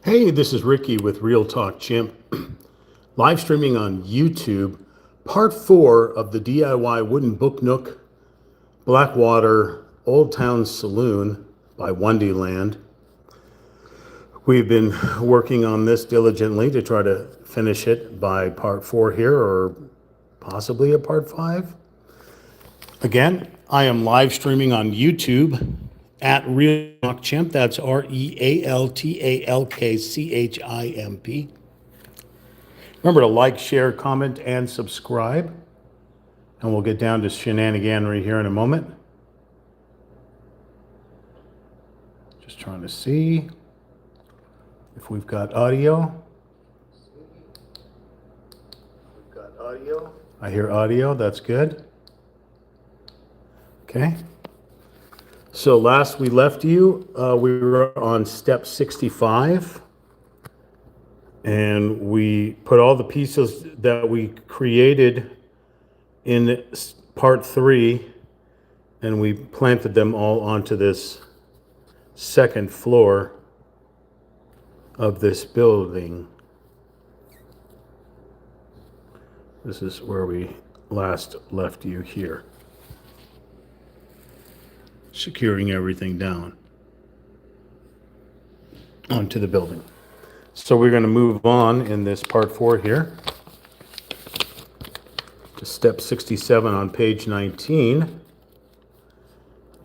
Hey, this is Ricky with Real Talk Chimp, live streaming on YouTube, part 4 of the DIY Wooden Book Nook Blackwater Old Town Saloon by Wondyland. We've been working on this diligently to try to finish it by part 4 here, or possibly a part 5. Again, I am live streaming on YouTube at Real Talk Chimp. That's RealTalkChimp. Remember to like, share, comment, and subscribe. And we'll get down to shenaniganery here in a moment. Just trying to see if we've got audio. I hear audio. That's good. Okay. So last we left you, we were on step 65. And we put all the pieces that we created in part 3, and we planted them all onto this second floor of this building. This is where we last left you here, securing everything down onto the building. So we're going to move on in this part 4 here to step 67 on page 19.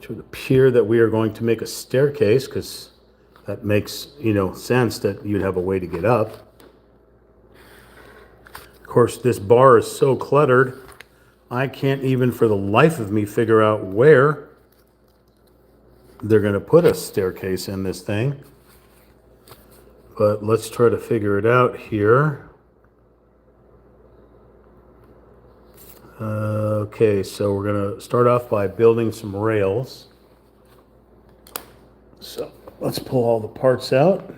It would appear that we are going to make a staircase, because that makes, sense that you'd have a way to get up. Of course, this bar is so cluttered, I can't even for the life of me figure out where they're going to put a staircase in this thing. But let's try to figure it out here. Okay, so we're going to start off by building some rails. So let's pull all the parts out.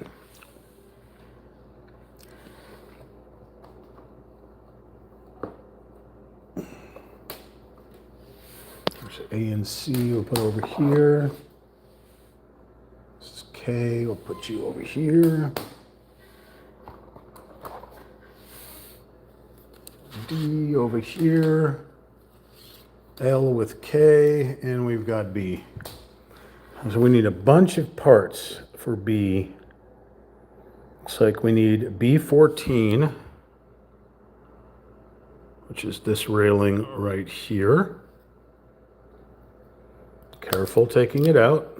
There's A and C we'll put over here. Okay, we'll put you over here. D over here. L with K, and we've got B. So we need a bunch of parts for B. Looks like we need B14, which is this railing right here. Careful taking it out.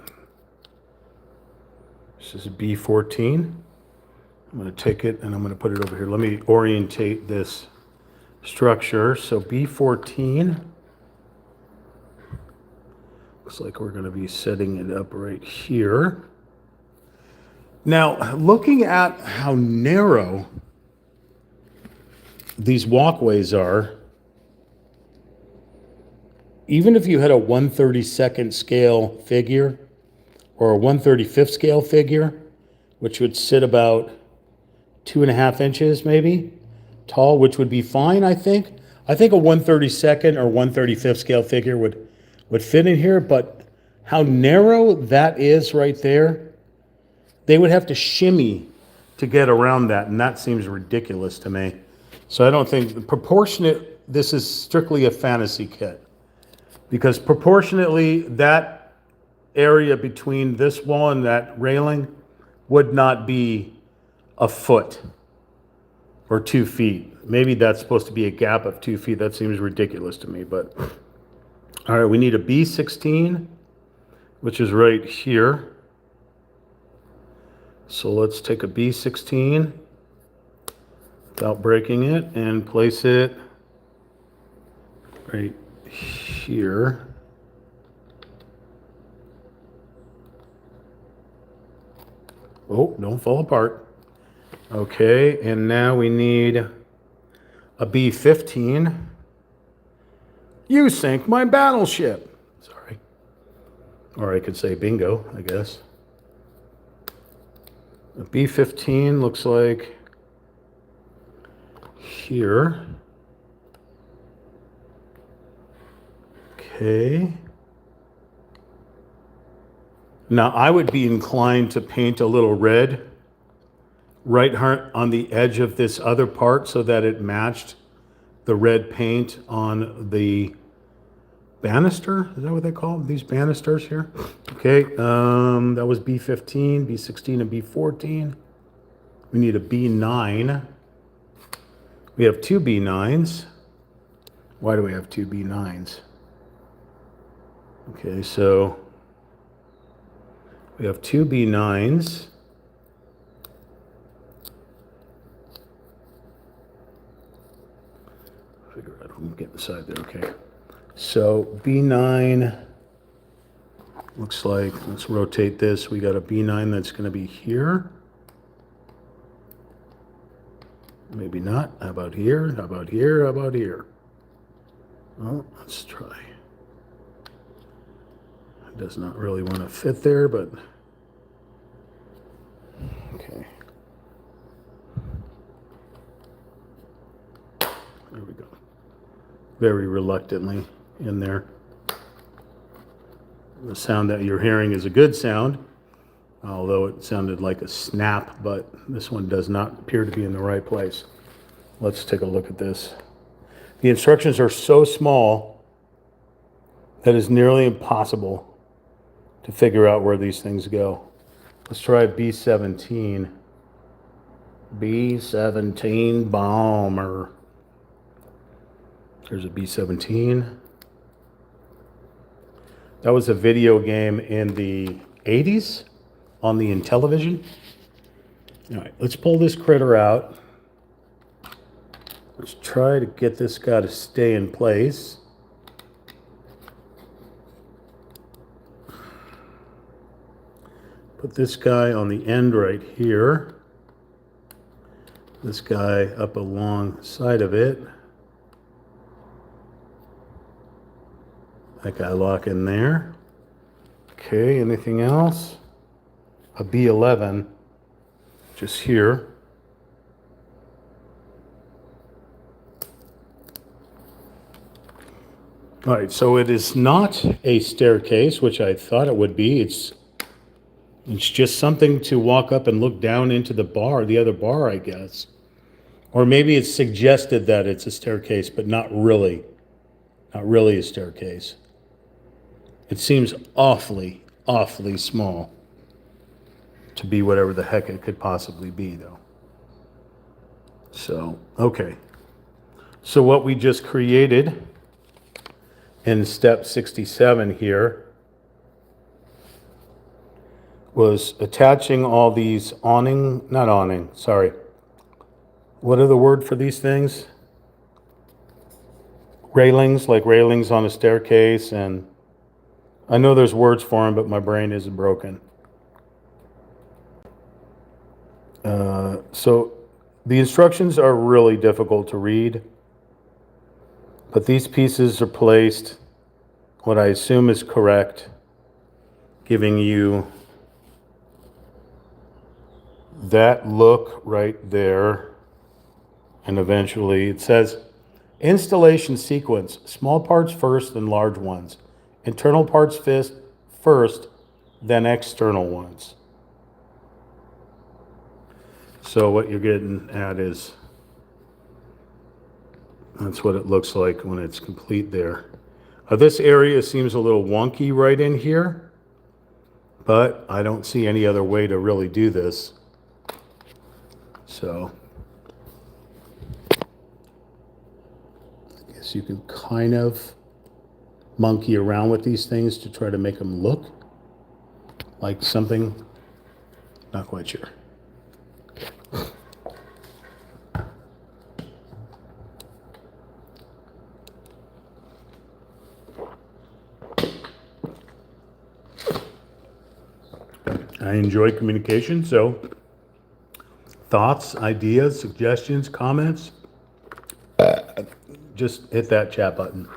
This is B14. I'm going to take it and I'm going to put it over here. Let me orientate this structure. So B14. Looks like we're going to be setting it up right here. Now, looking at how narrow these walkways are, even if you had a 1/32nd scale figure, or a 1/35th scale figure, which would sit about 2.5 inches maybe tall, which would be fine, I think. I think a 1/32nd or 1/35th scale figure would fit in here, but how narrow that is right there, they would have to shimmy to get around that, and that seems ridiculous to me. So I don't think proportionate, this is strictly a fantasy kit, because proportionately that area between this wall and that railing would not be a foot or 2 feet. Maybe that's supposed to be a gap of 2 feet. That seems ridiculous to me, but all right, we need a B16, which is right here. So let's take a B16 without breaking it and place it right here. Oh, don't fall apart. Okay, and now we need a B15. You sank my battleship. Sorry. Or I could say bingo, I guess. A B15 looks like here. Okay. Now, I would be inclined to paint a little red right on the edge of this other part so that it matched the red paint on the banister. Is that what they call these banisters here? Okay, that was B15, B16, and B14. We need a B9. We have two B9s. Why do we have two B9s? Okay, so we have two B9s. Figure out who can get inside there, okay. So B9 looks like, let's rotate this. We got a B9 that's gonna be here. Maybe not. How about here? How about here? How about here? Well, let's try. It does not really want to fit there, but okay. There we go. Very reluctantly in there. The sound that you're hearing is a good sound, although it sounded like a snap, but this one does not appear to be in the right place. Let's take a look at this. The instructions are so small that it's nearly impossible to figure out where these things go. Let's try B17. B17 bomber. There's a B17. That was a video game in the 80s on the Intellivision. All right, let's pull this critter out. Let's try to get this guy to stay in place. Put this guy on the end right here. This guy up alongside of it. That guy lock in there. Okay, anything else? A B11 just here. All right, so it is not a staircase, which I thought it would be. It's just something to walk up and look down into the bar, the other bar, I guess. Or maybe it's suggested that it's a staircase, but not really. Not really a staircase. It seems awfully, awfully small to be whatever the heck it could possibly be, though. So, okay. So what we just created in step 67 here was attaching all these what are the word for these things? Railings, like railings on a staircase, and I know there's words for them, but my brain isn't broken. So the instructions are really difficult to read, but these pieces are placed what I assume is correct, giving you that look right there. And eventually it says installation sequence, small parts first, then large ones. Internal parts first, then external ones. So what you're getting at is, that's what it looks like when it's complete there. This area seems a little wonky right in here, but I don't see any other way to really do this. So I guess you can kind of monkey around with these things to try to make them look like something. Not quite sure. I enjoy communication, so thoughts, ideas, suggestions, comments, just hit that chat button.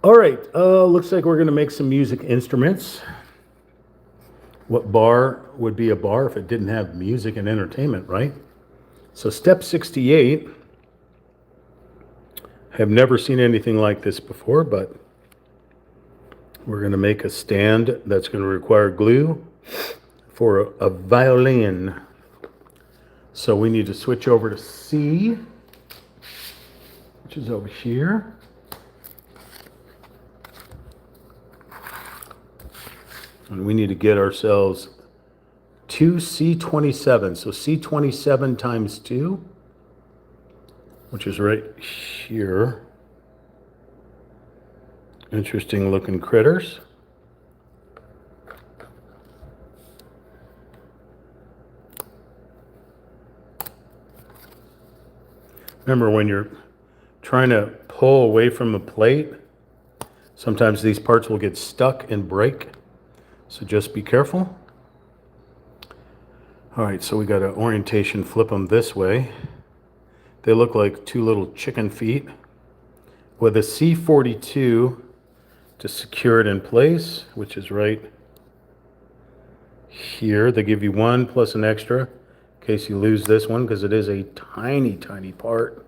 All right, looks like we're going to make some music instruments. What bar would be a bar if it didn't have music and entertainment, right? So step 68, I have never seen anything like this before, but we're going to make a stand that's going to require glue for a violin. So we need to switch over to C, which is over here. And we need to get ourselves 2 C27. So C27 times 2, which is right here. Interesting looking critters. Remember, when you're trying to pull away from the plate, sometimes these parts will get stuck and break. So just be careful. All right, so we got an orientation, flip them this way. They look like two little chicken feet with a C42 to secure it in place, which is right here. They give you one plus an extra in case you lose this one, because it is a tiny, tiny part.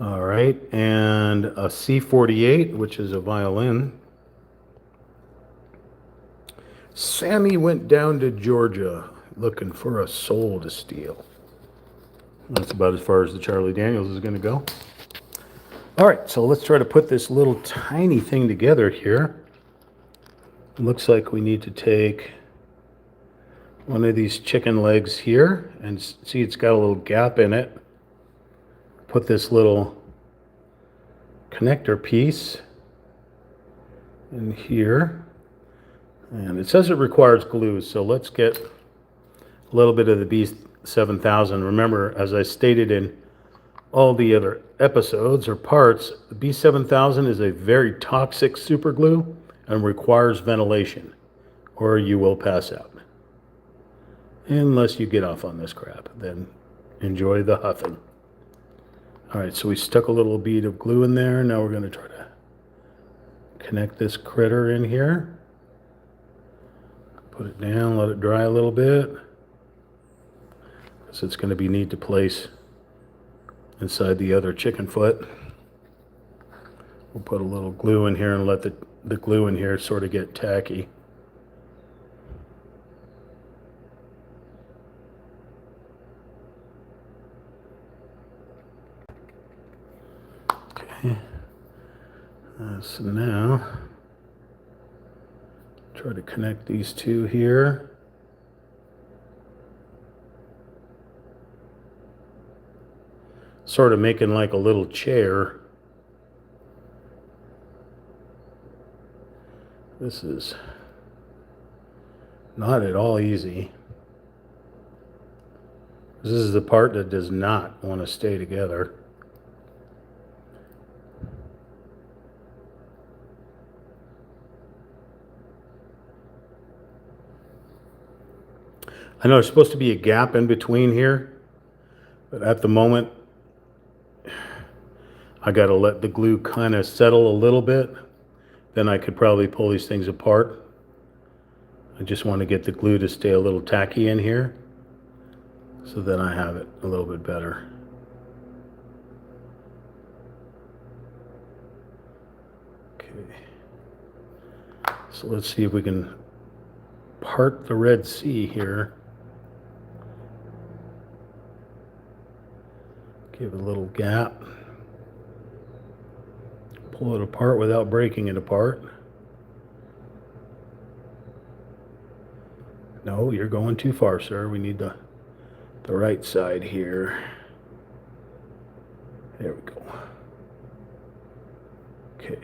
All right, and a C48, which is a violin. Sammy went down to Georgia looking for a soul to steal. That's about as far as the Charlie Daniels is going to go. All right, so let's try to put this little tiny thing together here. Looks like we need to take one of these chicken legs here, and see it's got a little gap in it. Put this little connector piece in here. And it says it requires glue, so let's get a little bit of the B7000. Remember, as I stated in all the other episodes or parts, the B7000 is a very toxic super glue and requires ventilation, or you will pass out. Unless you get off on this crap, then enjoy the huffing. All right, so we stuck a little bead of glue in there. Now we're going to try to connect this critter in here. Put it down, let it dry a little bit, because it's going to be neat to place inside the other chicken foot. We'll put a little glue in here and let the glue in here sort of get tacky. Okay. So now, try to connect these two here. Sort of making like a little chair. This is not at all easy. This is the part that does not want to stay together. I know there's supposed to be a gap in between here, but at the moment, I got to let the glue kind of settle a little bit. Then I could probably pull these things apart. I just want to get the glue to stay a little tacky in here, so then I have it a little bit better. Okay. So let's see if we can part the Red Sea here. Give it a little gap. Pull it apart without breaking it apart. No, you're going too far, sir. We need the right side here. There we go. Okay.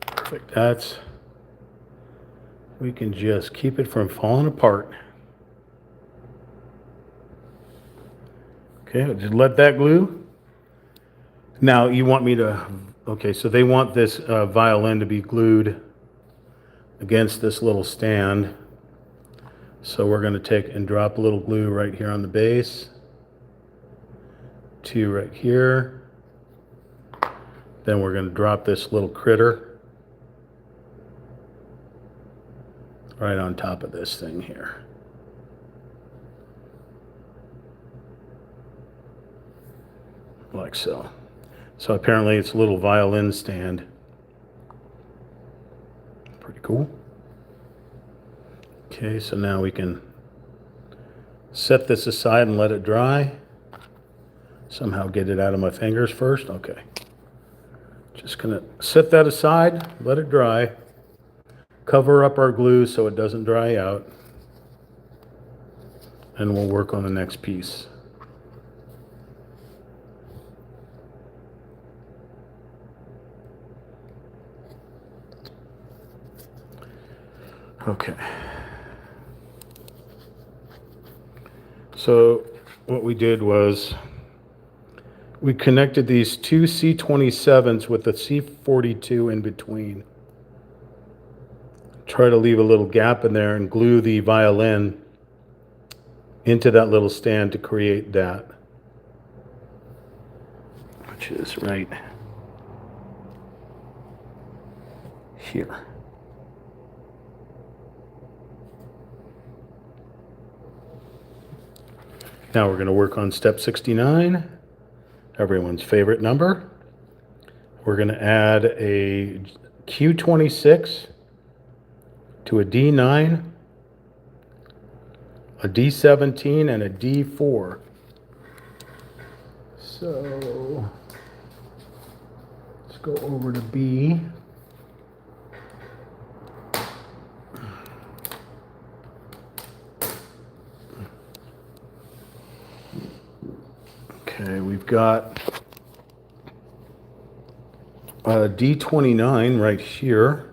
Perfect. We can just keep it from falling apart. Okay, just let that glue. Now you want me to, okay, so they want this violin to be glued against this little stand. So we're going to take and drop a little glue right here on the base. 2 right here. Then we're going to drop this little critter right on top of this thing here. Like so. So apparently it's a little violin stand. cool. Okay, so now we can set this aside and let it dry. Somehow get it out of my fingers first. Okay. Just gonna set that aside, let it dry. Cover up our glue so it doesn't dry out. And we'll work on the next piece. Okay. So what we did was we connected these two C27s with the C42 in between. Try to leave a little gap in there and glue the violin into that little stand to create that, which is right here. Now we're going to work on step 69, everyone's favorite number. We're going to add a Q26 to a D9, a D17, and a D4. So let's go over to B. Okay, we've got a D29 right here.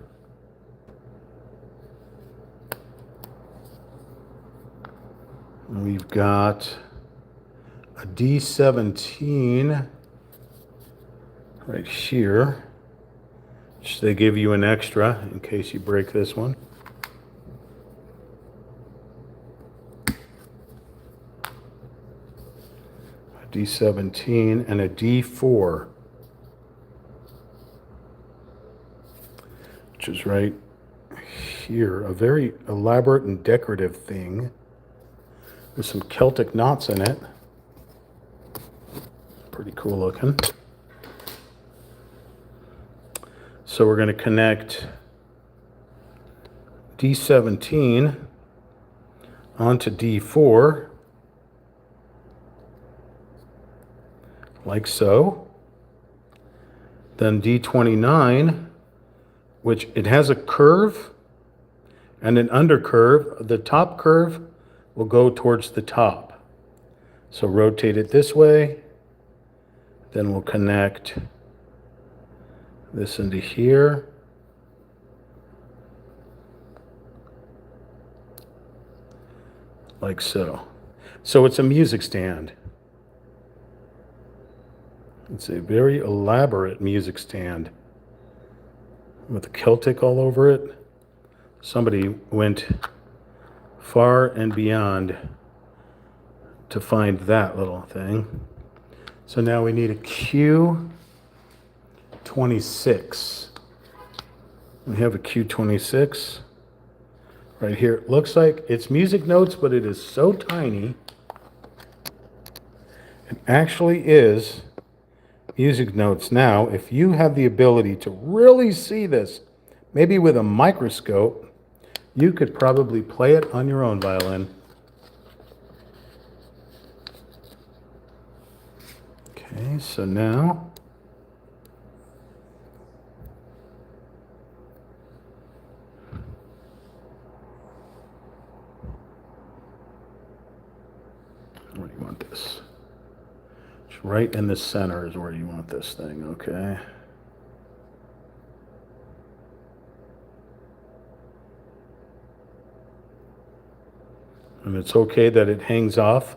And we've got a D17 right here, which they give you an extra in case you break this one. D17 and a D4, which is right here, a very elaborate and decorative thing with some Celtic knots in it. Pretty cool looking. So we're going to connect D17 onto D4. Like so. Then D29, which it has a curve and an undercurve. The top curve will go towards the top. So rotate it this way. Then we'll connect this into here. Like so. So it's a music stand. It's a very elaborate music stand with the Celtic all over it. Somebody went far and beyond to find that little thing. So now we need a Q26. We have a Q26 right here. It looks like it's music notes, but it is so tiny. It actually is music notes. Now, if you have the ability to really see this, maybe with a microscope, you could probably play it on your own violin. Okay, so now where do you want this? Right in the center is where you want this thing, okay? And it's okay that it hangs off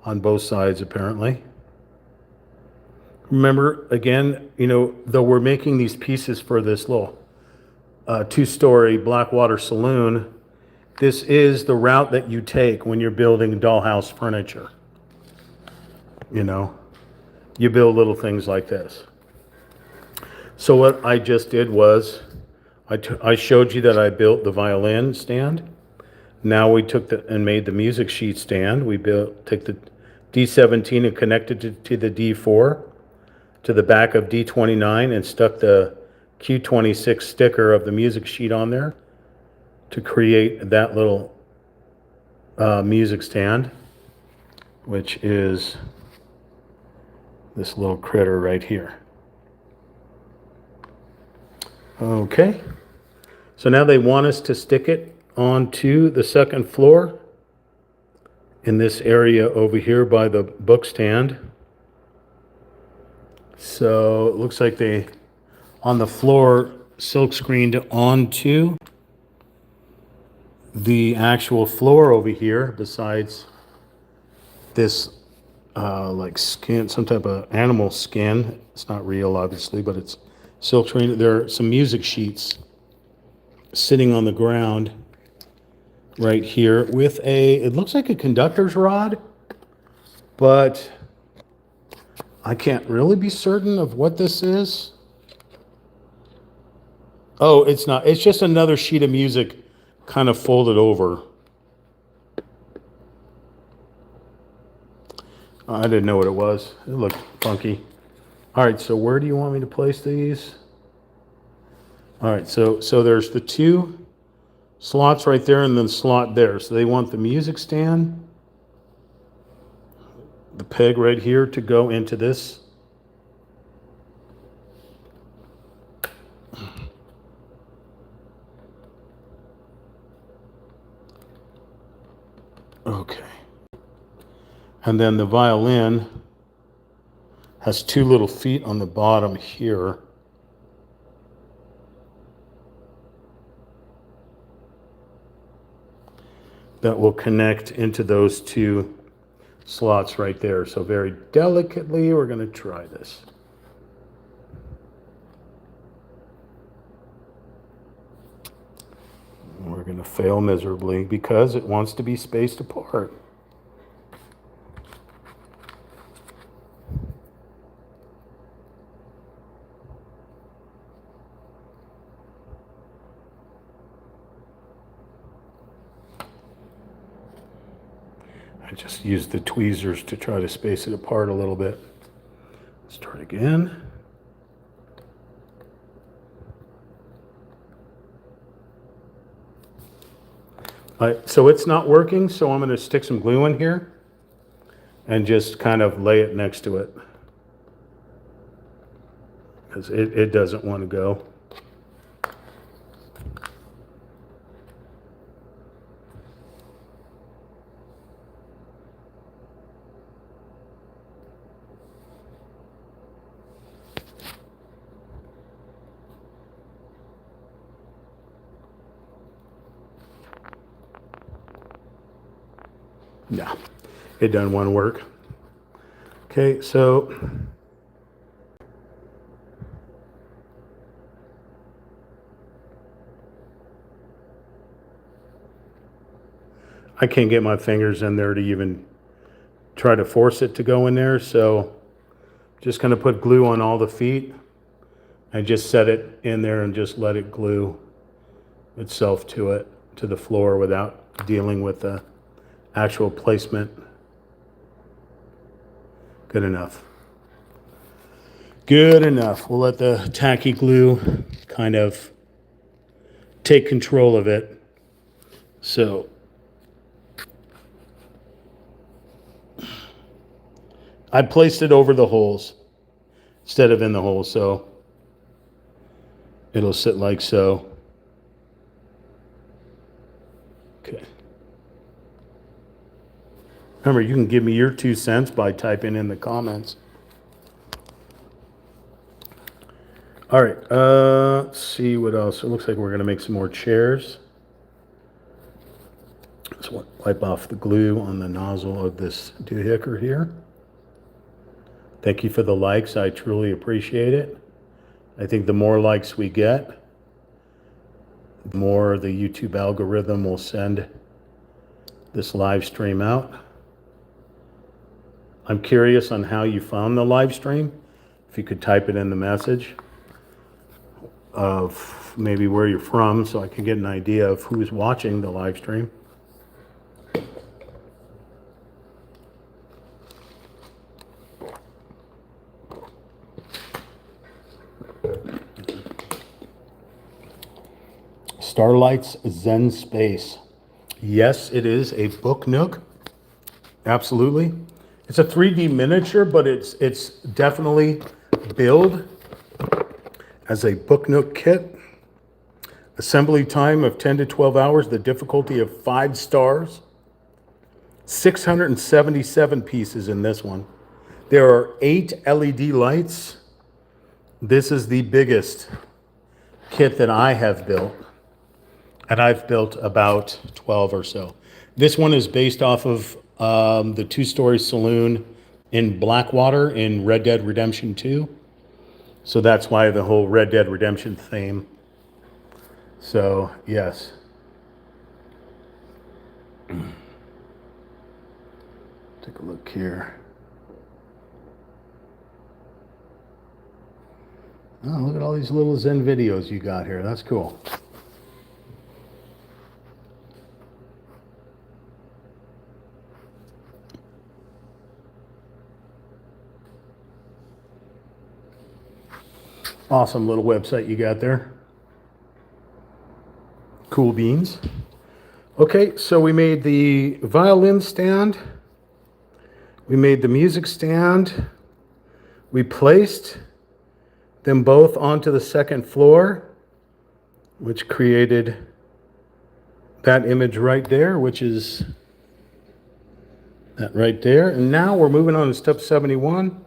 on both sides, apparently. Remember, again, you know, though we're making these pieces for this little two-story Blackwater Saloon, this is the route that you take when you're building dollhouse furniture, you know? You build little things like this. So what I just did was, I showed you that I built the violin stand. Now we took and made the music sheet stand. We took the D17 and connected it to the D4, to the back of D29, and stuck the Q26 sticker of the music sheet on there. to create that little music stand, which is this little critter right here. Okay, so now they want us to stick it onto the second floor in this area over here by the book stand. So it looks like they, on the floor, silk screened onto the actual floor over here, besides this like skin, some type of animal skin. It's not real, obviously, but it's silk screen. There are some music sheets sitting on the ground right here with it looks like a conductor's rod, but I can't really be certain of what this is. Oh, it's not. It's just another sheet of music kind of folded over. I didn't know what it was. It looked funky. All right, so where do you want me to place these? All right, so there's the two slots right there and then the slot there. So they want the music stand, the peg right here to go into this. Okay. And then the violin has two little feet on the bottom here. That will connect into those two slots right there. So very delicately, we're going to try this. We're going to fail miserably because it wants to be spaced apart. I just used the tweezers to try to space it apart a little bit. Start again. So it's not working, so I'm going to stick some glue in here and just kind of lay it next to it, because it doesn't want to go. No, it doesn't want to work. Okay, so I can't get my fingers in there to even try to force it to go in there. So just going to put glue on all the feet and just set it in there and just let it glue itself to it, to the floor, without dealing with the actual placement. Good enough. Good enough. We'll let the tacky glue kind of take control of it. So I placed it over the holes instead of in the holes, so it'll sit like so. Okay. Remember, you can give me your 2 cents by typing in the comments. All right, let's see what else. It looks like we're going to make some more chairs. Let's wipe off the glue on the nozzle of this doohickey here. Thank you for the likes. I truly appreciate it. I think the more likes we get, the more the YouTube algorithm will send this live stream out. I'm curious on how you found the live stream. If you could type it in the message of maybe where you're from, so I can get an idea of who's watching the live stream. Starlight's Zen Space. Yes, it is a book nook. Absolutely. It's a 3D miniature, but it's definitely billed as a book nook kit. Assembly time of 10 to 12 hours, the difficulty of 5 stars. 677 pieces in this one. There are 8 LED lights. This is the biggest kit that I have built, and I've built about 12 or so. This one is based off of the 2-story saloon in Blackwater in Red Dead Redemption 2. So that's why the whole Red Dead Redemption theme. So, yes. Take a look here. Oh, look at all these little Zen videos you got here. That's cool. Awesome little website you got there. Cool beans. Okay, so we made the violin stand. We made the music stand. We placed them both onto the second floor, which created that image right there, which is that right there. And now we're moving on to step 71,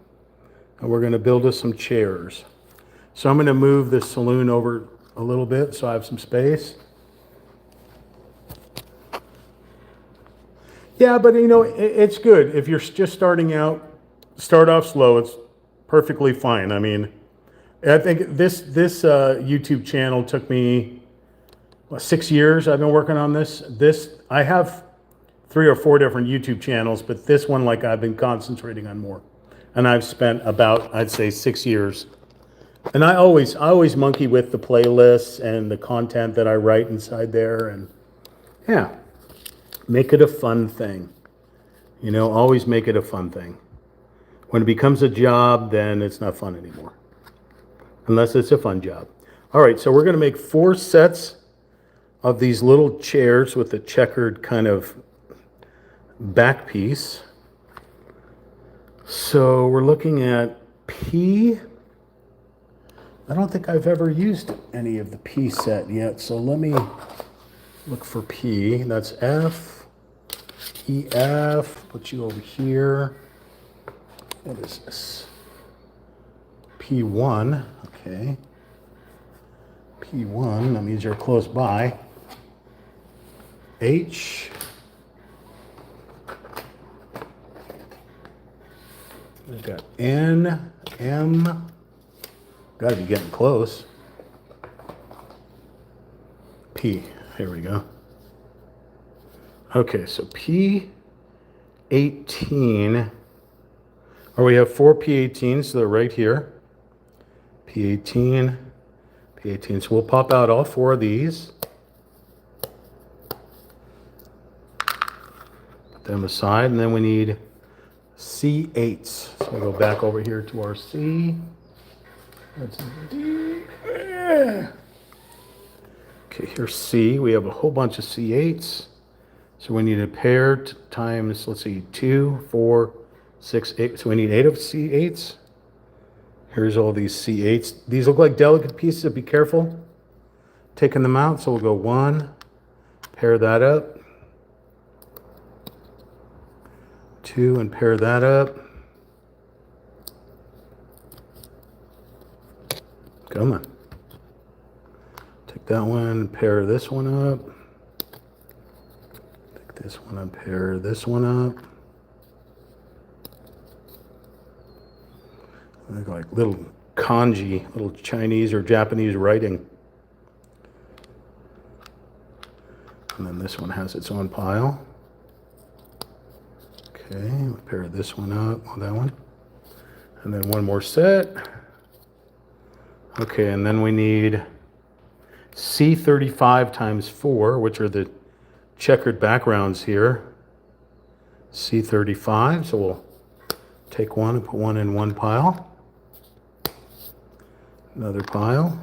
and we're going to build us some chairs. So I'm going to move this saloon over a little bit so I have some space. Yeah, but you know, it's good. If you're just starting out, start off slow. It's perfectly fine. I mean, I think this YouTube channel took me 6 years. I've been working on this. I have 3 or 4 different YouTube channels, but this one, like, I've been concentrating on more. And I've spent about, I'd say, 6 years. And I always monkey with the playlists and the content that I write inside there, and yeah. Make it a fun thing. You know, always make it a fun thing. When it becomes a job, then it's not fun anymore. Unless it's a fun job. All right, so we're going to make 4 sets of these little chairs with a checkered kind of back piece. So we're looking at P. I don't think I've ever used any of the P set yet, so let me look for P. That's F. EF, put you over here. What is this? P1, okay. P1, that means you're close by. H. We've got N, M. Gotta be getting close. P, here we go. Okay, so P18, or we have 4 P18s, so they're right here. P18, P18, so we'll pop out all 4 of these. Put them aside, and then we need C8s. So we go back over here to our C. That's D. Okay, here's C. We have a whole bunch of C8s. So we need a pair times, let's see, 2, 4, 6, 8. So we need 8 of C8s. Here's all these C8s. These look like delicate pieces, so be careful taking them out. So we'll go 1, pair that up. 2, and pair that up. Come on. Take that one, pair this one up. This one up, pair this one up. Like little kanji, little Chinese or Japanese writing. And then this one has its own pile. Okay, we'll pair this one up, that one. And then one more set. Okay, and then we need C35 times 4, which are the checkered backgrounds here. C35, so we'll take one and put one in one pile. Another pile.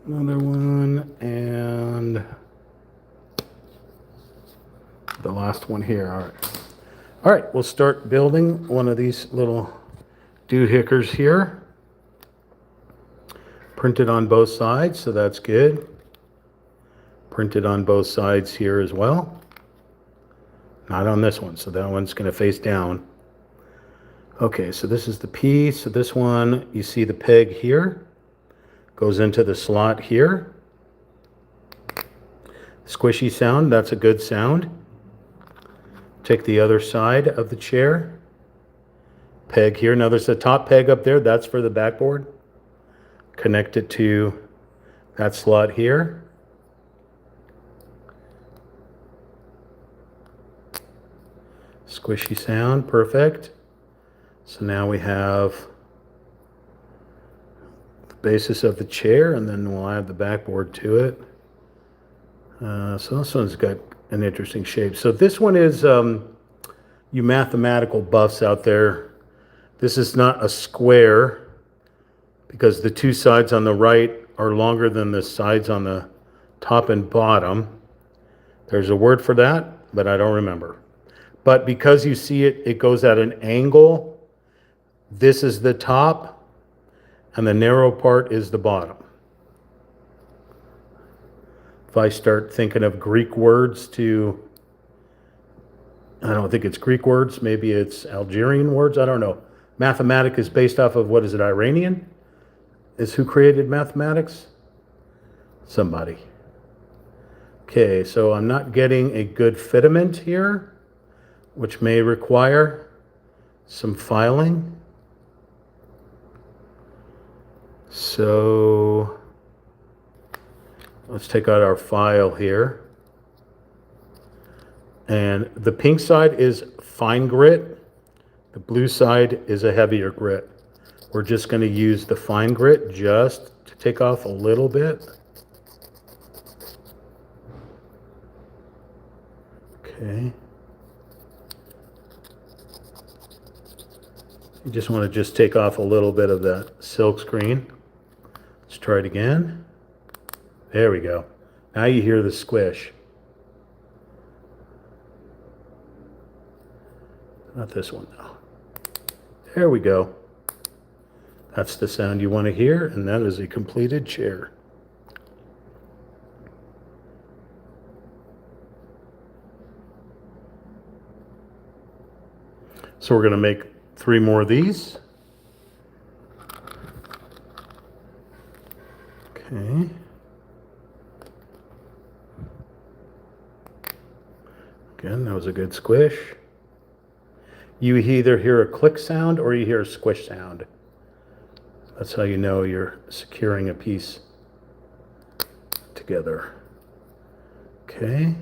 Another one, and the last one here. All right. All right, we'll start building one of these little doohickers here. Printed on both sides, so that's good. Printed on both sides here as well. Not on this one, so that one's going to face down. Okay, so this is the piece. So this one, you see the peg here, goes into the slot here. Squishy sound, that's a good sound. Take the other side of the chair. Peg here. Now there's a top peg up there, that's for the backboard. Connect it to that slot here. Squishy sound, perfect. So now we have the basis of the chair, and then we'll add the backboard to it. So this one's got an interesting shape. So this one is, you mathematical buffs out there, this is not a square because the two sides on the right are longer than the sides on the top and bottom. There's a word for that, but I don't remember. But because you see it, it goes at an angle. This is the top, and the narrow part is the bottom. If I start thinking of Greek words I don't think it's Greek words, maybe it's Algerian words, I don't know. Mathematics is based off of, what is it, Iranian? Is who created mathematics? Somebody. Okay, so I'm not getting a good fitment here, which may require some filing. So let's take out our file here. And the pink side is fine grit. The blue side is a heavier grit. We're just going to use the fine grit just to take off a little bit. Okay. You just want to just take off a little bit of that silk screen. Let's try it again. There we go. Now you hear the squish. Not this one though. There we go. That's the sound you want to hear, and that is a completed chair. So we're going to make 3 more of these. Okay. Again, that was a good squish. You either hear a click sound or you hear a squish sound. That's how you know you're securing a piece together. Okay,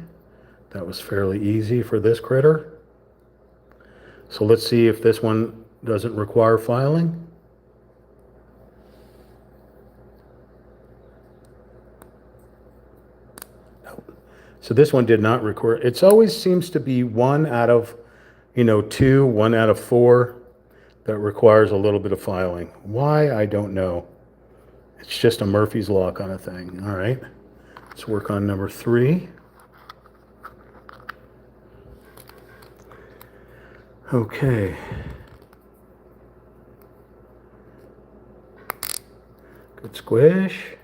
that was fairly easy for this critter. So let's see if this one doesn't require filing. No. So this one did not require. It always seems to be 1 out of 2, 1 out of 4 that requires a little bit of filing. Why, I don't know. It's just a Murphy's Law kind of thing. All right, let's work on number 3. Okay. Good squish.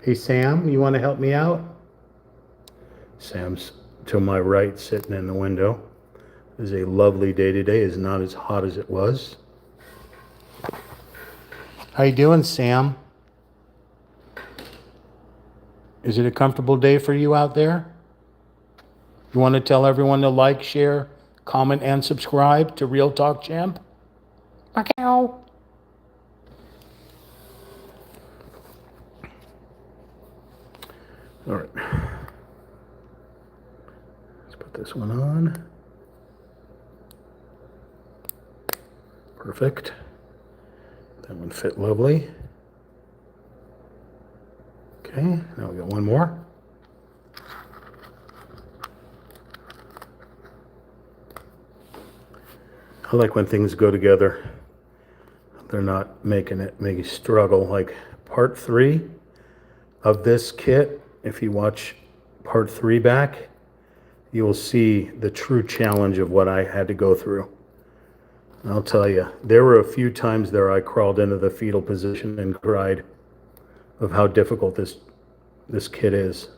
Hey, Sam, you want to help me out? Sam's to my right, sitting in the window. It is a lovely day today. It's not as hot as it was. How you doing, Sam? Is it a comfortable day for you out there? You want to tell everyone to like, share, comment, and subscribe to Real Talk Champ? Okay. All right. Let's put this one on. Perfect. That one fit lovely. Okay, now we got one more. I like when things go together. They're not making it make you struggle. Like part 3 of this kit, if you watch part 3 back, you will see the true challenge of what I had to go through. I'll tell you, there were a few times there I crawled into the fetal position and cried of how difficult this kit is.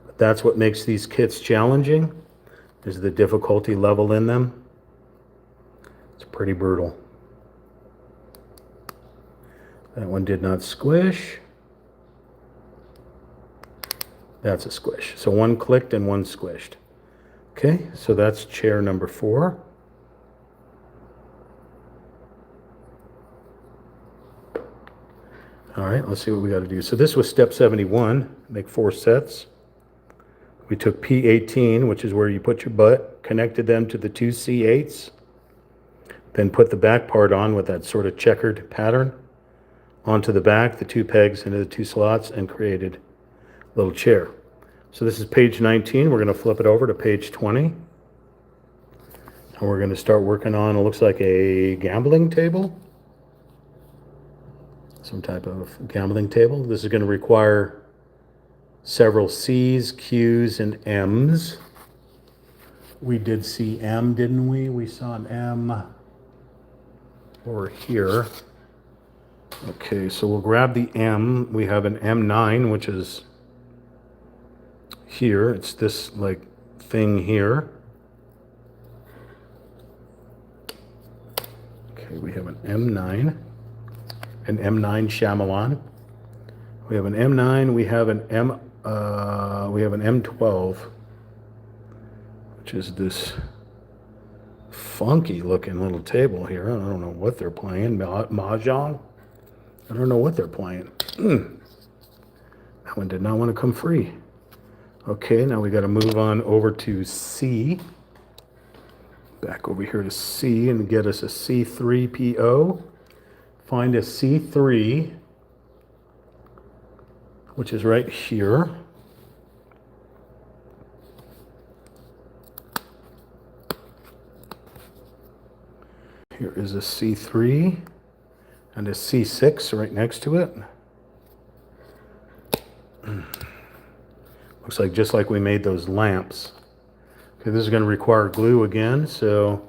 But that's what makes these kits challenging, is the difficulty level in them. It's pretty brutal. That one did not squish. That's a squish. So one clicked and one squished. Okay, so that's chair number 4. All right, let's see what we got to do. So this was step 71, make 4 sets. We took P18, which is where you put your butt, connected them to the 2 C8s, then put the back part on with that sort of checkered pattern onto the back, the 2 pegs into the 2 slots, and created a little chair. So this is page 19. We're going to flip it over to page 20. And we're going to start working on, it looks like a gambling table. Some type of gambling table. This is going to require several C's, Q's, and M's. We did see M, didn't we? We saw an M over here. Okay, so we'll grab the M. We have an M9, which is here. It's this like thing here. Okay, we have an M9. An M9 Shyamalan. We have an M9. We have an M12, which is this funky looking little table here. I don't know what they're playing. Mahjong. I don't know what they're playing. That one did not want to come free. Okay, now we got to move on over to C. Back over here to C and get us a C3PO. Find a C3, which is right here. Here is a C3 and a C6 right next to it. Looks like just like we made those lamps. Okay, this is going to require glue again, so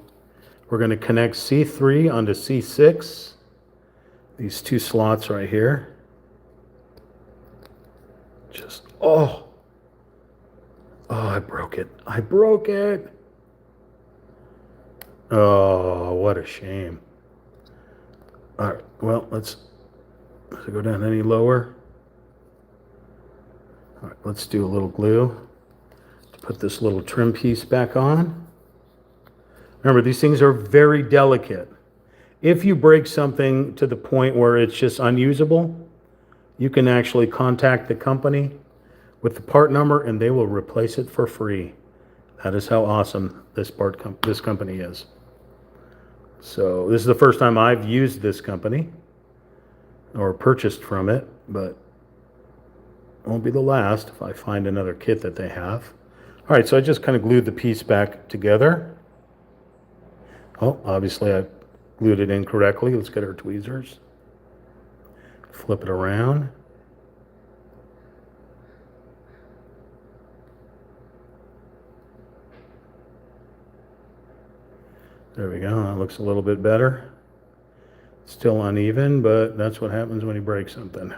we're going to connect C3 onto C6. These 2 slots right here. Just, oh, I broke it. I broke it. Oh, what a shame. All right, well, let's go down any lower. All right, let's do a little glue to put this little trim piece back on. Remember, these things are very delicate. If you break something to the point where it's just unusable, you can actually contact the company with the part number and they will replace it for free. That is how awesome this company is. So this is the first time I've used this company or purchased from it, but it won't be the last if I find another kit that they have. All right, so I just kind of glued the piece back together. Oh, obviously I glued it in correctly. Let's get our tweezers. Flip it around. There we go. That looks a little bit better. Still uneven, but that's what happens when you break something.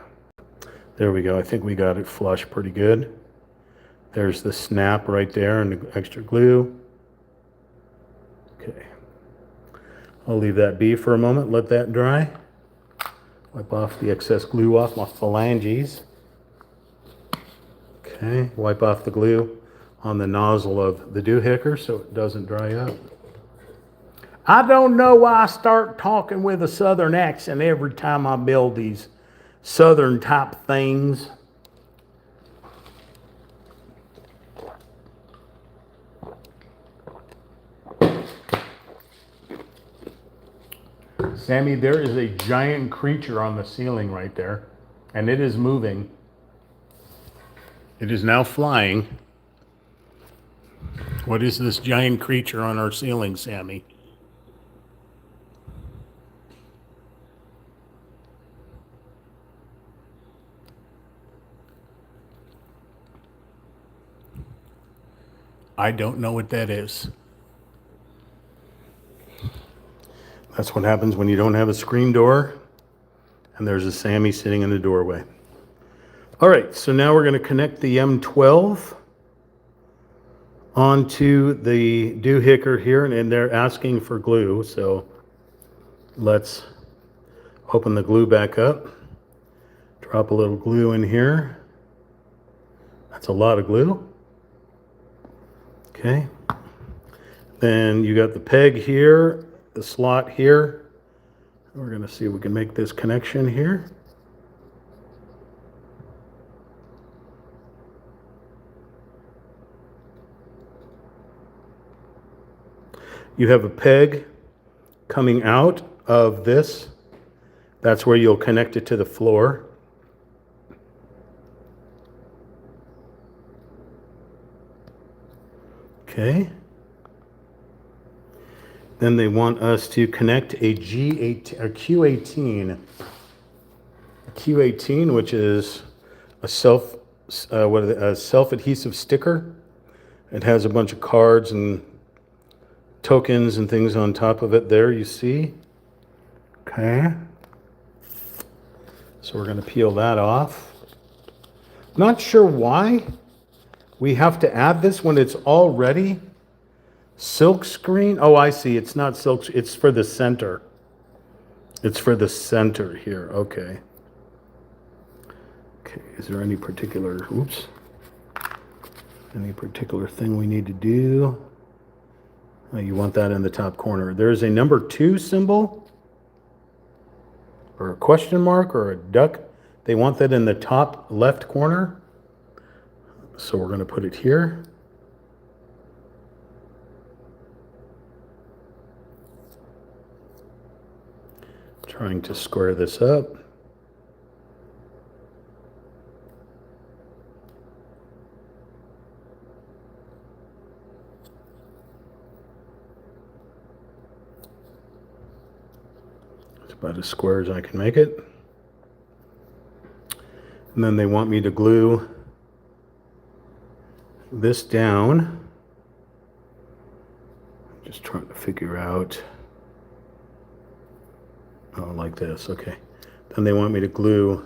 There we go. I think we got it flush pretty good. There's the snap right there and the extra glue. Okay. I'll leave that be for a moment, let that dry. Wipe off the excess glue off my phalanges. Okay, wipe off the glue on the nozzle of the doohicker so it doesn't dry up. I don't know why I start talking with a southern accent every time I build these southern type things. Sammy, there is a giant creature on the ceiling right there, and it is moving. It is now flying. What is this giant creature on our ceiling, Sammy? I don't know what that is. That's what happens when you don't have a screen door and there's a Sammy sitting in the doorway. All right, so now we're going to connect the M12 onto the doohicker here, and they're asking for glue, so let's open the glue back up. Drop a little glue in here. That's a lot of glue. Okay. Then you got the peg here, the slot here. We're going to see if we can make this connection here. You have a peg coming out of this. That's where you'll connect it to the floor. Okay. Then they want us to connect a G8 or Q18. A Q18, which is a self-adhesive sticker. It has a bunch of cards and tokens and things on top of it there, you see. Okay. So we're going to peel that off. Not sure why we have to add this when it's already silk screen. Oh, I see. It's not silk. It's for the center. It's for the center here. Okay. Okay. Is there any particular, any particular thing we need to do? Oh, you want that in the top corner. There's a number 2 symbol or a question mark or a duck. They want that in the top left corner. So we're going to put it here. Trying to square this up. It's about as square as I can make it. And then they want me to glue this down. Just trying to figure out. Oh, like this, okay. Then they want me to glue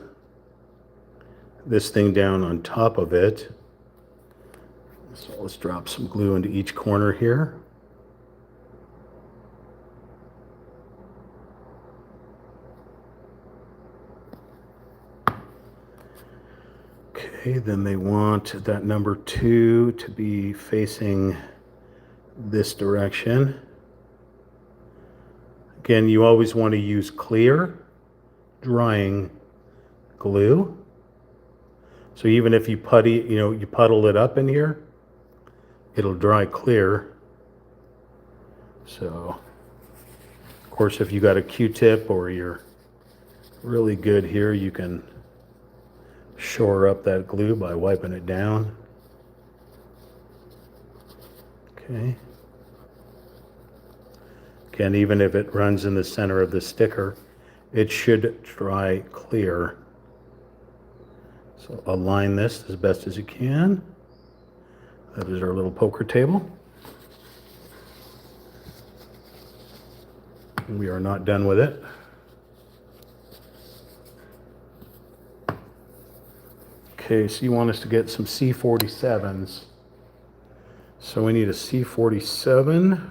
this thing down on top of it. So let's drop some glue into each corner here. Okay, then they want that number 2 to be facing this direction. Again, you always want to use clear drying glue. So even if you you puddle it up in here, it'll dry clear. So, of course, if you got a Q-tip or you're really good here, you can shore up that glue by wiping it down. Okay. Again, even if it runs in the center of the sticker, it should dry clear. So align this as best as you can. That is our little poker table. We are not done with it. Okay, so you want us to get some C47s. So we need a C47,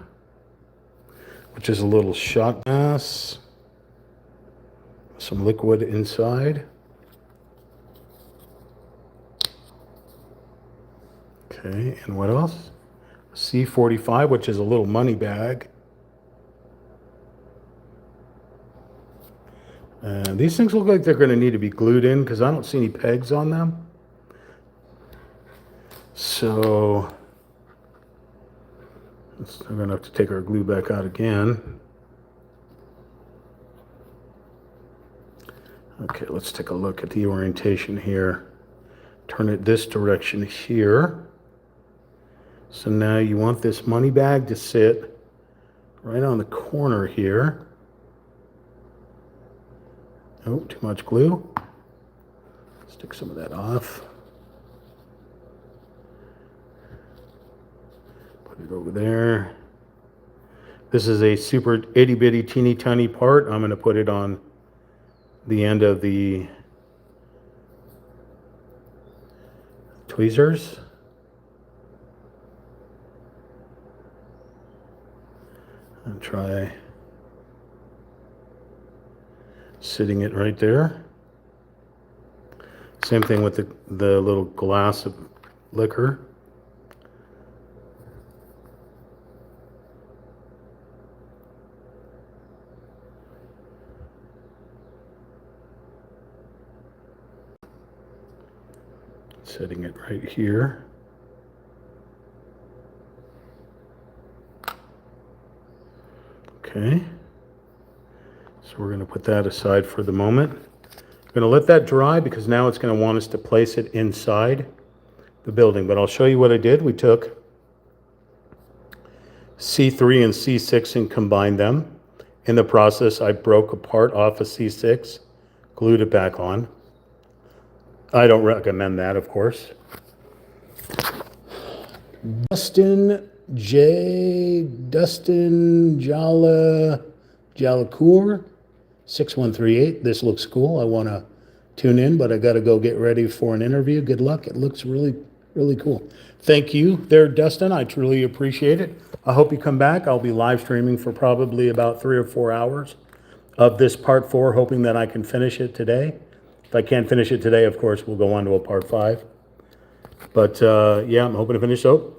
which is a little shot glass, some liquid inside. Okay, and what else? C45, which is a little money bag. And these things look like they're going to need to be glued in because I don't see any pegs on them. So we're going to have to take our glue back out again. Okay, let's take a look at the orientation here. Turn it this direction here. So now you want this money bag to sit right on the corner here. Oh, too much glue. Stick some of that off. Put it over there. This is a super itty bitty teeny tiny part. I'm going to put it on the end of the tweezers. And try sitting it right there. Same thing with the little glass of liquor. Setting it right here. Okay. So we're going to put that aside for the moment. I'm going to let that dry because now it's going to want us to place it inside the building. But I'll show you what I did. We took C3 and C6 and combined them. In the process, I broke a part off of C6, glued it back on. I don't recommend that, of course. Dustin Jalacour, 6138. This looks cool. I want to tune in, but I got to go get ready for an interview. Good luck. It looks really, really cool. Thank you there, Dustin. I truly appreciate it. I hope you come back. I'll be live streaming for probably about 3 or 4 hours of this part 4, hoping that I can finish it today. If I can't finish it today, of course, we'll go on to a part 5. But yeah, I'm hoping to finish. So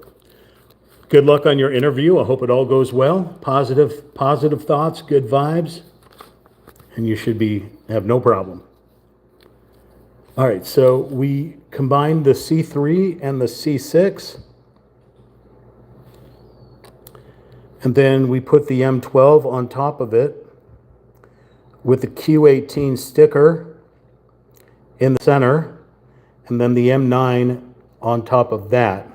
good luck on your interview. I hope it all goes well. Positive thoughts, good vibes, and you should have no problem. All right, so we combined the C3 and the C6. And then we put the M12 on top of it with the Q18 sticker in the center, and then the M9 on top of that.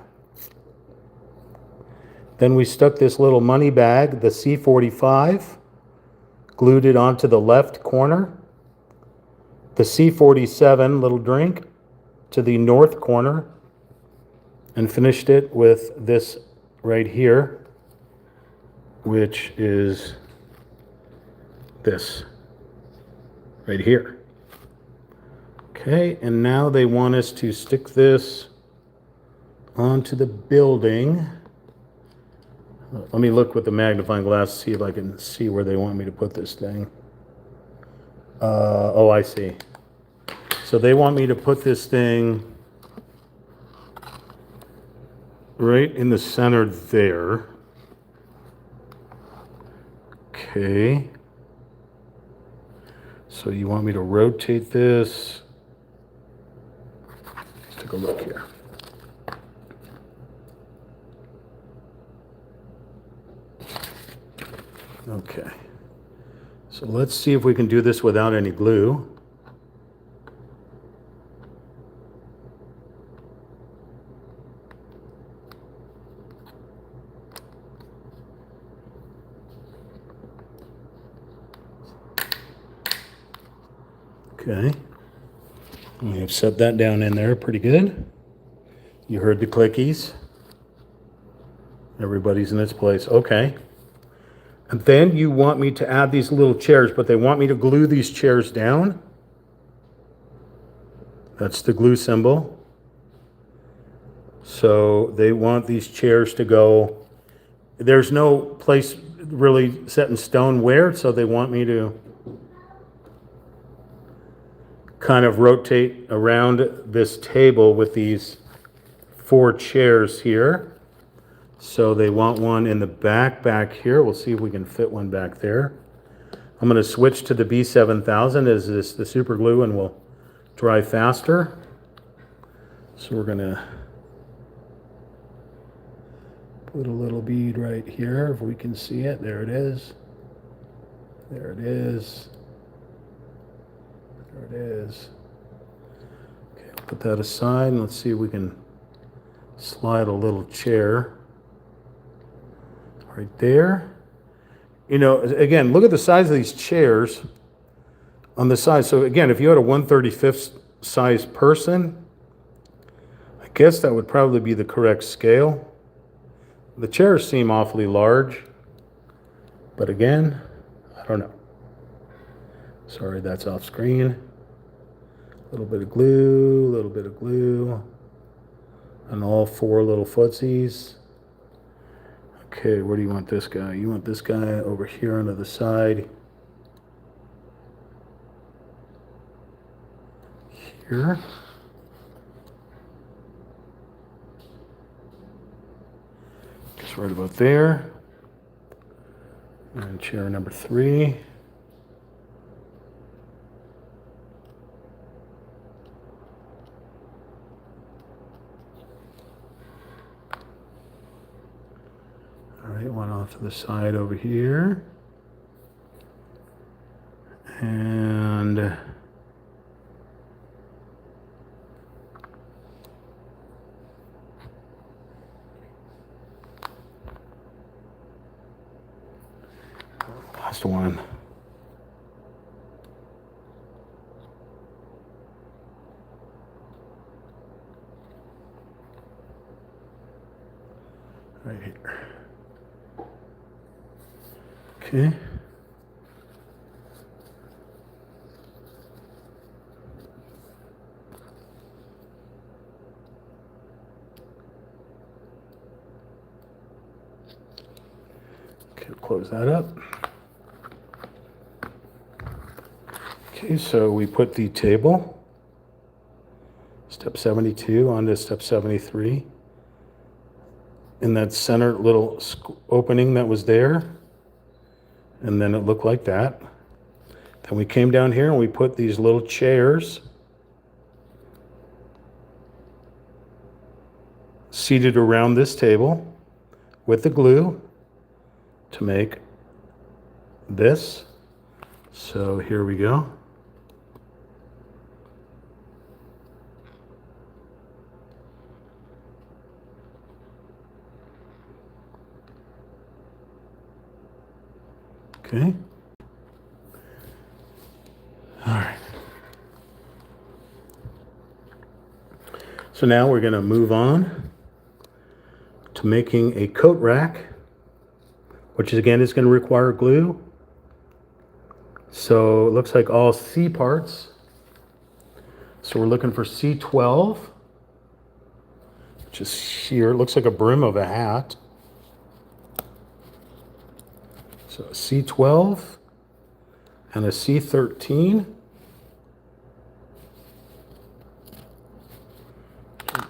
Then we stuck this little money bag, the C45, glued it onto the left corner, the C47 little drink to the north corner, and finished it with this right here, which is this right here. Okay, and now they want us to stick this onto the building. Let me look with the magnifying glass, see if I can see where they want me to put this thing. Oh, I see. So they want me to put this thing right in the center there. Okay. So you want me to rotate this. Let's take a look here. Okay. So let's see if we can do this without any glue. Okay. I've set that down in there pretty good. You heard the clickies. Everybody's in its place. Okay. And then you want me to add these little chairs, but they want me to glue these chairs down. That's the glue symbol. So they want these chairs to go. There's no place really set in stone where, so they want me to kind of rotate around this table with these 4 chairs here. So they want one in the back here. We'll see if we can fit one back there. I'm going to switch to the B7000 as this the super glue and will dry faster. So we're going to put a little bead right here if we can see it. There it is. There it is. There it is. Okay, I'll put that aside and let's see if we can slide a little chair right there. You know, again, look at the size of these chairs on the side. So again, if you had a 1/35 size person, I guess that would probably be the correct scale. The chairs seem awfully large, but again, I don't know. Sorry, that's off screen. A little bit of glue, a little bit of glue, and all 4 little footsies. Okay, where do you want this guy? You want this guy over here onto the side. Here. Just right about there. And chair number 3. All right, one off to the side over here. And last one. Right here. Okay. Okay, we'll close that up. Okay, so we put the table, step 72, onto step 73. In that center little opening that was there, and then it looked like that. Then we came down here and we put these little chairs seated around this table with the glue to make this. So here we go. Okay. All right. So now we're going to move on to making a coat rack, which again is going to require glue. So it looks like all C parts. So we're looking for C12, which is here. It looks like a brim of a hat. So a C12 and a C13.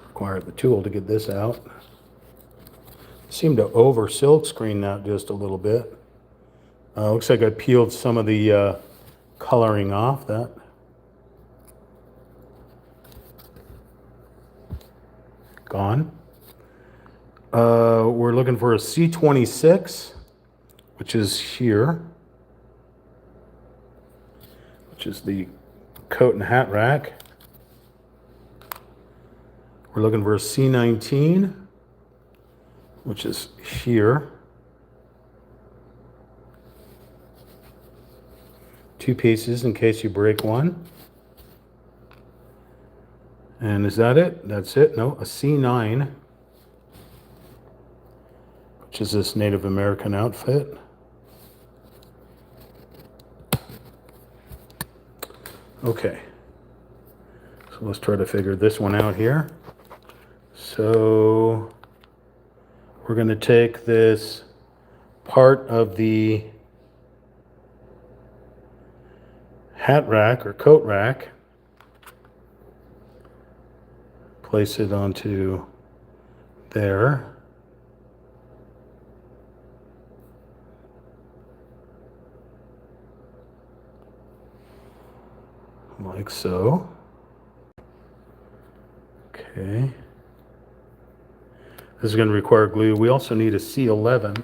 Require the tool to get this out. Seemed to over silk screen that just a little bit. Looks like I peeled some of the coloring off that. Gone. We're looking for a C26, which is here, which is the coat and hat rack. We're looking for a C19, which is here. 2 pieces in case you break one. And is that it? That's it? No, a C9, which is this Native American outfit. Okay, so let's try to figure this one out here. So we're going to take this part of the hat rack or coat rack, place it onto there. Like so. Okay. This is going to require glue. We also need a C11,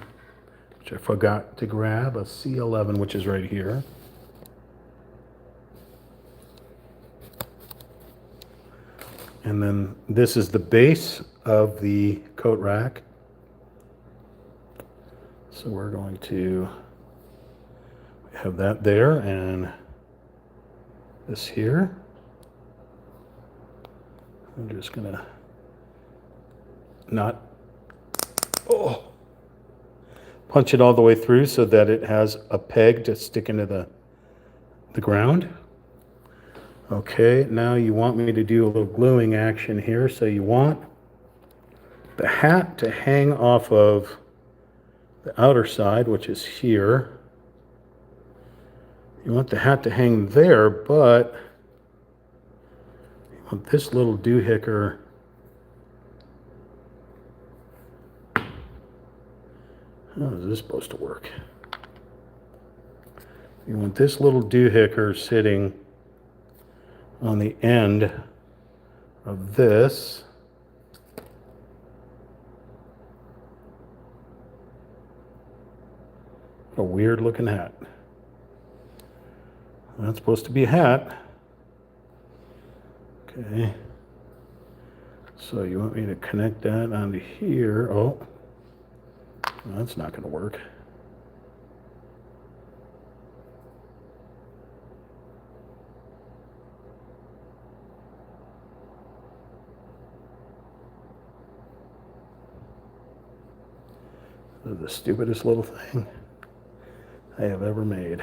which I forgot to grab, a C11, which is right here. And then this is the base of the coat rack. So we're going to have that there and this here. I'm just gonna not punch it all the way through so that it has a peg to stick into the ground. Okay, now you want me to do a little gluing action here. So you want the hat to hang off of the outer side, which is here. You want the hat to hang there, but you want this little doohicker how is this supposed to work? You want this little doohicker sitting on the end of this. A weird looking hat. That's supposed to be a hat. Okay. So you want me to connect that onto here. Oh, that's not going to work. This is the stupidest little thing I have ever made.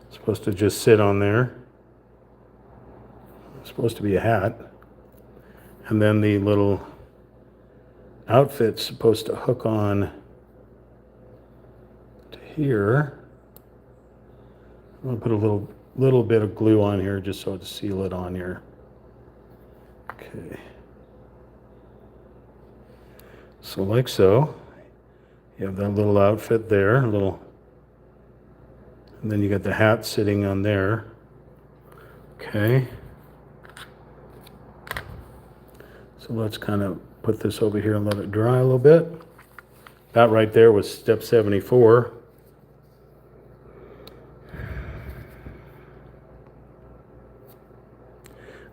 It's supposed to just sit on there. It's supposed to be a hat. And then the little outfit's supposed to hook on to here. I'm gonna put a little bit of glue on here just so to seal it on here. Okay. So like so, you have that little outfit there, and then you got the hat sitting on there. Okay. So let's kind of put this over here and let it dry a little bit. That right there was step 74.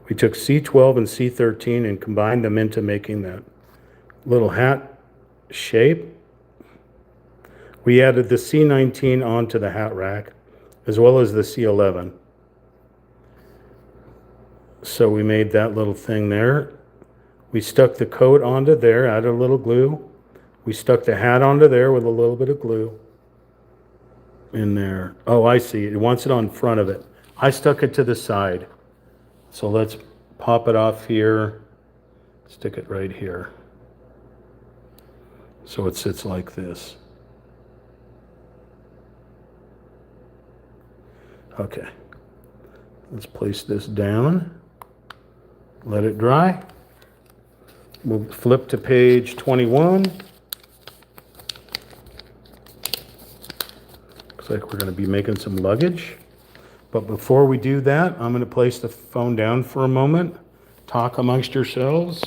We took C12 and C13 and combined them into making that little hat shape. We added the C19 onto the hat rack, as well as the C11. So we made that little thing there. We stuck the coat onto there, added a little glue. We stuck the hat onto there with a little bit of glue in there. Oh, I see. It wants it on front of it. I stuck it to the side. So let's pop it off here, stick it right here. So it sits like this. Okay, let's place this down, let it dry. We'll flip to page 21. Looks like we're going to be making some luggage. But before we do that, I'm going to place the phone down for a moment, talk amongst yourselves,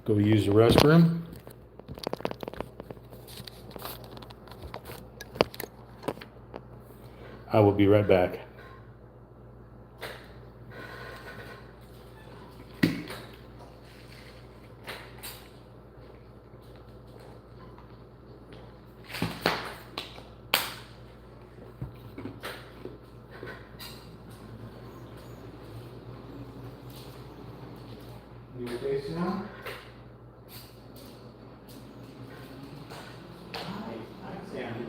go use the restroom. I will be right back. New face now? Hi, Sandy.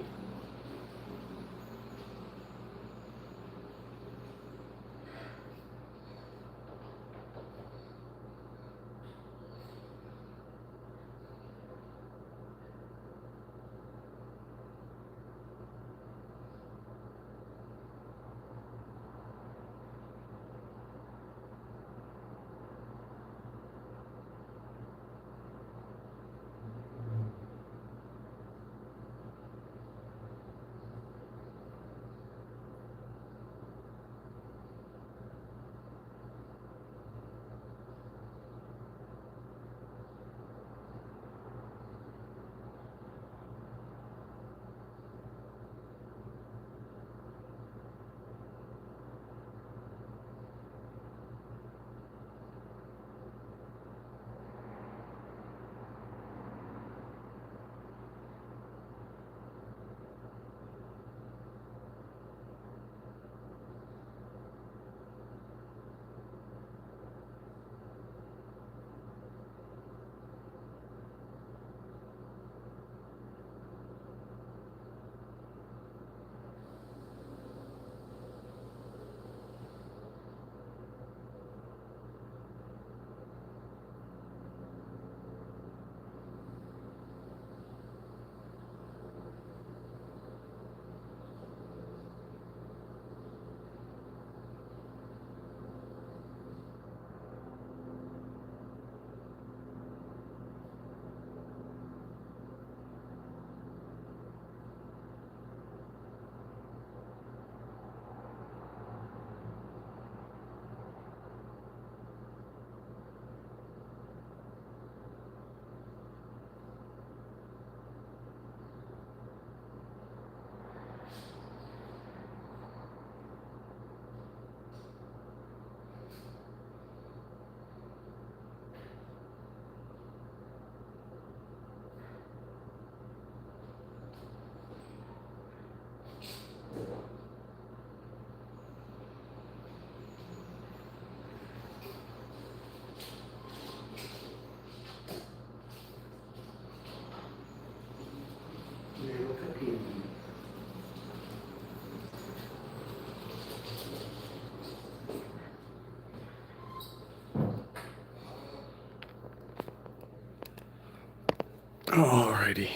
Alrighty.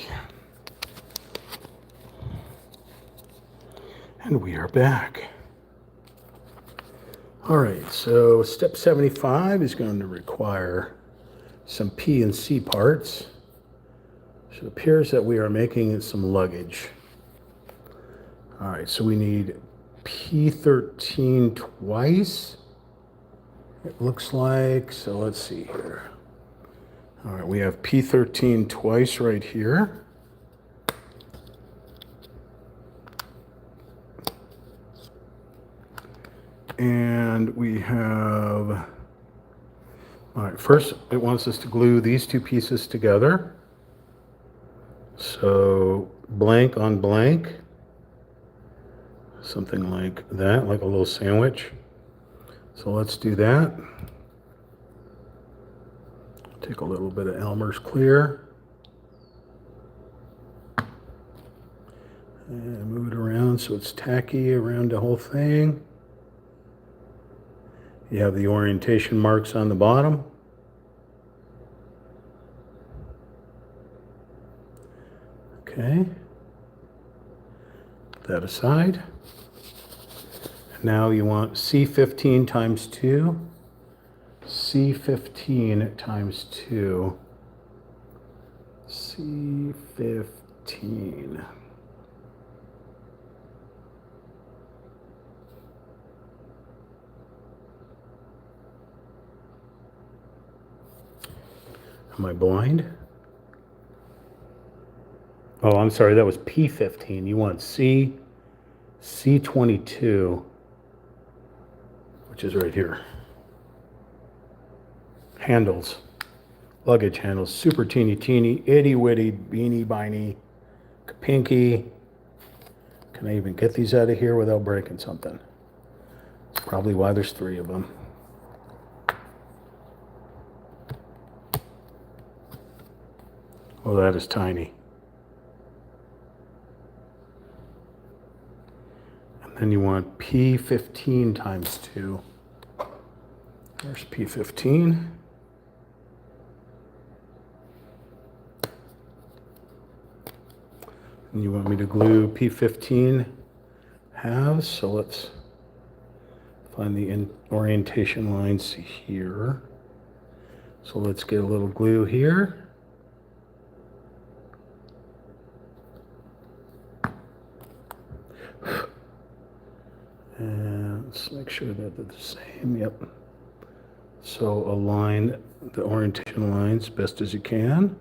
And we are back. All right, so step 75 is going to require some P and C parts. So it appears that we are making some luggage. All right, so we need P13 twice, it looks like. So let's see here. All right, we have P13 twice right here. And we have, all right, first it wants us to glue these two pieces together. So blank on blank, something like that, like a little sandwich. So let's do that. Take a little bit of Elmer's clear. And move it around so it's tacky around the whole thing. You have the orientation marks on the bottom. Okay. Put that aside. Now you want C15 times 2. C15 times 2. C15. Am I blind? Oh, I'm sorry, that was P15. You want C22, which is right here. Handles, luggage handles, super teeny, itty witty, beany biny, pinky. Can I even get these out of here without breaking something? That's probably why there's 3 of them. Oh, that is tiny. And then you want P15 times 2. There's P15. And you want me to glue P15 halves, so let's find the orientation lines here. So let's get a little glue here. And let's make sure that they're the same. Yep. So align the orientation lines best as you can.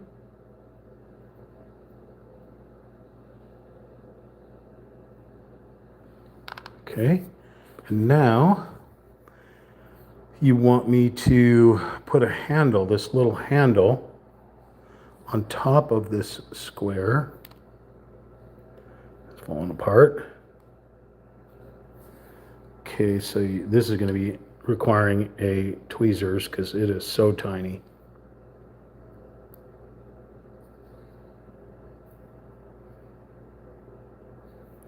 Okay. And now you want me to put a handle, this little handle, on top of this square. It's falling apart. Okay, so this is going to be requiring a tweezers because it is so tiny.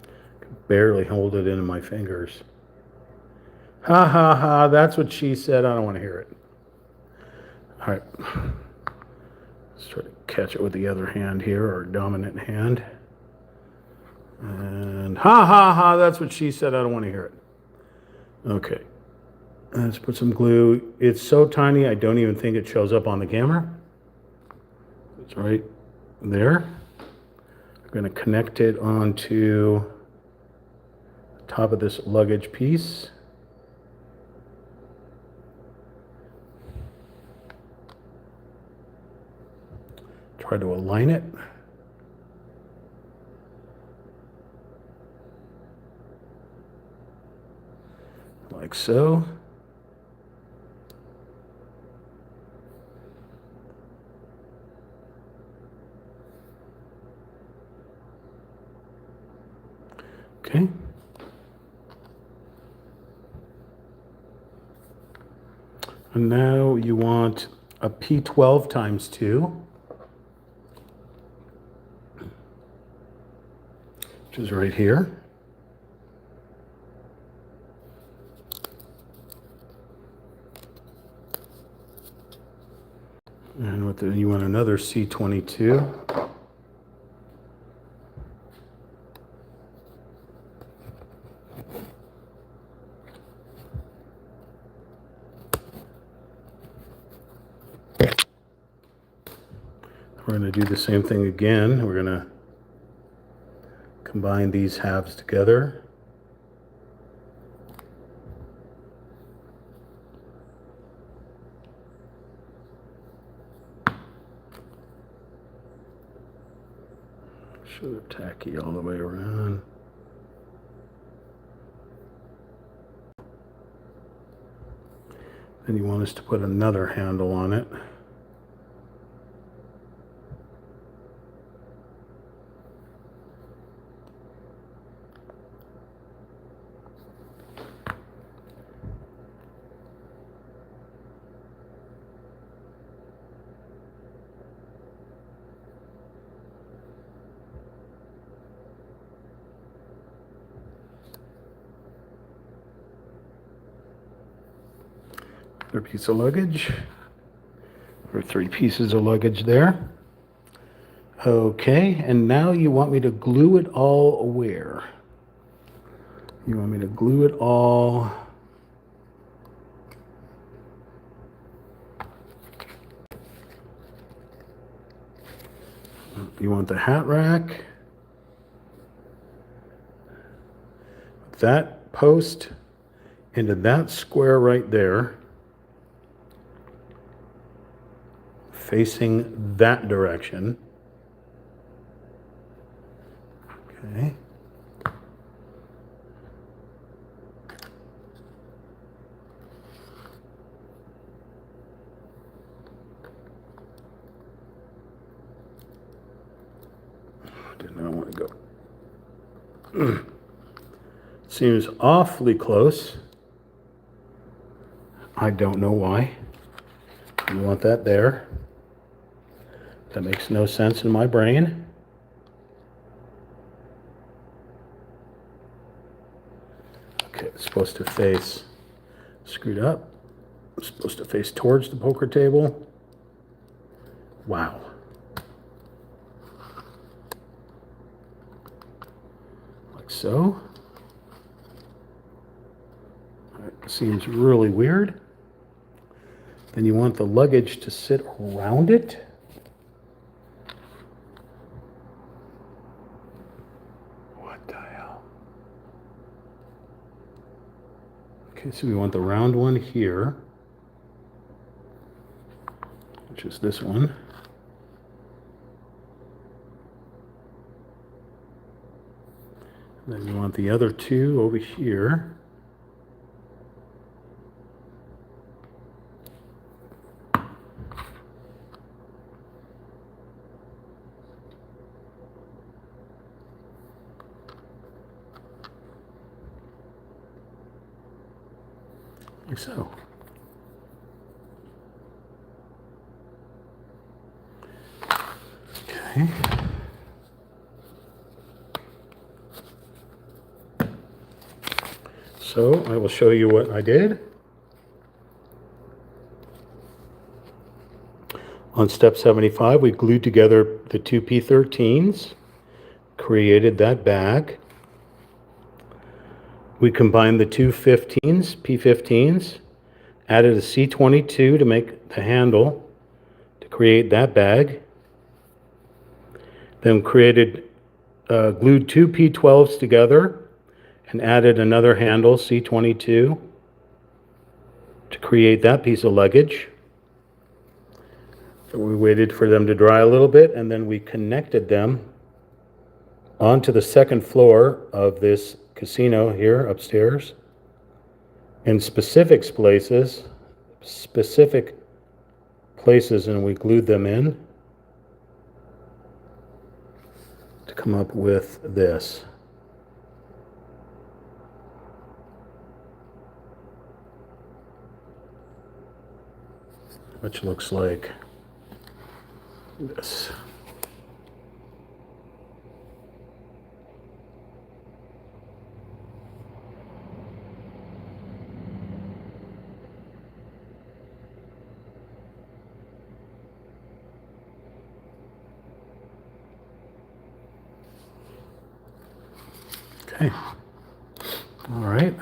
I can barely hold it in my fingers. Ha ha ha, that's what she said. I don't want to hear it. All right. Let's try to catch it with the other hand here, or dominant hand. And ha ha ha, that's what she said. I don't want to hear it. Okay, let's put some glue. It's so tiny, I don't even think it shows up on the camera. It's right there. I'm going to connect it onto the top of this luggage piece. Try to align it. Like so. Okay. And now you want a P12 times 2, which is right here. And you want another C22. We're going to do the same thing again. We're going to combine these halves together. Should have tacky all the way around. Then you want us to put another handle on it. Another piece of luggage, or 3 pieces of luggage there. Okay, and now you want me to glue it all where? You want me to glue it all you want the hat rack, that post into that square right there, facing that direction. Okay. Did not want to go. Seems awfully close. I don't know why. You want that there. That makes no sense in my brain. Okay, it's supposed to face screwed up. It's supposed to face towards the poker table. Wow. Like so. That seems really weird. Then you want the luggage to sit around it. Okay, so we want the round one here, which is this one. And then you want the other 2 over here. Like so. Okay. So I will show you what I did. On step 75, we glued together the 2 P13s, created that bag. We combined the 2 15s, P15s, added a C22 to make the handle to create that bag. Then glued 2 P12s together and added another handle, C22, to create that piece of luggage. So we waited for them to dry a little bit, and then we connected them onto the second floor of this casino here upstairs in specific places, and we glued them in to come up with this. Which looks like this. Okay. All right.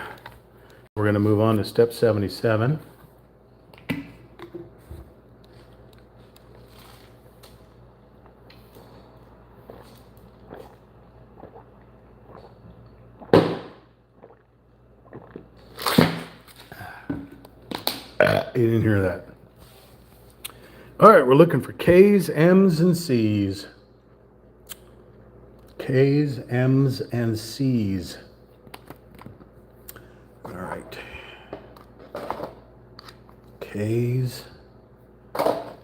We're going to move on to step 77. You didn't hear that. All right, we're looking for K's, M's, and C's. K's, M's, and C's. All right. K's,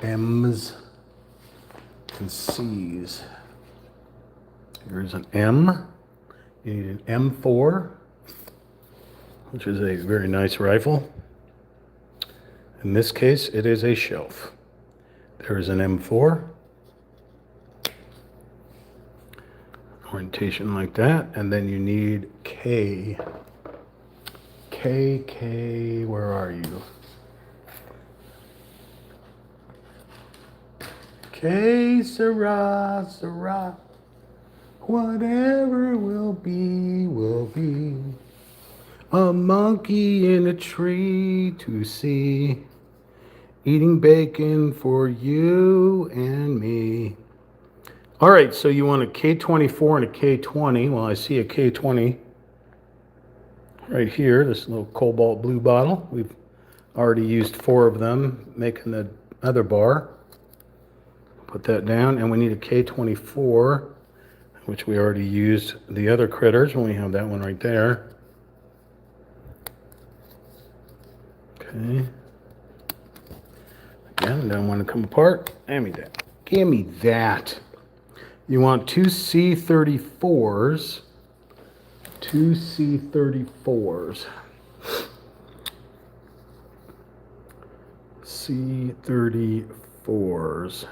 M's, and C's. Here's an M. You need an M4, which is a very nice rifle. In this case, it is a shelf. There is an M4. Orientation like that. And then you need K. K, where are you? K, Sarah, Sarah. Whatever will be, will be. A monkey in a tree to see. Eating bacon for you and me. All right, so you want a K24 and a K20. Well, I see a K20 right here, this little cobalt blue bottle. We've already used 4 of them, making the other bar. Put that down, and we need a K24, which we already used the other critters, and we have that one right there. Okay. Again, don't want to come apart. Give me that. Give me that. You want 2 C34s. 2 C34s. C34s.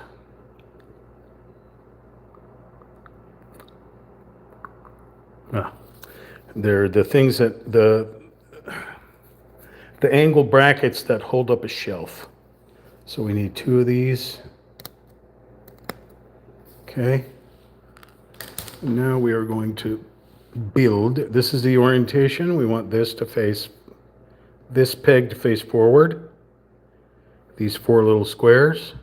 They're the things that the angle brackets that hold up a shelf. So we need 2 of these. Okay. Now we are going to build. This is the orientation. We want this to face, this peg to face forward. These 4 little squares.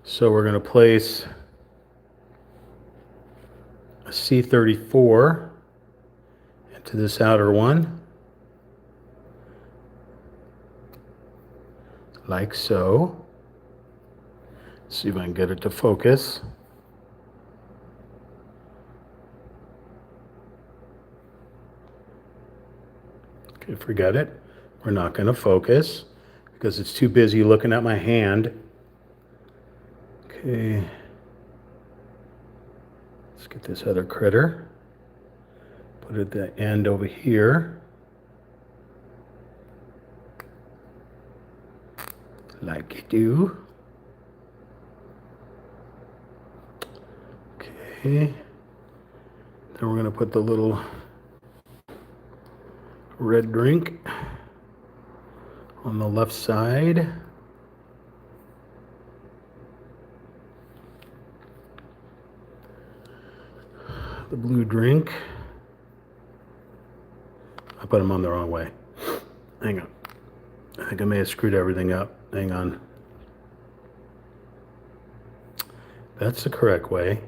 So we're going to place a C34 into this outer one. Like so. See if I can get it to focus. Okay, forget it. We're not going to focus because it's too busy looking at my hand. Okay. Let's get this other critter. Put it at the end over here. Like you do. Okay. Then we're going to put the little red drink on the left side. The blue drink. I put them on the wrong way. Hang on. I think I may have screwed everything up. Hang on. That's the correct way.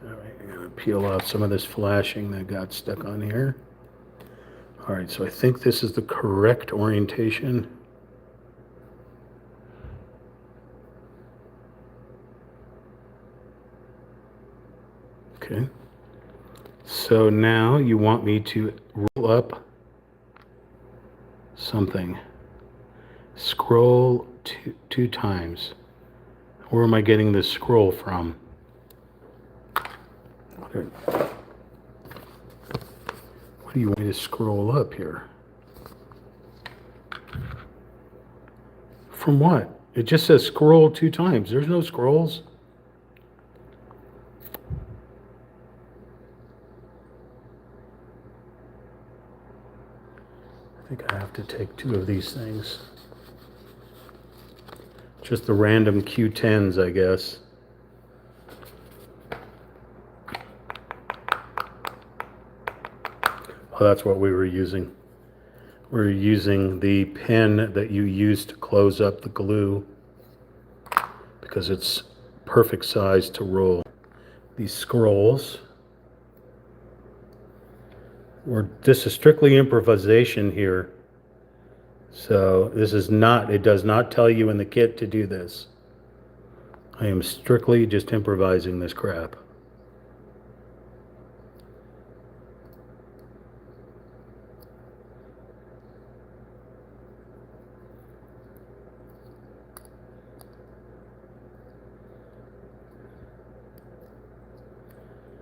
All right, I'm going to peel off some of this flashing that got stuck on here. All right, so I think this is the correct orientation. Okay, so now you want me to roll up something. Scroll two times. Where am I getting this scroll from? What do you want me to scroll up here? From what? It just says scroll 2 times. There's no scrolls. I think I have to take 2 of these things. Just the random Q10s, I guess. Oh, that's what we were using. We were using the pin that you used to close up the glue, because it's perfect size to roll. These scrolls, this is strictly improvisation here. So this is not, it does not tell you in the kit to do this. I am strictly just improvising this crap.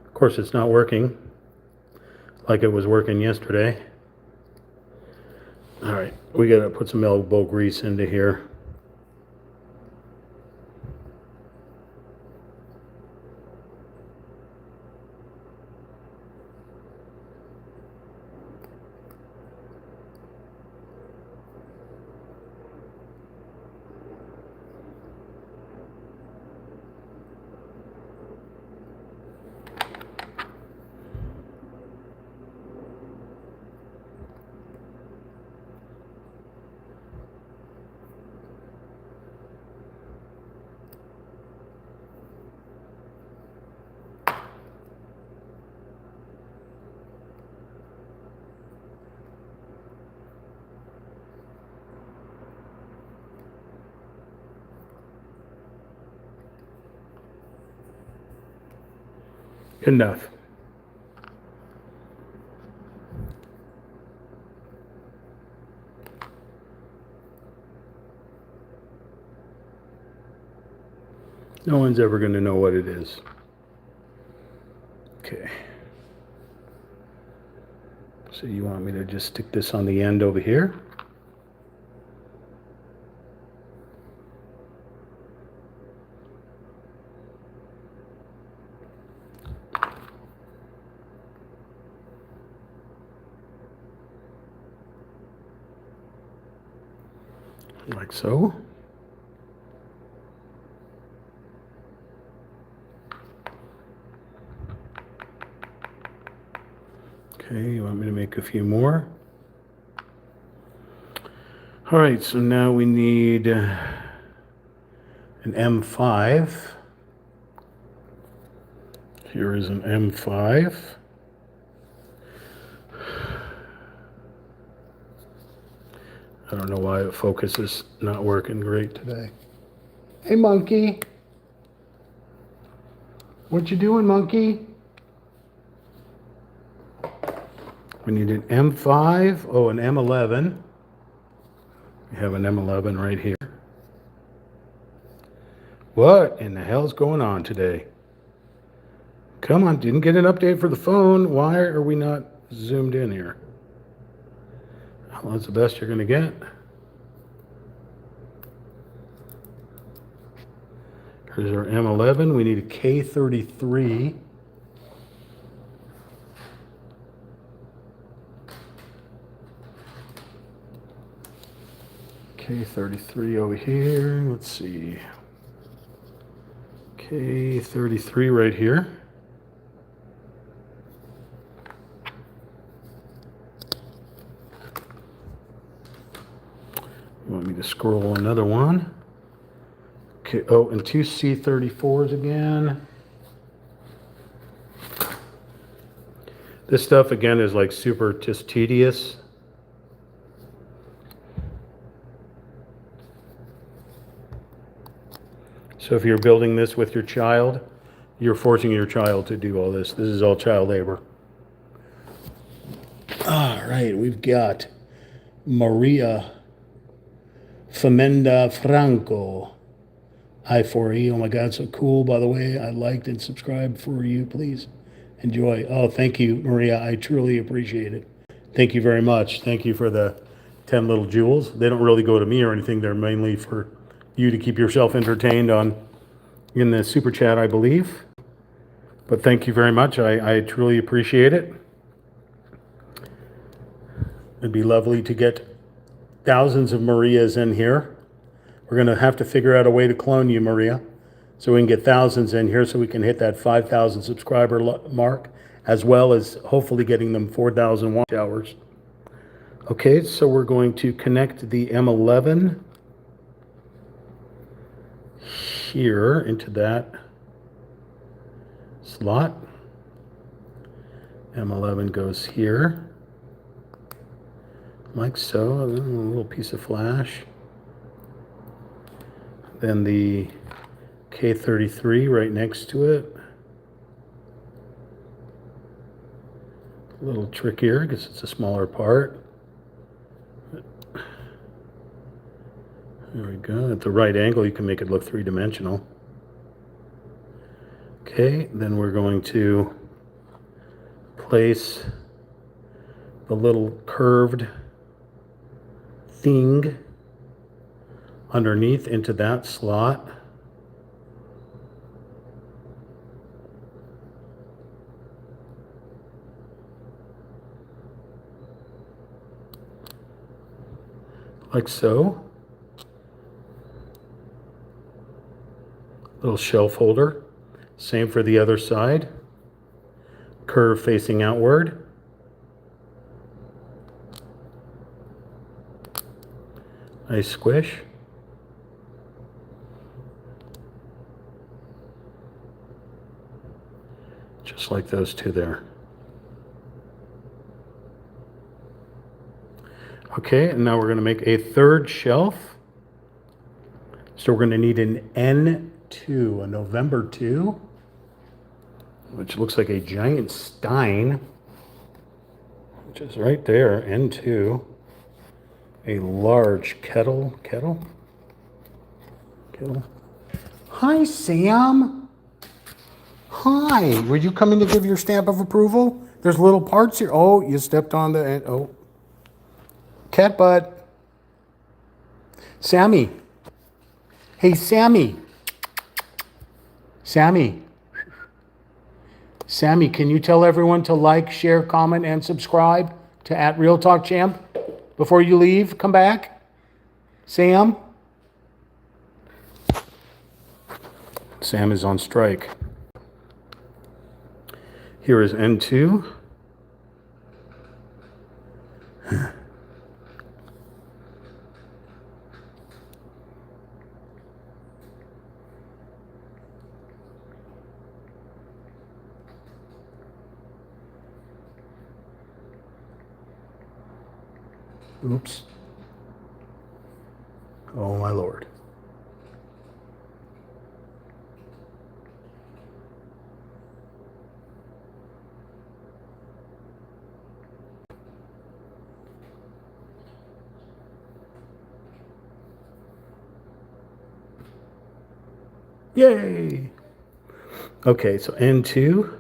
Of course, it's not working like it was working yesterday. All right, we gotta put some elbow grease into here. Enough. No one's ever going to know what it is. Okay. So you want me to just stick this on the end over here? Like so. Okay, you want me to make a few more? All right, so now we need an M5. Here is an M5. I don't know why the focus is not working great today. Hey, monkey. What you doing, monkey? We need an M5, oh, an M11. We have an M11 right here. What in the hell's going on today? Come on, didn't get an update for the phone. Why are we not zoomed in here? Well, that's the best you're going to get. Here's our M11. We need a K33. K33 over here. Let's see. K33 right here. You want me to scroll another one? Okay, oh, and two C34s again. This stuff again is like super just tedious. So if you're building this with your child, you're forcing your child to do all this. This is all child labor. All right, we've got Maria Femenda Franco, I4E. Oh my God, so cool, by the way. I liked and subscribed for you, please. Enjoy. Oh, thank you, Maria. I truly appreciate it. Thank you very much. Thank you for the 10 little jewels. They don't really go to me or anything. They're mainly for you to keep yourself entertained in the super chat, I believe. But thank you very much. I truly appreciate it. It'd be lovely to get thousands of Marias in here. We're going to have to figure out a way to clone you, Maria, so we can get thousands in here so we can hit that 5,000 subscriber mark, as well as hopefully getting them 4,000 watch hours. Okay, so we're going to connect the M11 here into that slot. M11 goes here, like so. A little piece of flash. Then the K33 right next to it. A little trickier because it's a smaller part. There we go. At the right angle, you can make it look three-dimensional. Okay, then we're going to place the little curved thing underneath into that slot. Like so. Little shelf holder. Same for the other side. Curve facing outward. Nice squish. Just like those two there. Okay, and now we're going to make a third shelf. So we're going to need an N2, a November 2, which looks like a giant stein, which is right there, N2. A large kettle. Hi, Sam. Hi, were you coming to give your stamp of approval? There's little parts here. Oh, you stepped on the end. Oh. Cat butt. Sammy. Hey, Sammy. Sammy, can you tell everyone to like, share, comment, and subscribe to @RealTalkChamp before you leave? Come back. Sam? Sam is on strike. Here is N2. Oops. Oh, my Lord. Yay! Okay, so N2,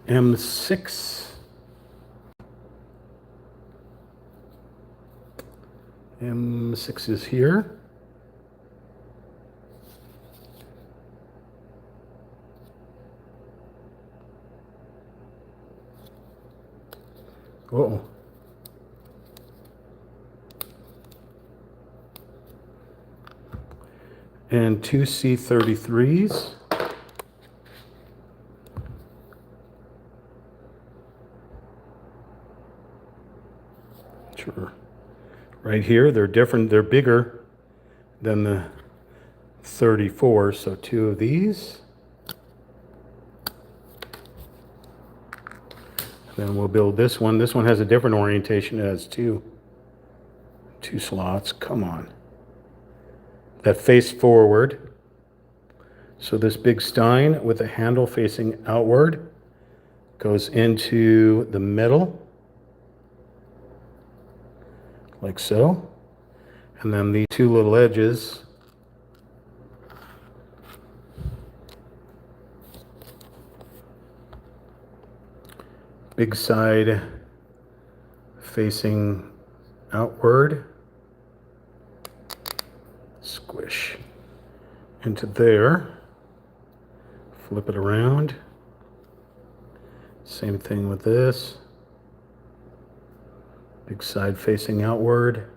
M6. M6 is here. Uh-oh. And two C33s. Sure. Right here, they're different, they're bigger than the 34, so two of these. Then we'll build this one. This one has a different orientation. It has two slots. Come on. That face forward. So this big stein with a handle facing outward goes into the middle, like so. And then the two little edges big side facing outward, squish into there, flip it around. Same thing with this. Big side facing outward.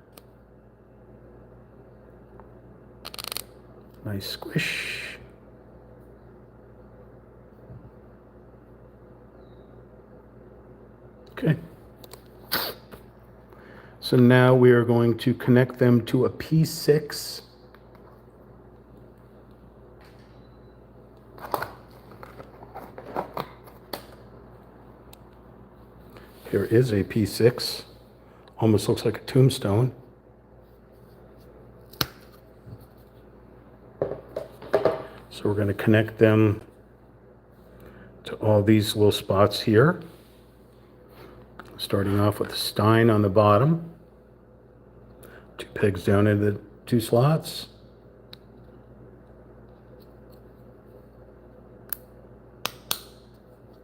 Nice squish. Okay. So now we are going to connect them to a P6. Here is a P6. Almost looks like a tombstone. So we're going to connect them to all these little spots here. Starting off with the Stein on the bottom. 2 pegs down into the 2 slots.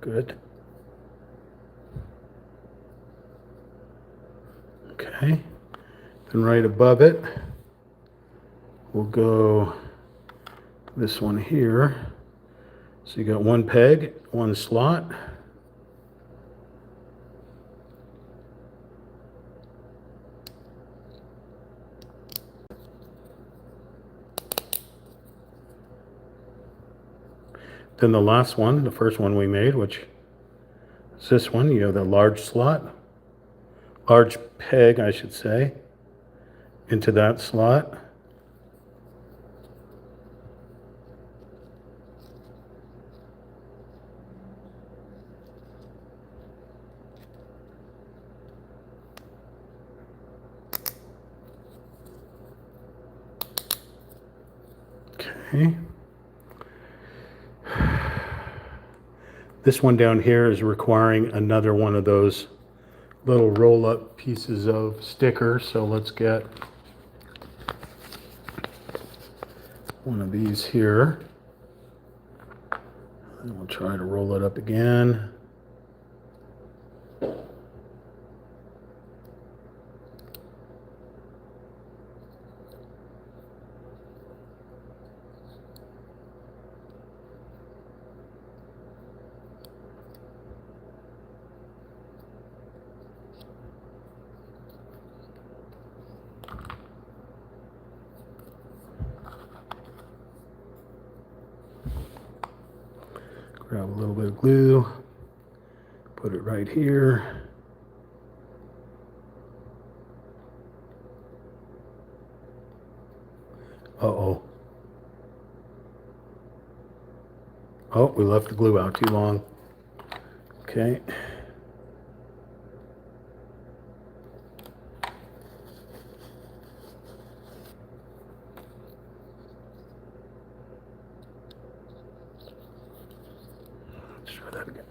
Good. Okay. Then right above it, we'll go this one here. So you got 1 peg, 1 slot. Then the last one, the first one we made, which is this one, you have the large slot, large peg, I should say, into that slot. Okay. This one down here is requiring another one of those little roll-up pieces of sticker. So let's get one of these here. And we'll try to roll it up again. Grab a little bit of glue, put it right here. Uh-oh. Oh, we left the glue out too long. Okay. Let's try that again.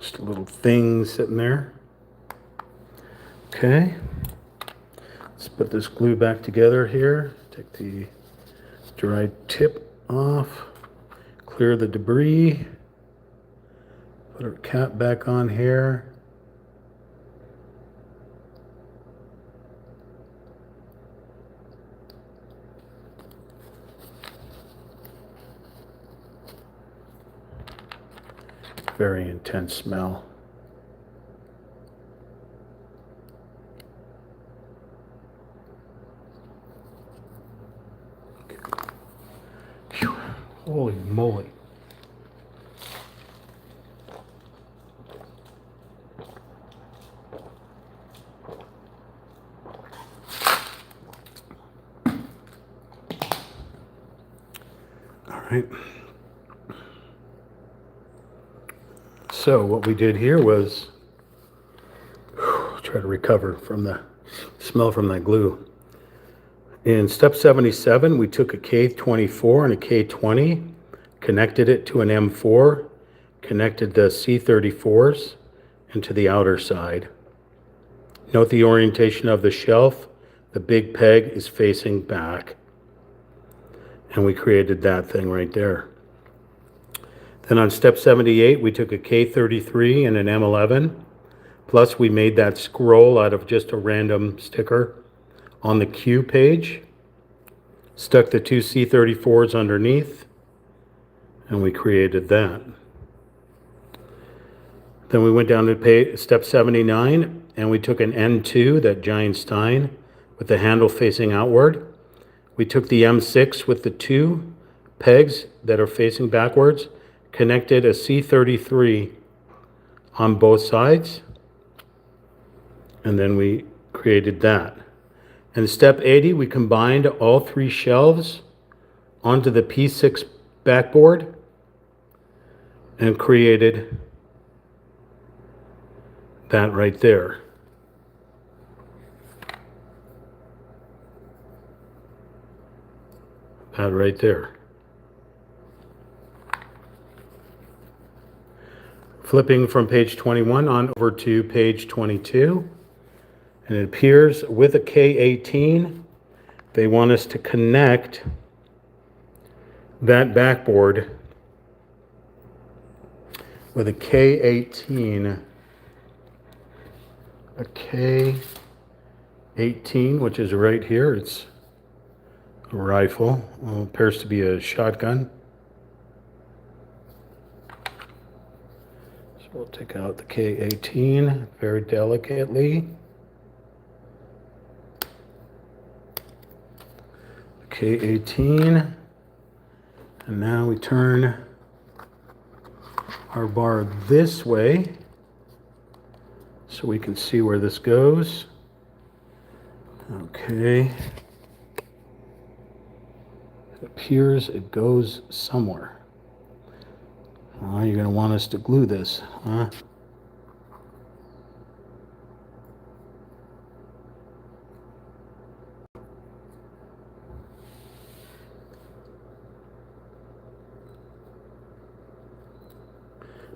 Just a little thing sitting there. Okay. Let's put this glue back together here. Take the dried tip off. Clear the debris. Put our cap back on here. Very intense smell. Phew. Holy moly. All right. So what we did here was try to recover from the smell from that glue. In step 77, we took a K24 and a K20, connected it to an M4, connected the C34s into the outer side. Note the orientation of the shelf. The big peg is facing back. And we created that thing right there. Then on step 78, we took a K33 and an M11. Plus we made that scroll out of just a random sticker on the Q page. Stuck the 2 C34s underneath. And we created that. Then we went down to step 79 and we took an N2, that giant Stein, with the handle facing outward. We took the M6 with the 2, pegs that are facing backwards, connected a C33 on both sides, and then we created that. And step 80, we combined all 3 shelves onto the P6 backboard and created that right there. That right there. Flipping from page 21 on over to page 22, and it appears with a K18, they want us to connect that backboard with a K18, which is right here. It's a rifle. Well, appears to be a shotgun. So we'll take out the K18 very delicately. K18. And now we turn our bar this way so we can see where this goes. Okay. It appears it goes somewhere. Oh, you're going to want us to glue this, huh?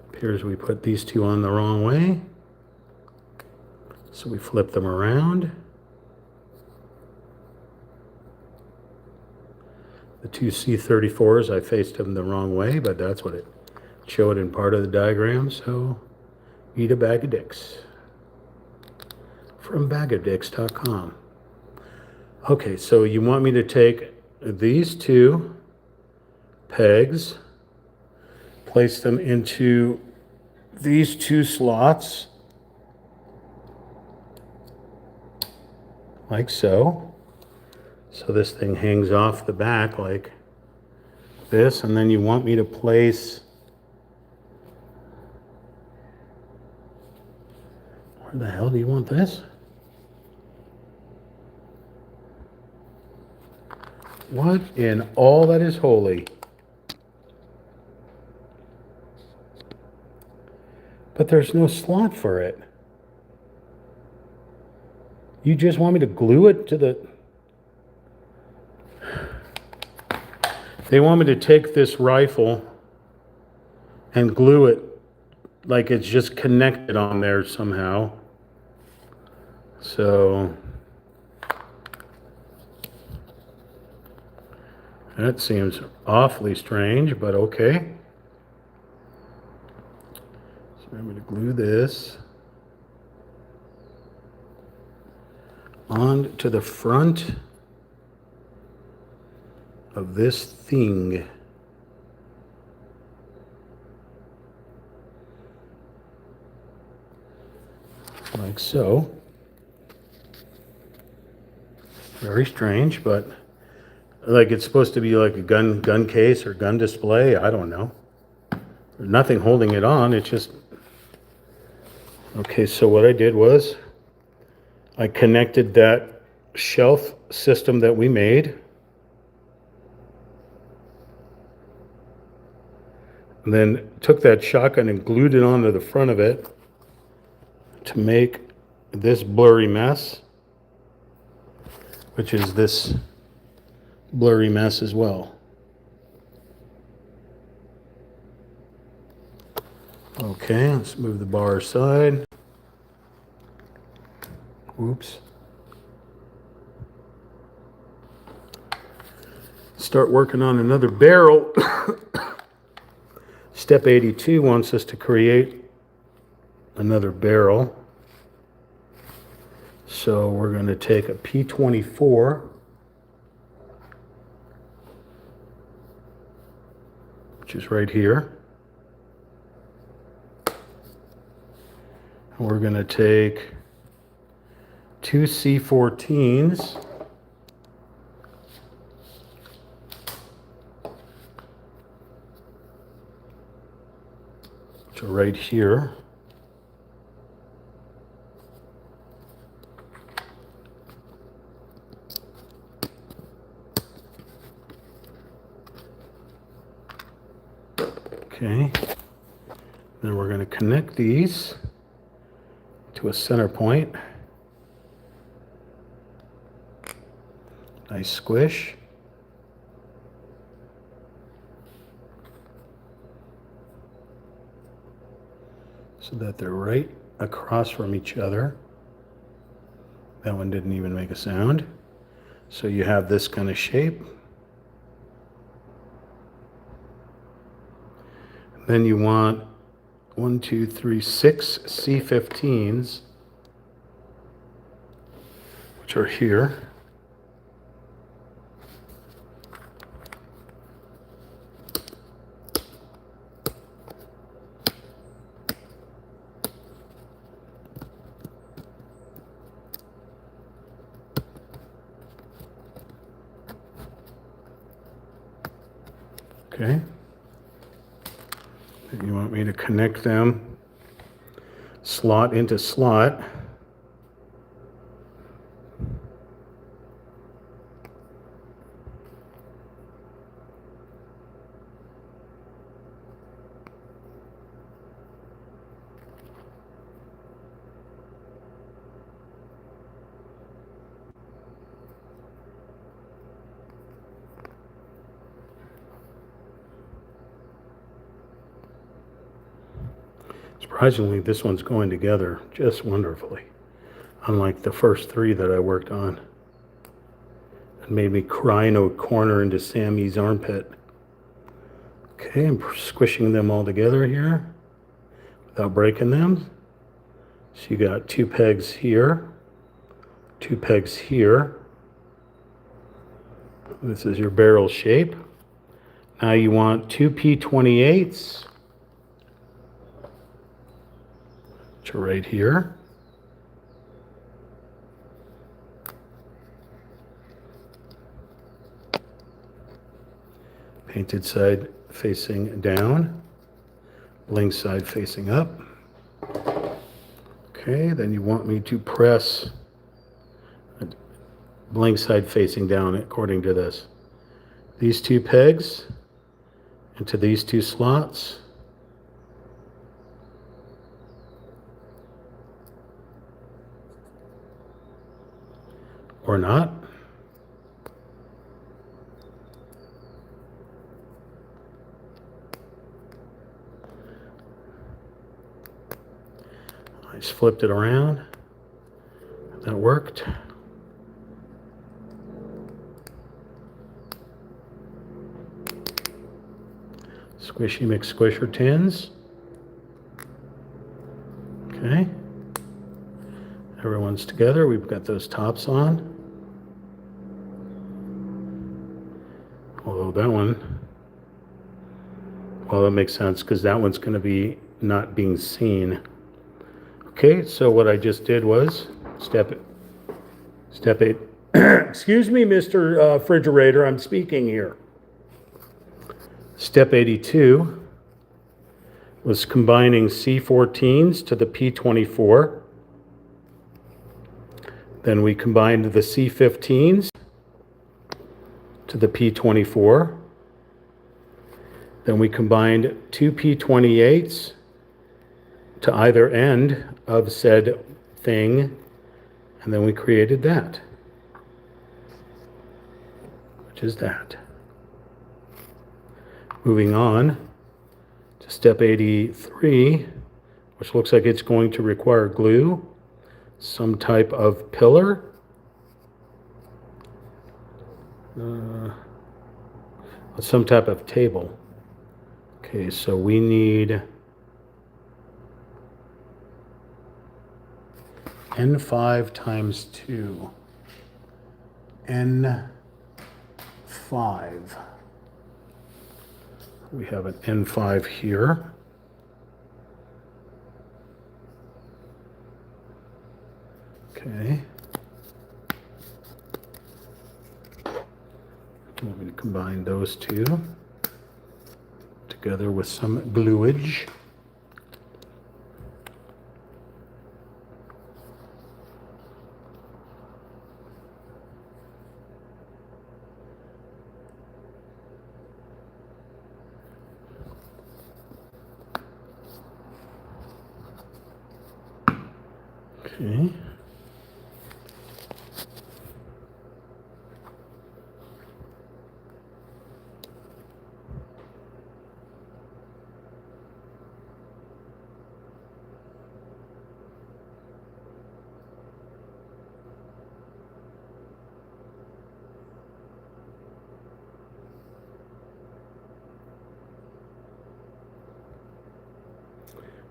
Appears we put these two on the wrong way. So we flip them around. The two C34s, I faced them the wrong way, but that's what it showed in part of the diagram. So eat a bag of dicks from bagofdicks.com. Okay, so you want me to take these two pegs, place them into these two slots, like so. So this thing hangs off the back like this, and then you want me to place, where the hell do you want this? What in all that is holy? But there's no slot for it. You just want me to glue it to the... They want me to take this rifle and glue it like it's just connected on there somehow. So that seems awfully strange, but okay. So I'm going to glue this on to the front of this thing. Like so. Very strange, but like it's supposed to be like a gun case or gun display. I don't know. There's nothing holding it on. It's just... Okay, so what I did was I connected that shelf system that we made, and then took that shotgun and glued it onto the front of it to make this blurry mess, which is this blurry mess as well. Okay, let's move the bar aside. Oops. Start working on another barrel. Step 82 wants us to create another barrel. So we're going to take a P24, which is right here. And we're going to take two C14s, So right here, okay, then we're going to connect these to a center point. Nice squish. So that they're right across from each other. That one didn't even make a sound. So you have this kind of shape. Then you want 1, 2, 3, 6 C15s, which are here. Okay. And you want me to connect them slot into slot. Surprisingly, this one's going together just wonderfully, unlike the first 3 that I worked on. It made me cry in a corner into Sammy's armpit. Okay, I'm squishing them all together here without breaking them. So you got 2 pegs here, 2 pegs here. This is your barrel shape. Now you want 2 P28s. Which are right here. Painted side facing down, bling side facing up. Okay, then you want me to press bling side facing down according to this. These 2 pegs into these 2 slots. Or not. I just flipped it around. That worked. Squishy McSquisher tins. Okay. Everyone's together. We've got those tops on. Although that one, well, that makes sense because that one's going to be not being seen. Okay, so what I just did was step 8. Excuse me, Mr. Refrigerator, I'm speaking here. Step 82 was combining C14s to the P24. Then we combined the C15s to the P24. Then we combined 2 P28s to either end of said thing, and then we created that, which is that. Moving on to step 83, which looks like it's going to require glue, some type of pillar, some type of table. Okay, so we need N5 times 2. N5. We have an N5 here. Okay. I'm going to combine those two together with some gluage. Okay.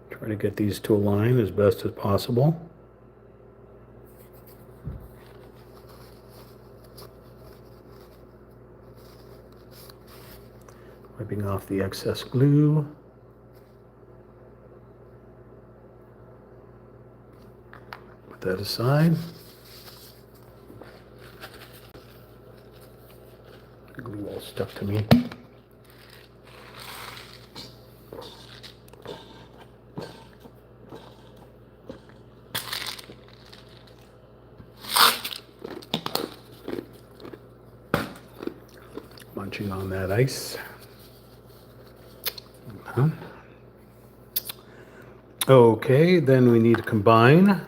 Try to get these to align as best as possible. Wiping off the excess glue. Put that aside. The glue all stuck to me. Munching on that ice. Okay, then we need to combine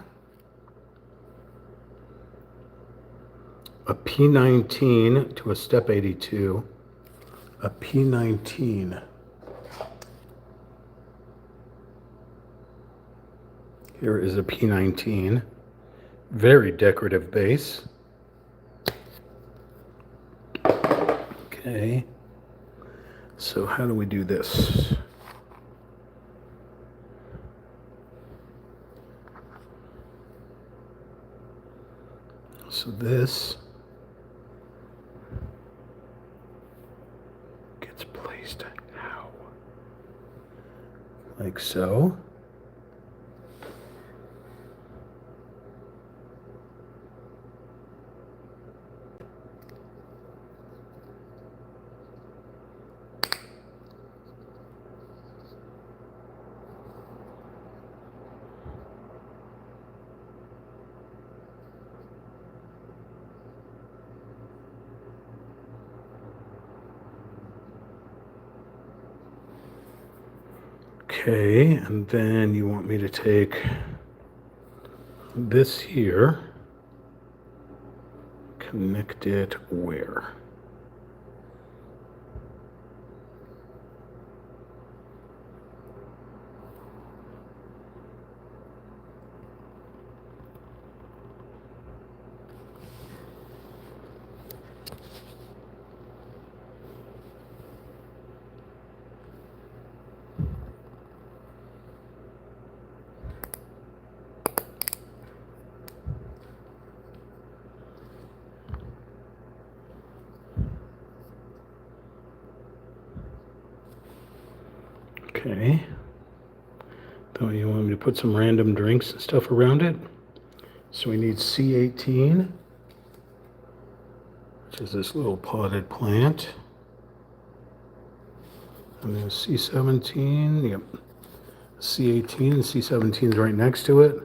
a P19 to a step 82. A P19. Here is a P19. Very decorative base. Okay. So how do we do this? So this gets placed how? Like so. Okay, and then you want me to take this here, connect it where? Okay. Then you want me to put some random drinks and stuff around it. So we need C18, which is this little potted plant. And then C17, yep. C18 and C17 is right next to it.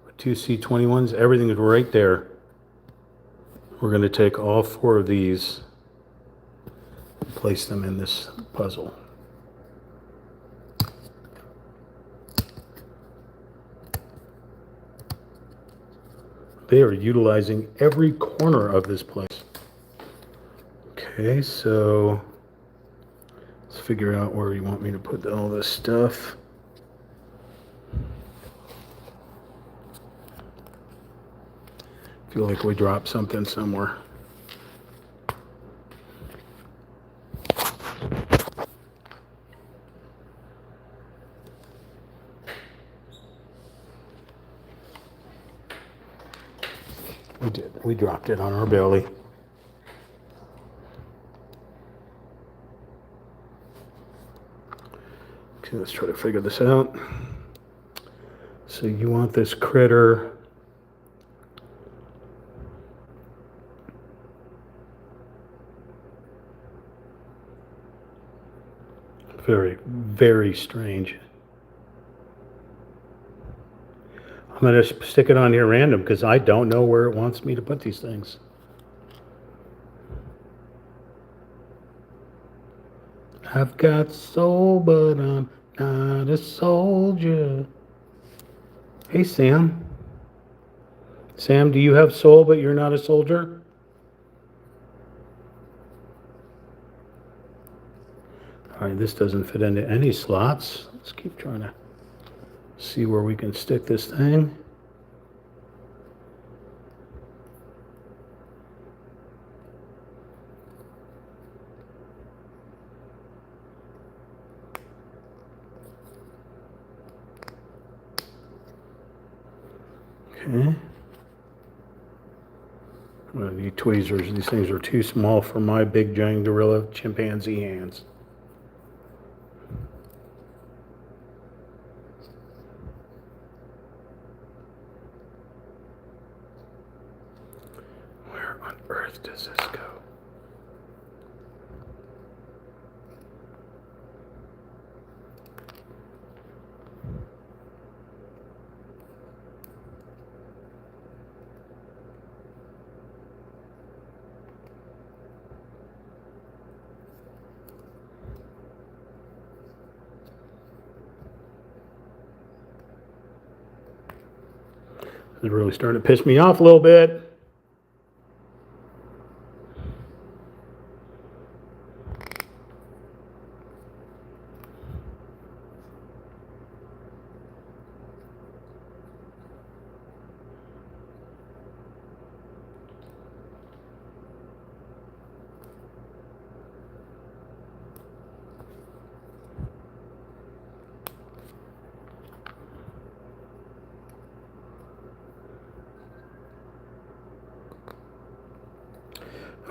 With two C21s, everything is right there. We're going to take all four of these and place them in this puzzle. They are utilizing every corner of this place. Okay, so let's figure out where you want me to put all this stuff. Feel like we dropped something somewhere. We did. We dropped it on our belly. Okay, let's try to figure this out. So you want this critter very, very strange. I'm going to stick it on here random because I don't know where it wants me to put these things. I've got soul, but I'm not a soldier. Hey, Sam. Sam, do you have soul but you're not a soldier? All right, this doesn't fit into any slots. Let's keep trying to see where we can stick this thing. Okay. I'm gonna need tweezers. These things are too small for my big giant gorilla chimpanzee hands. Where on earth does this go? It's really starting to piss me off a little bit.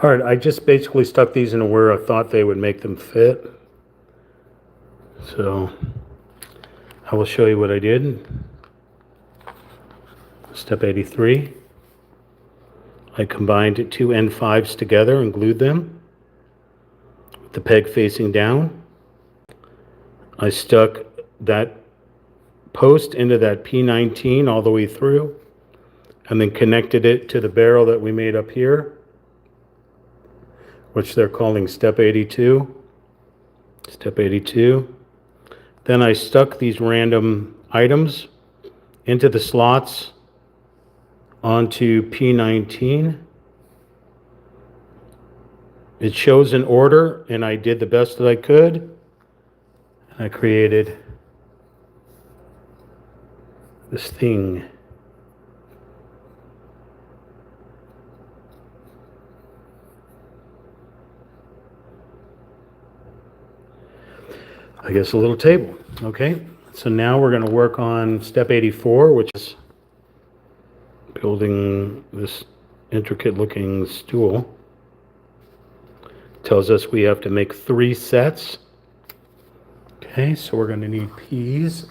All right, I just basically stuck these in where I thought they would make them fit. So I will show you what I did. Step 83. I combined two N5s together and glued them with the peg facing down. I stuck that post into that P19 all the way through and then connected it to the barrel that we made up here, which they're calling step 82. Step 82. Then I stuck these random items into the slots onto P19. It shows in order, and I did the best that I could. I created this thing. I guess a little table. Okay, so now we're going to work on step 84, which is building this intricate looking stool. Tells us we have to make 3 sets. Okay, so we're going to need P's.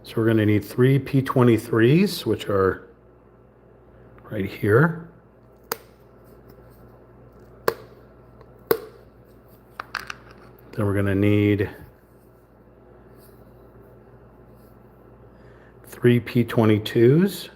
So we're going to need 3 P23s, which are right here. Then we're going to need 3 P22s.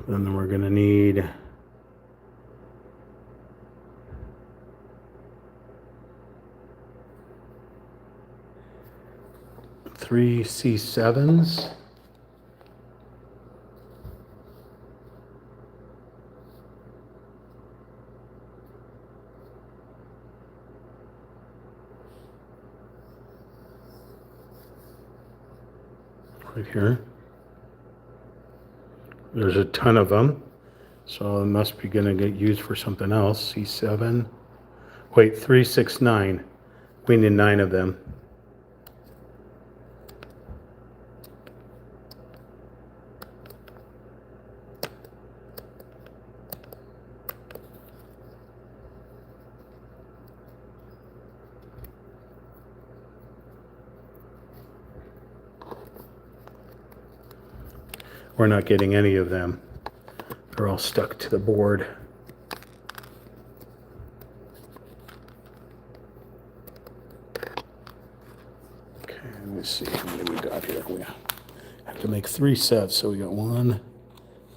And then we're going to need 3 C7s. Right here. There's a ton of them, so it must be going to get used for something else. C7. Wait, 3, 6, 9. We need 9 of them. We're not getting any of them. They're all stuck to the board. Okay, let me see how many we got here. We had to make 3 sets. So we got 1,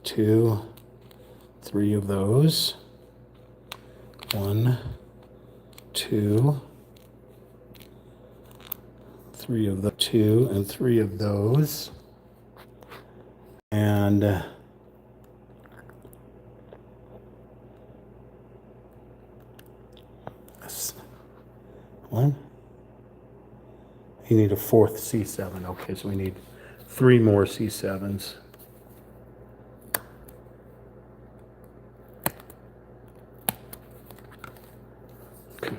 2, 3 of those. 1, 2, 3 of the 2 and 3 of those. And one. You need a 4th C7. Okay, so we need 3 more C7s. Okay.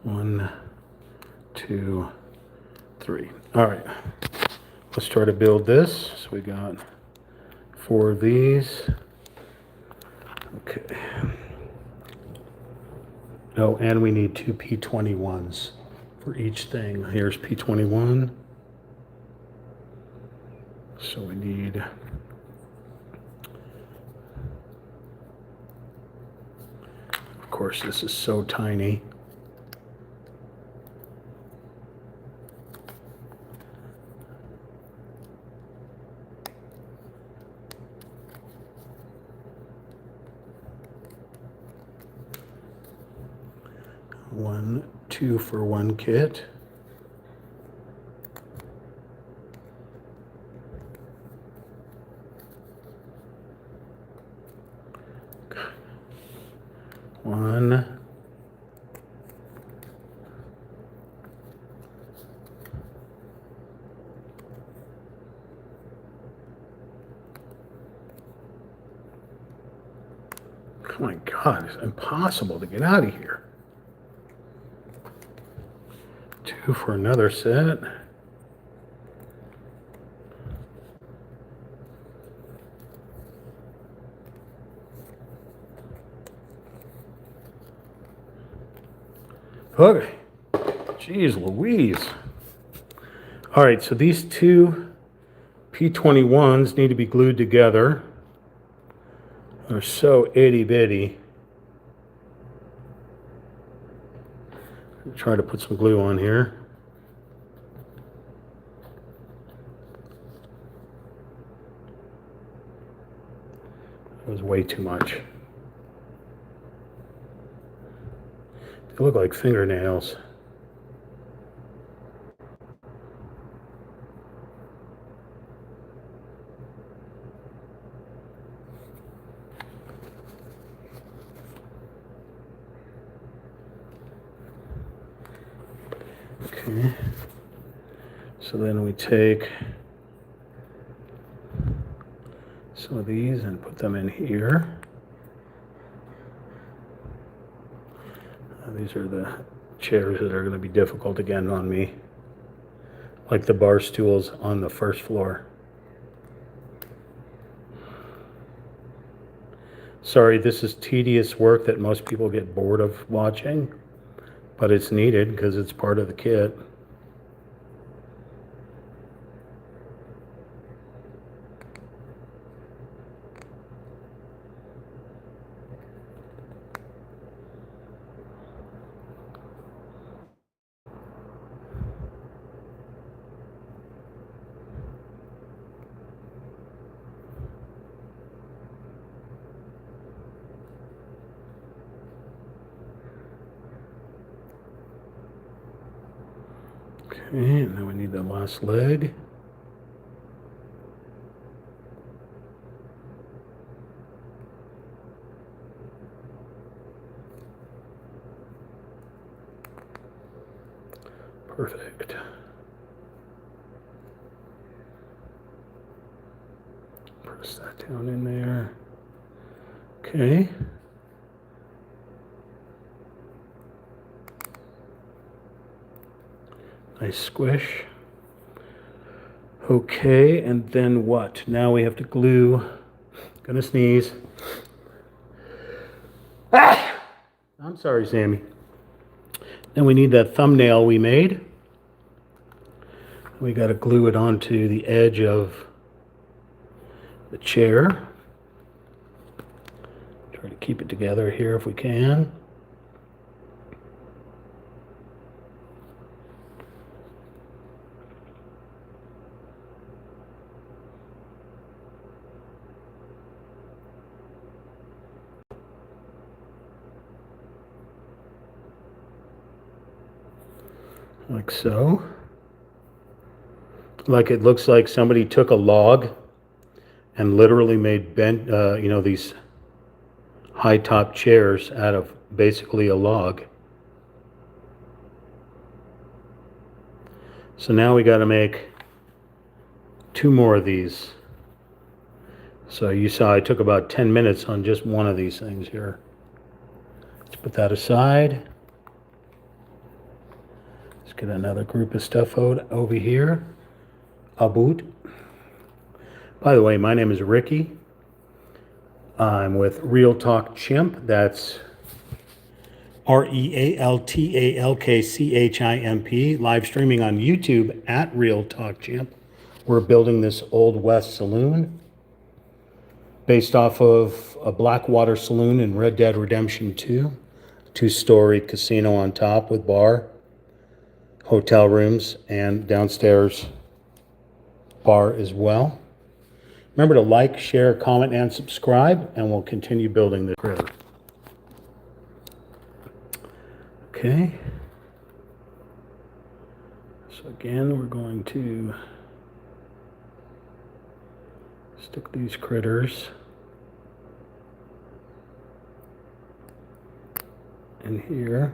1, 2, 3. All right. Let's try to build this. So we got 4 of these. Okay. Oh, and we need 2 P21s for each thing. Here's P21. So we need of course, this is so tiny. One, 2 for 1 kit. One. Oh my God, it's impossible to get out of here. 2 for another set. Okay. Jeez Louise. All right, so these 2 P21s need to be glued together. They're so itty bitty. Try to put some glue on here. That was way too much. They look like fingernails. Okay. So then we take some of these and put them in here. These are the chairs that are going to be difficult again on me, like the bar stools on the first floor. Sorry, this is tedious work that most people get bored of watching, but it's needed because it's part of the kit. Okay, and then we need the last leg. Perfect. Press that down in there. Okay. Nice squish. Okay, and then what? Now we have to glue. Gonna sneeze. Ah! I'm sorry, Sammy. Then we need that thumbnail we made. We got to glue it onto the edge of the chair. Try to keep it together here if we can. like so. Like it looks like somebody took a log and literally made these high top chairs out of basically a log. So now we got to make 2 more of these. So you saw I took about 10 minutes on just one of these things here. Let's put that aside. Let's get another group of stuff over here. About. By the way, my name is Ricky. I'm with Real Talk Chimp. That's RealTalkChimp, live streaming on YouTube at Real Talk Chimp. We're building this Old West saloon based off of a Blackwater saloon in Red Dead Redemption 2. 2-story casino on top with bar, hotel rooms, and downstairs bar as well. Remember to like, share, comment, and subscribe, and we'll continue building the critter. Okay. So again, we're going to stick these critters in here.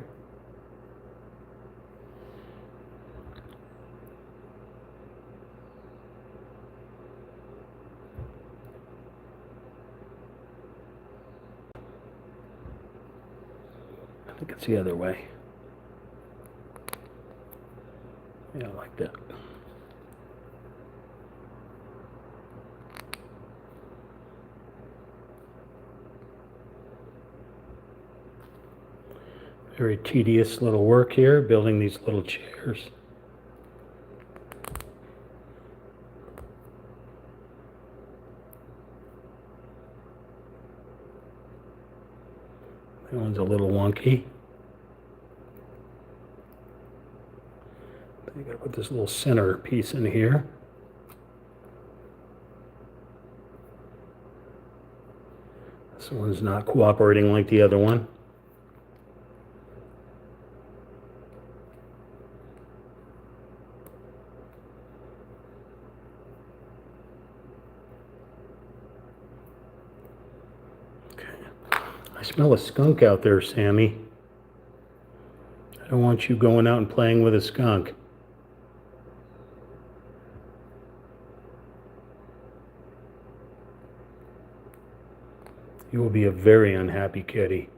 I think it's the other way. Yeah, like that. Very tedious little work here, building these little chairs. That one's a little wonky. You gotta put this little center piece in here. This one's not cooperating like the other one. Okay. I smell a skunk out there, Sammy. I don't want you going out and playing with a skunk. You will be a very unhappy kitty.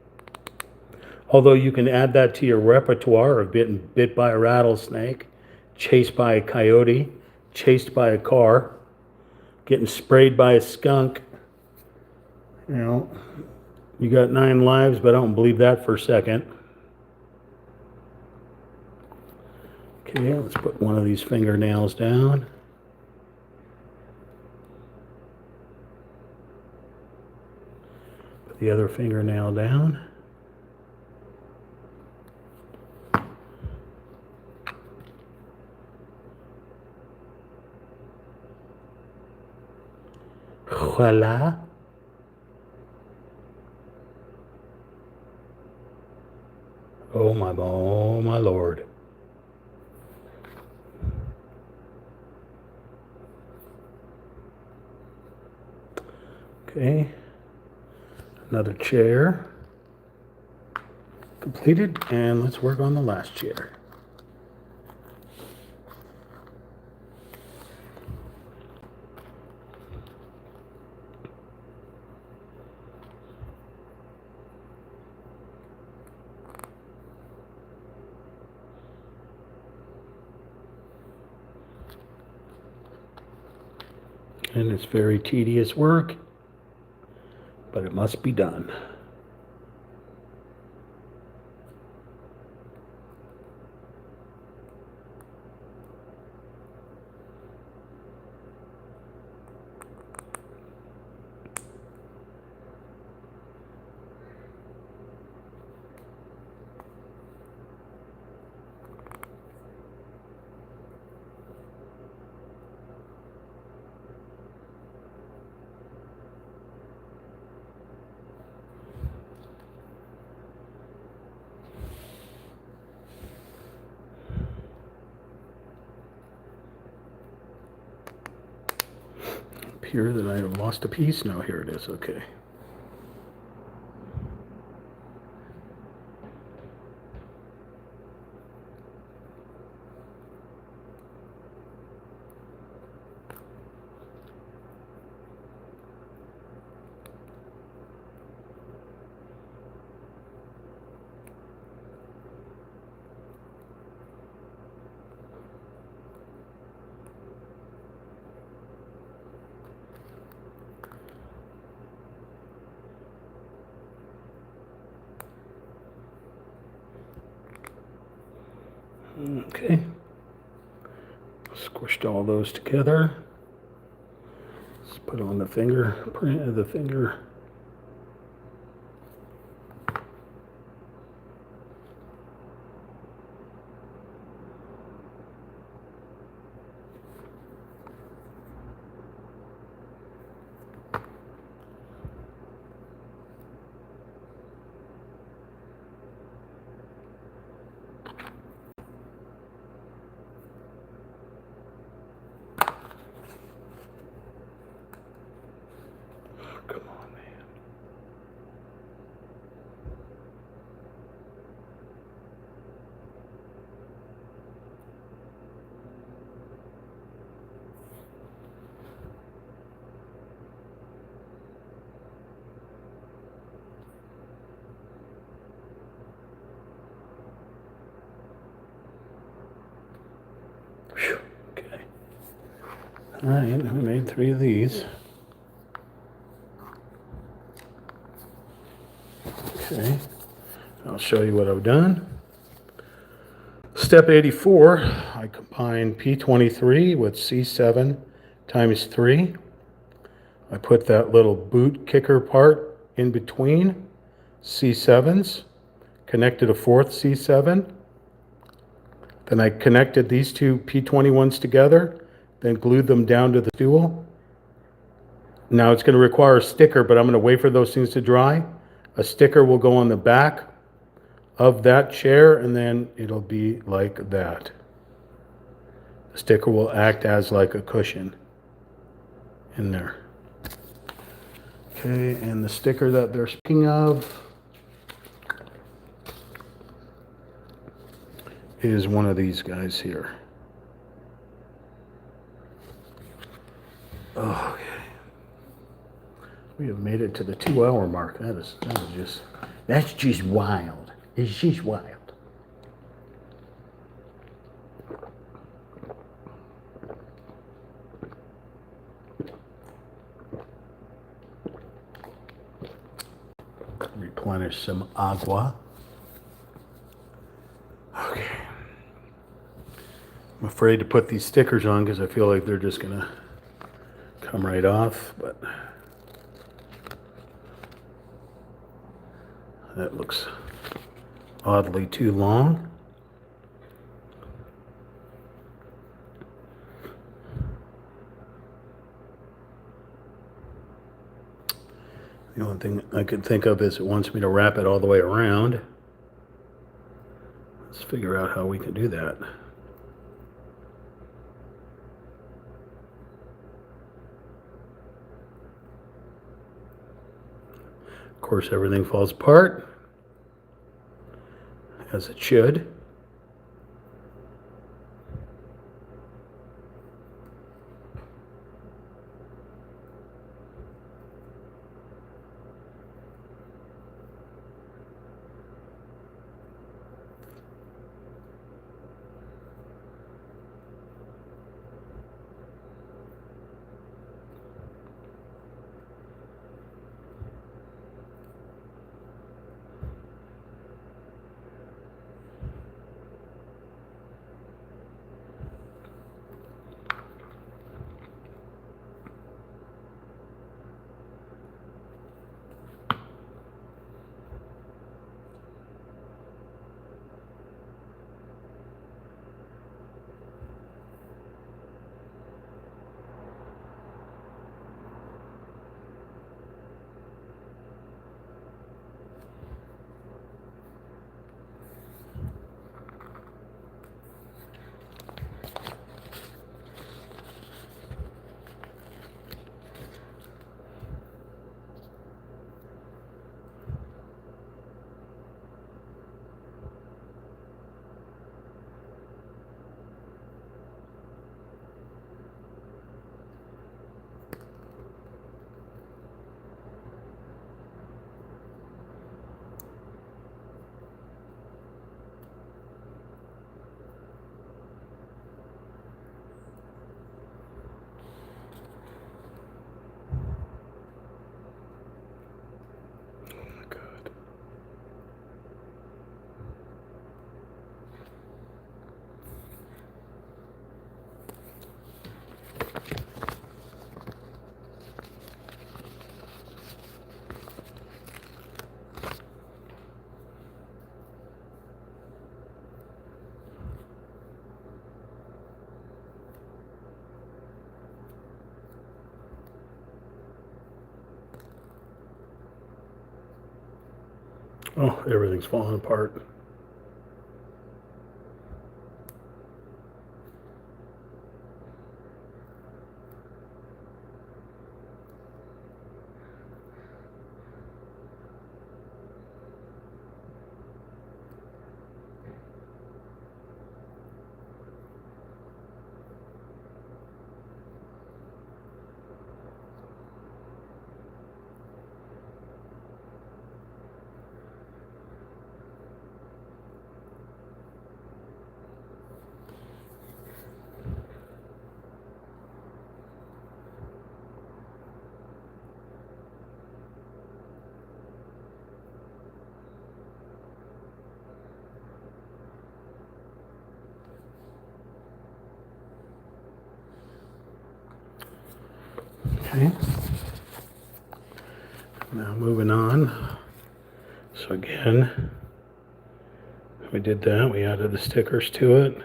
Although you can add that to your repertoire of getting bit by a rattlesnake, chased by a coyote, chased by a car, getting sprayed by a skunk. You know, you got 9 lives, but I don't believe that for a second. Okay, let's put one of these fingernails down. Put the other fingernail down. Voila. Oh my Lord. Okay, another chair completed, and let's work on the last chair. And it's very tedious work, but it must be done. appear that I have lost a piece. No, here it is. Okay. Okay. Squished all those together. Let's put on the fingerprint of the finger. Come on, man. Whew. Okay. All right, we made 3 of these. Okay, I'll show you what I've done. Step 84, I combine P23 with C7 times 3. I put that little boot kicker part in between C7s, connected a 4th C7. Then I connected these 2 P21s together, then glued them down to the stool. Now it's going to require a sticker, but I'm going to wait for those things to dry. A sticker will go on the back of that chair, and then it'll be like that. The sticker will act as like a cushion in there. Okay, and the sticker that they're speaking of is one of these guys here. Okay. We have made it to the 2-hour mark. That's just wild. It's just wild. Replenish some agua. Okay. I'm afraid to put these stickers on because I feel like they're just gonna come right off, but that looks oddly too long. The only thing I could think of is it wants me to wrap it all the way around. Let's figure out how we can do that. Of course, everything falls apart, as it should. Oh, everything's falling apart. Okay. Now moving on. So again, we did that. We added the stickers to it.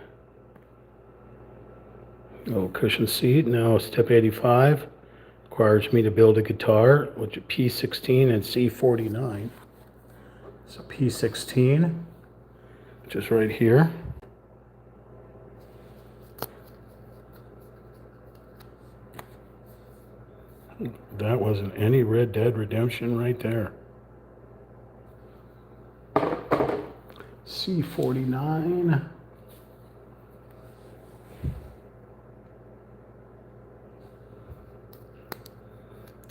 Little cushion seat. Now step 85 requires me to build a guitar, which is P16 and C49. So P16, which is right here. That wasn't any Red Dead Redemption right there. C49.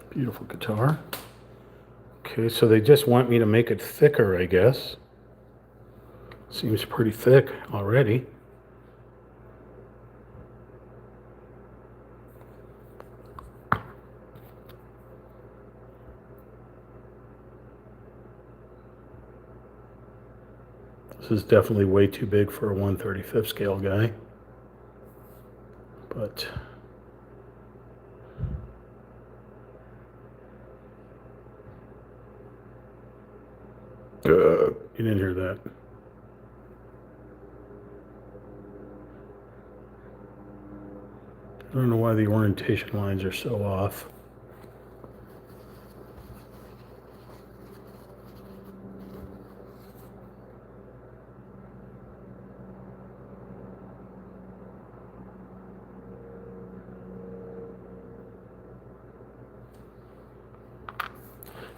Beautiful guitar. Okay, so they just want me to make it thicker, I guess. Seems pretty thick already. This is definitely way too big for a 1/35 scale guy. But you didn't hear that. I don't know why the orientation lines are so off.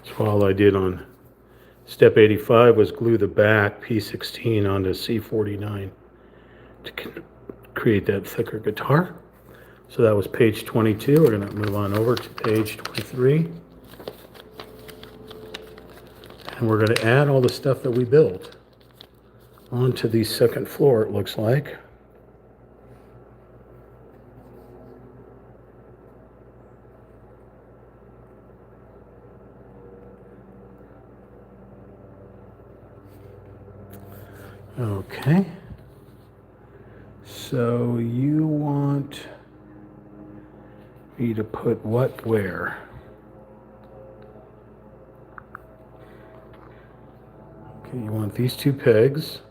So all I did on step 85 was glue the back P16 onto C49 to create that thicker guitar. So that was page 22. We're going to move on over to page 23. And we're going to add all the stuff that we built onto the second floor, it looks like. Okay. So you want me to put what where? Okay, you want these two pegs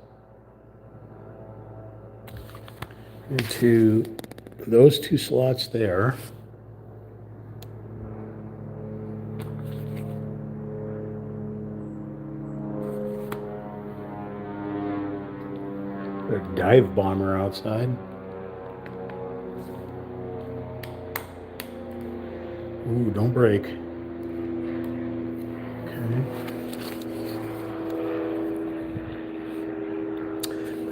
into those two slots there. A dive bomber outside. Ooh, don't break. Okay.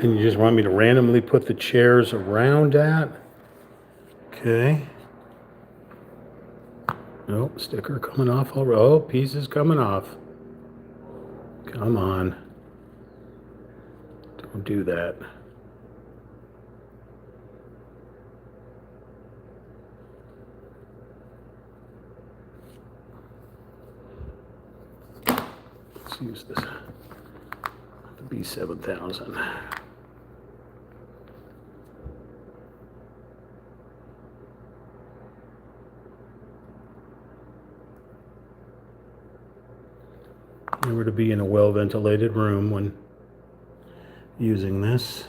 And you just want me to randomly put the chairs around that? Okay. Nope, sticker coming off already. Oh, pieces coming off. Come on. Don't do that. Let's use this. The B7000. Remember to be in a well-ventilated room when using this.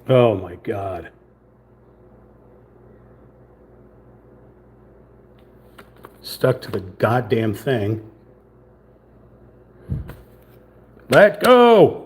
Oh my God. Stuck to the goddamn thing. Let go!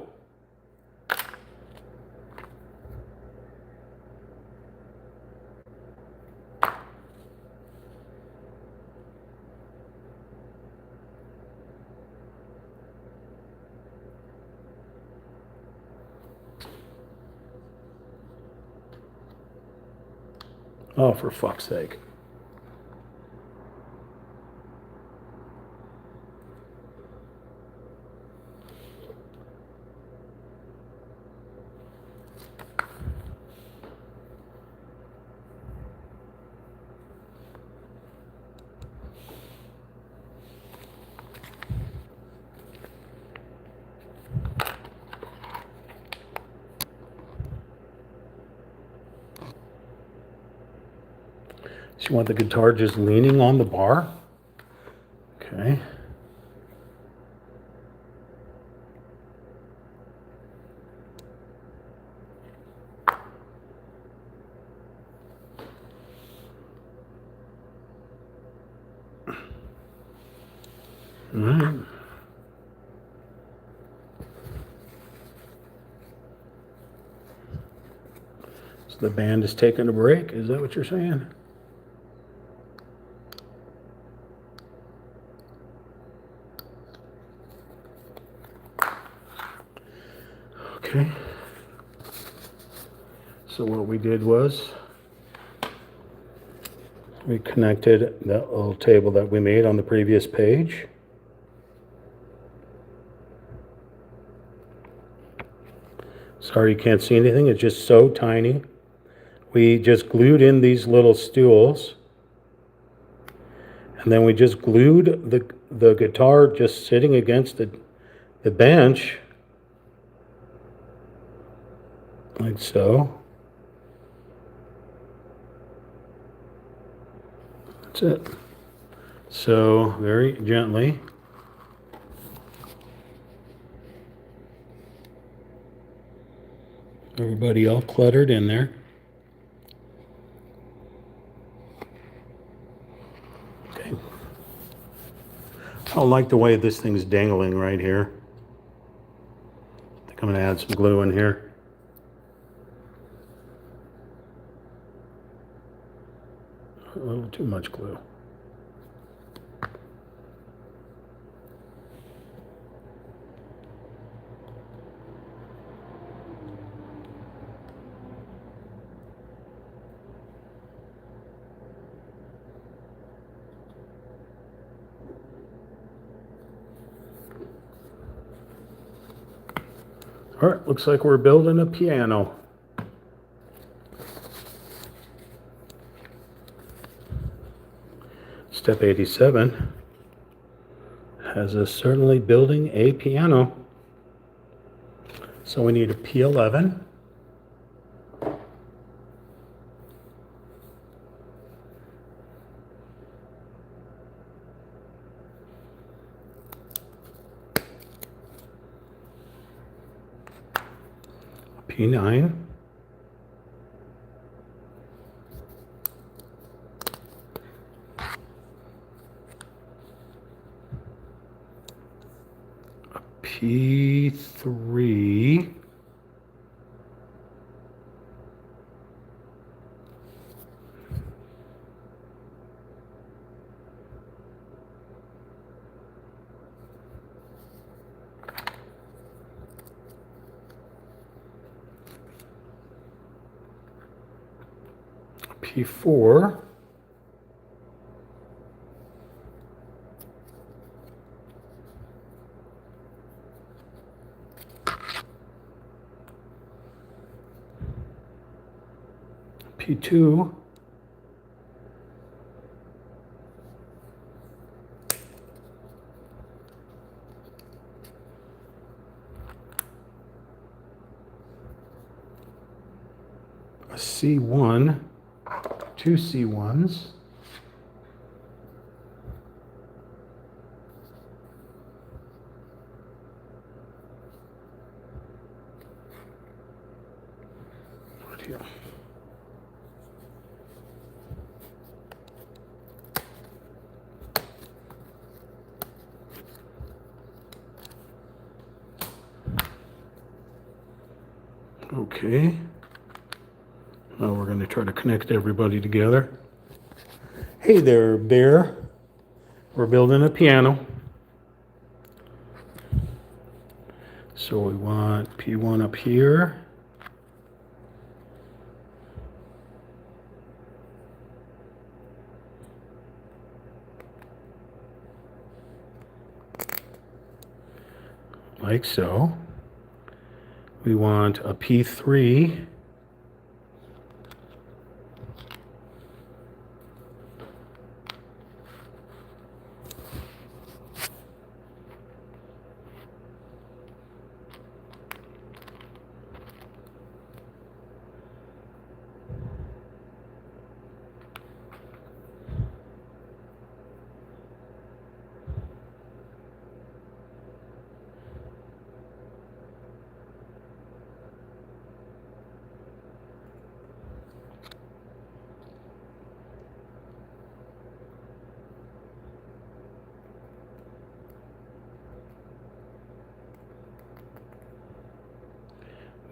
Oh, for fuck's sake. So you want the guitar just leaning on the bar? Okay. All right. So the band is taking a break? Is that what you're saying? Okay. So what we did was we connected that little table that we made on the previous page. Sorry you can't see anything, it's just so tiny. We just glued in these little stools, and then we just glued the guitar just sitting against the bench, like so. That's it. So very gently. Everybody all cluttered in there. Okay. I don't like the way this thing's dangling right here. I think I'm gonna add some glue in here. A little too much glue. All right, looks like we're building a piano. Step 87 has us certainly building a piano. So we need a P11. P9. P3. P4. P2. A C1. Two C1s. Okay. Now we're going to try to connect everybody together. Hey there, Bear. We're building a piano. So we want P1 up here. Like so. We want a P3.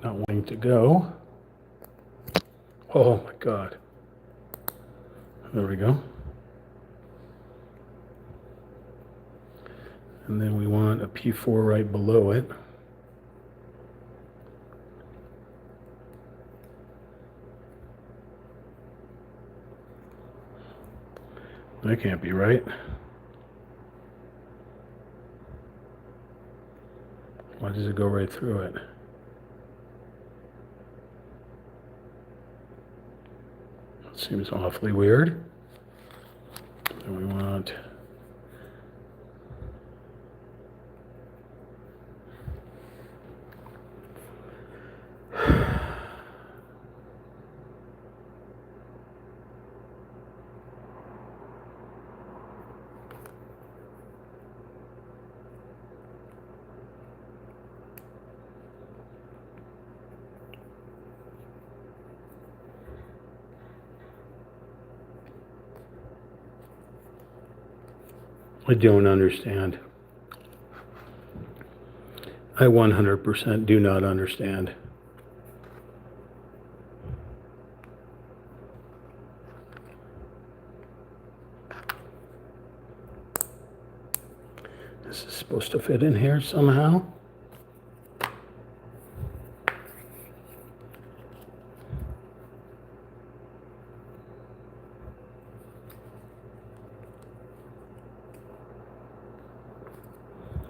Not wanting to go. Oh my God. There we go. And then we want a P4 right below it. That can't be right. Why does it go right through it? Seems awfully weird. And we want I don't understand. I 100% do not understand. This is supposed to fit in here somehow.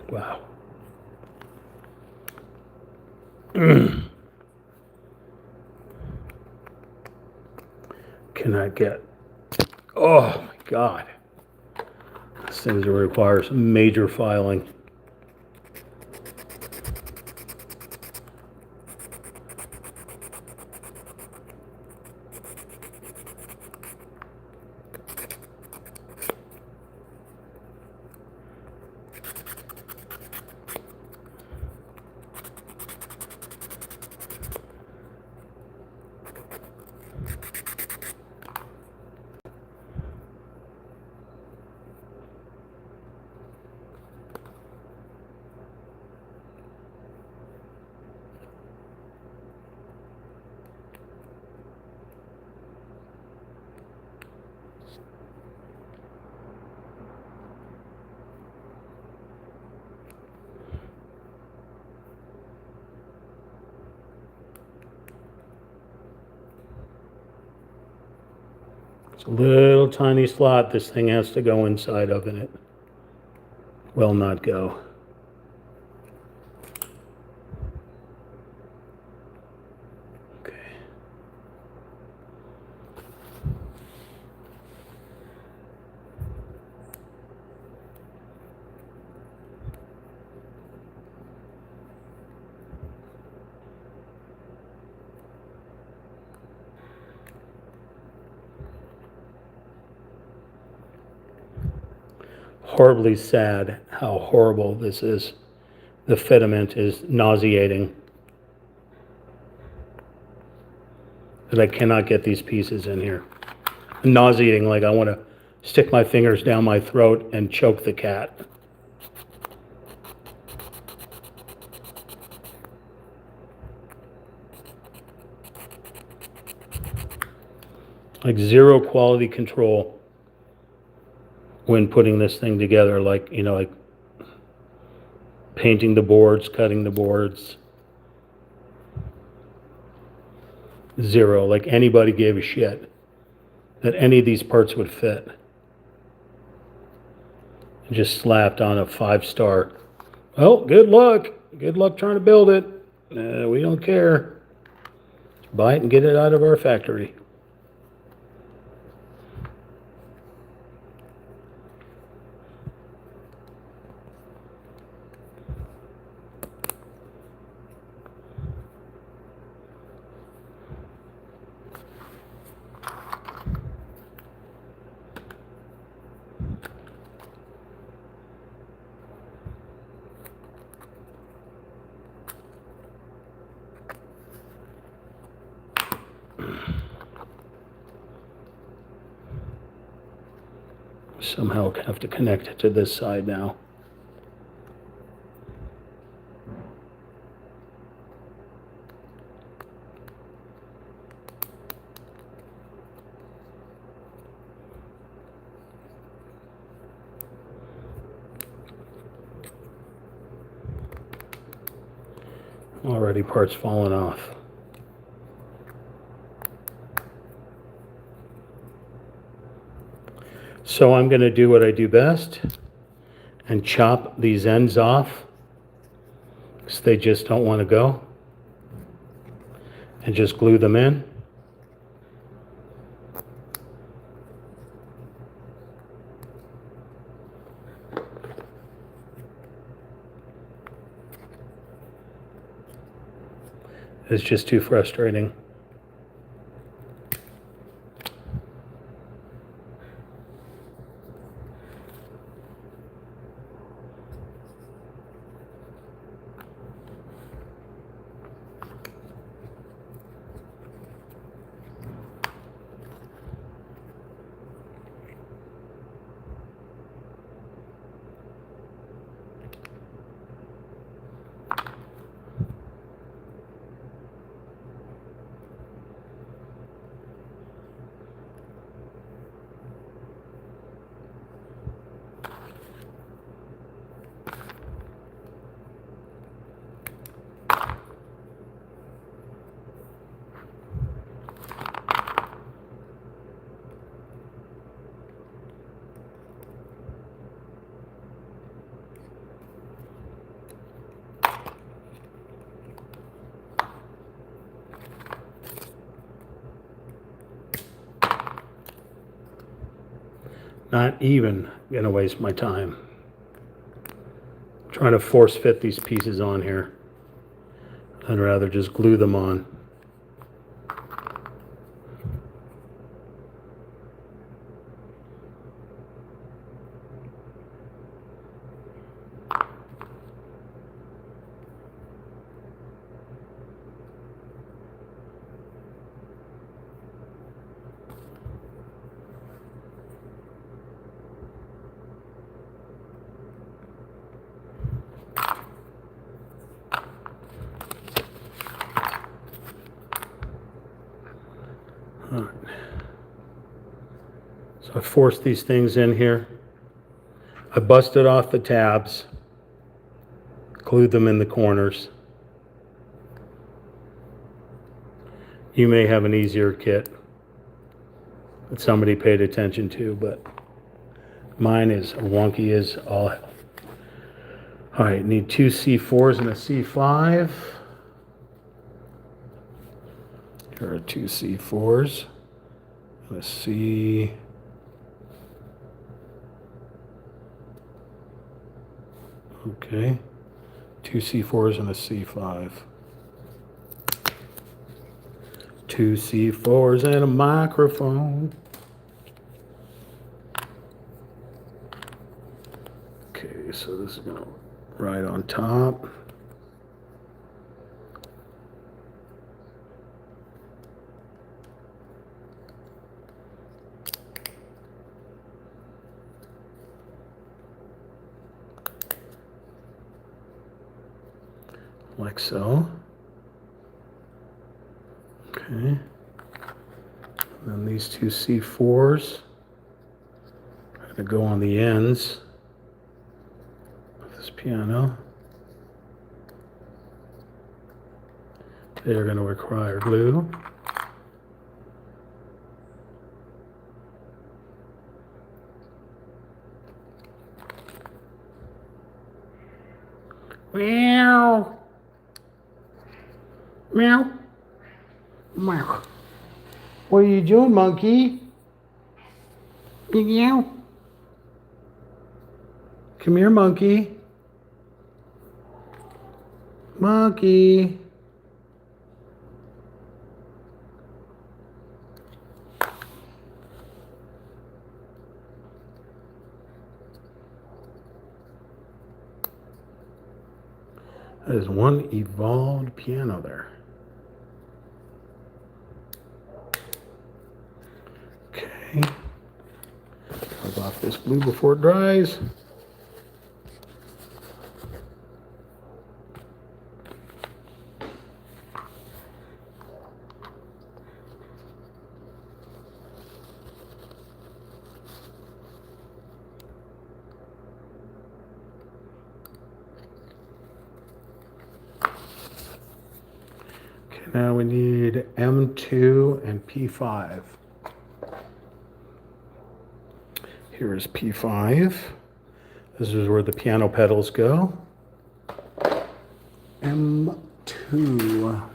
Wow. Cannot get. Oh my God. This thing requires major filing. It's a little tiny slot this thing has to go inside of, and it will not go. Okay. Horribly sad how horrible this is. The fitment is nauseating. That I cannot get these pieces in here. Nauseating, like I want to stick my fingers down my throat and choke the cat. Like zero quality control when putting this thing together, like, you know, like painting the boards, cutting the boards. Zero, like anybody gave a shit that any of these parts would fit. And just slapped on a 5-star. Oh, good luck. Good luck trying to build it. We don't care. Buy it and get it out of our factory. Somehow have to connect it to this side now. Already parts falling off. So I'm going to do what I do best and chop these ends off because they just don't want to go, and just glue them in. It's just too frustrating. Not even gonna waste my time trying to force fit these pieces on here. I'd rather just glue them on. All right. So I forced these things in here. I busted off the tabs, glued them in the corners. You may have an easier kit that somebody paid attention to, but mine is wonky as all hell. All right, need 2 C4s and a C5. Here are 2 C4s and a C. Okay, 2 C4s and a C5. 2 C4s and a microphone. Okay, so this is gonna right on top. Like so. Okay. And then these two C4s to go on the ends of this piano. They're going to require glue. Meow. Meow. Meow. What are you doing, monkey? Meow. Come here, monkey. Monkey. That is one evolved piano there. Okay. Rub off this glue before it dries. Now we need M2 and P5. Here is P5. This is where the piano pedals go. M2.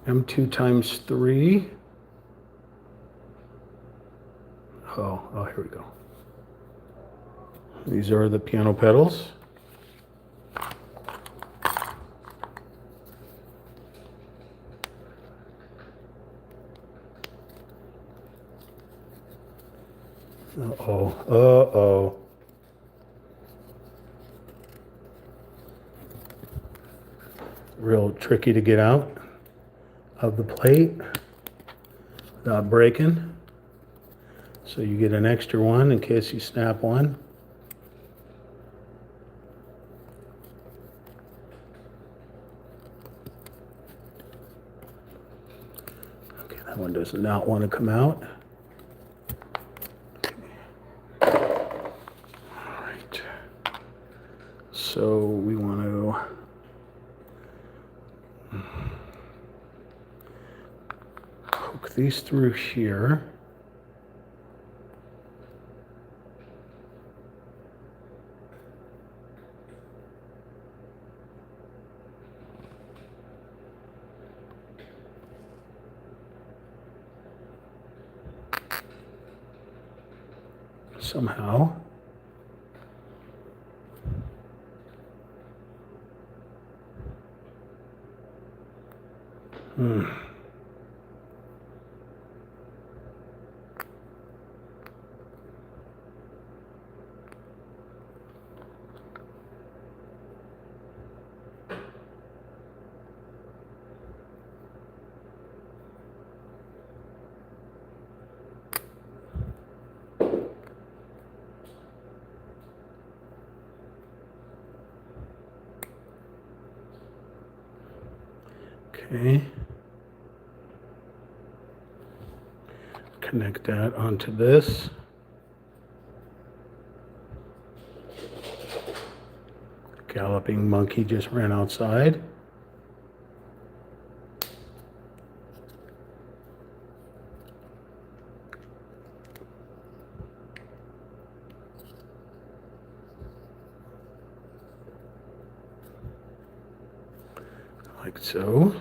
M2 times 3. Oh, here we go. These are the piano pedals. Uh-oh. Real tricky to get out of the plate without breaking. So you get an extra one in case you snap one. Okay, that one does not want to come out. So we want to poke these through here. Somehow. Okay. Connect that onto this. Galloping monkey just ran outside. Like so.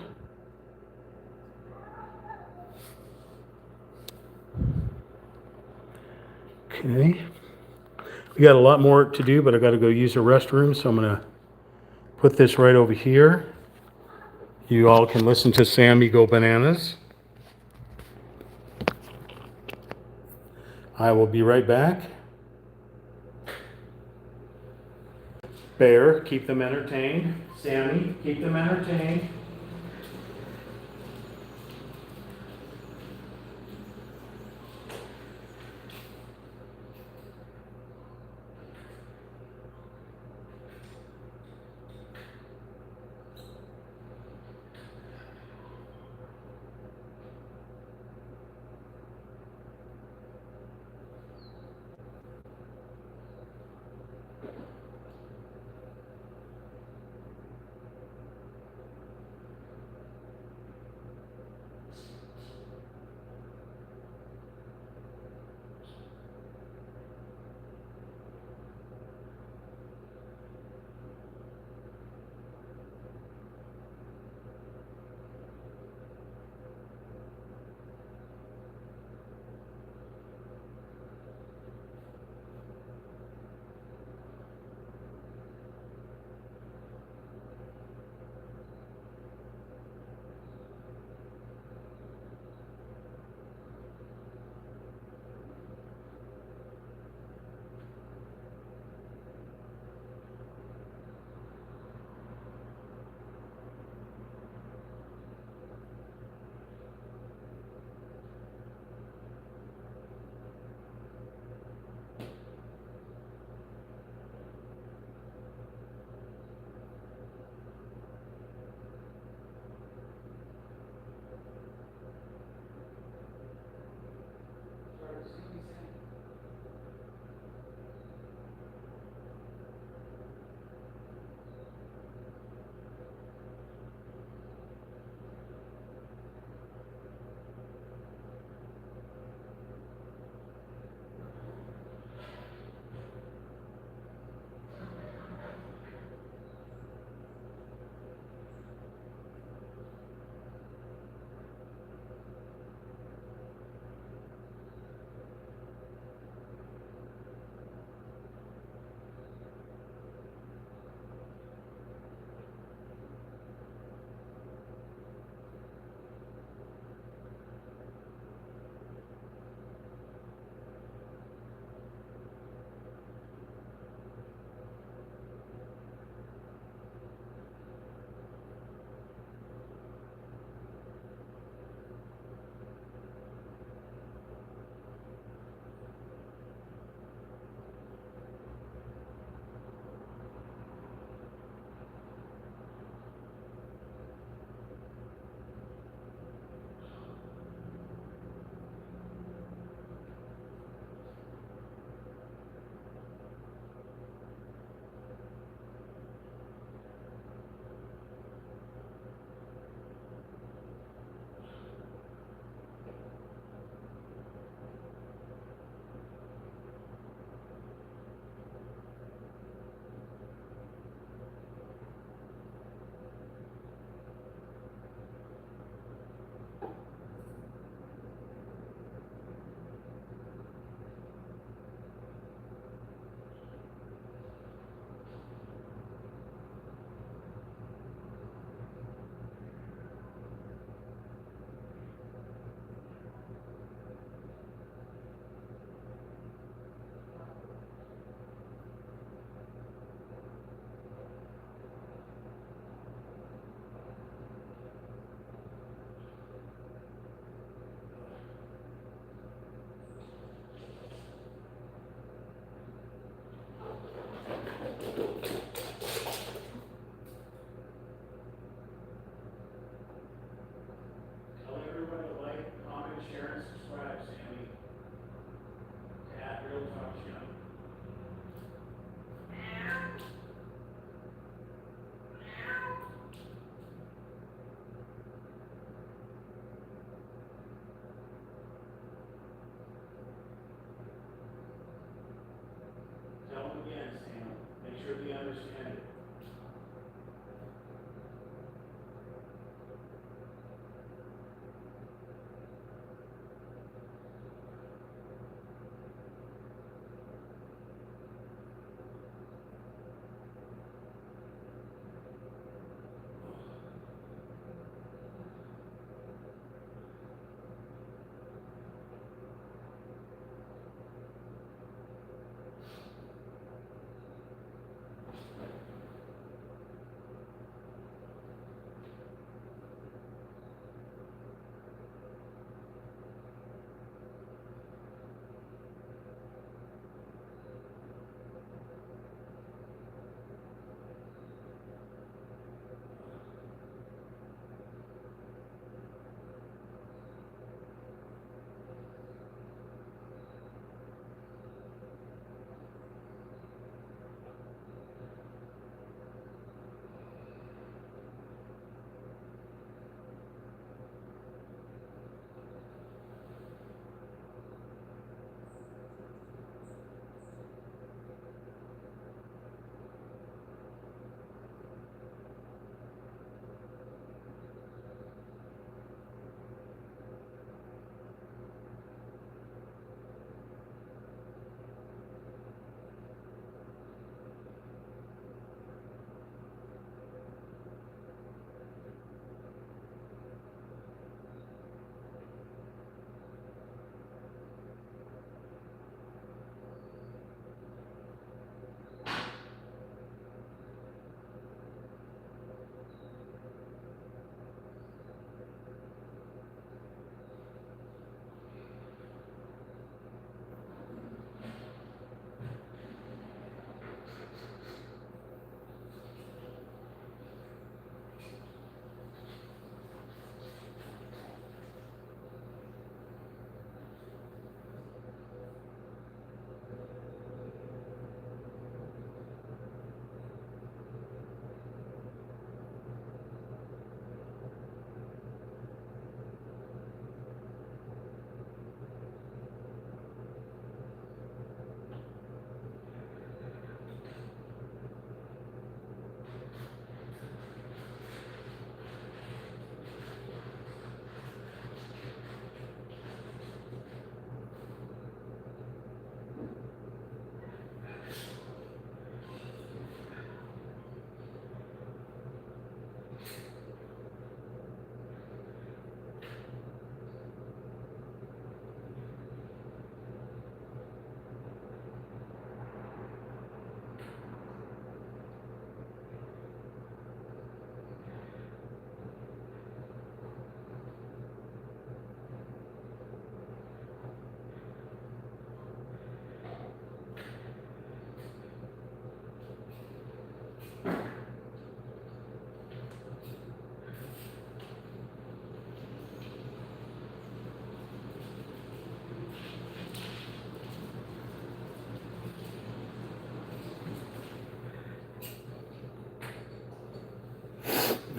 Okay. We got a lot more to do, but I got to go use the restroom, so I'm going to put this right over here. You all can listen to Sammy go bananas. I will be right back. Bear, keep them entertained. Sammy, keep them entertained. Tell them again, Sam. Make sure they understand it.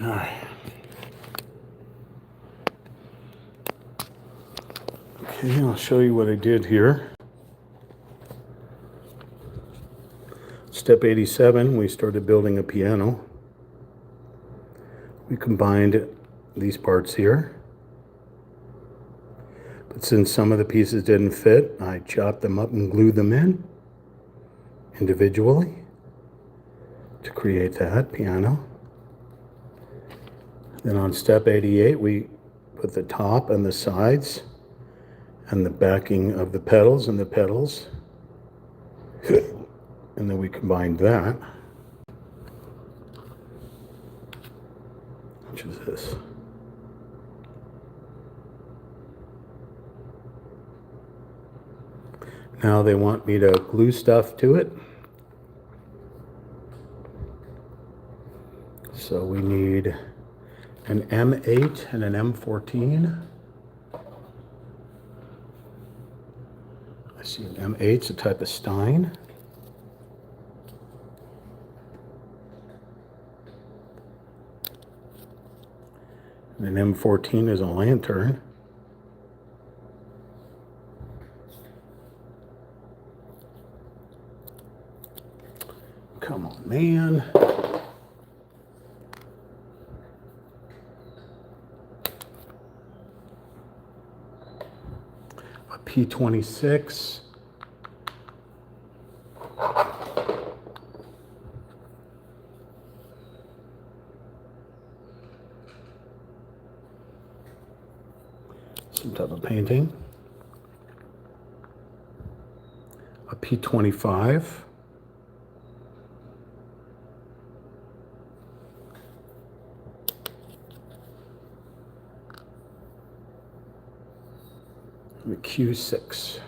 All right. Okay, I'll show you what I did here. Step 87, we started building a piano. We combined these parts here. But since some of the pieces didn't fit, I chopped them up and glued them in individually to create that piano. Then on step 88, we put the top and the sides and the backing of the pedals and the pedals. And then we combined that, which is this. Now they want me to glue stuff to it. So we need an M8 and an M14. I see an M8's a type of Stein. And an M14 is a lantern. Come on, man. A P26. Some type of painting. A P25. And a Q6.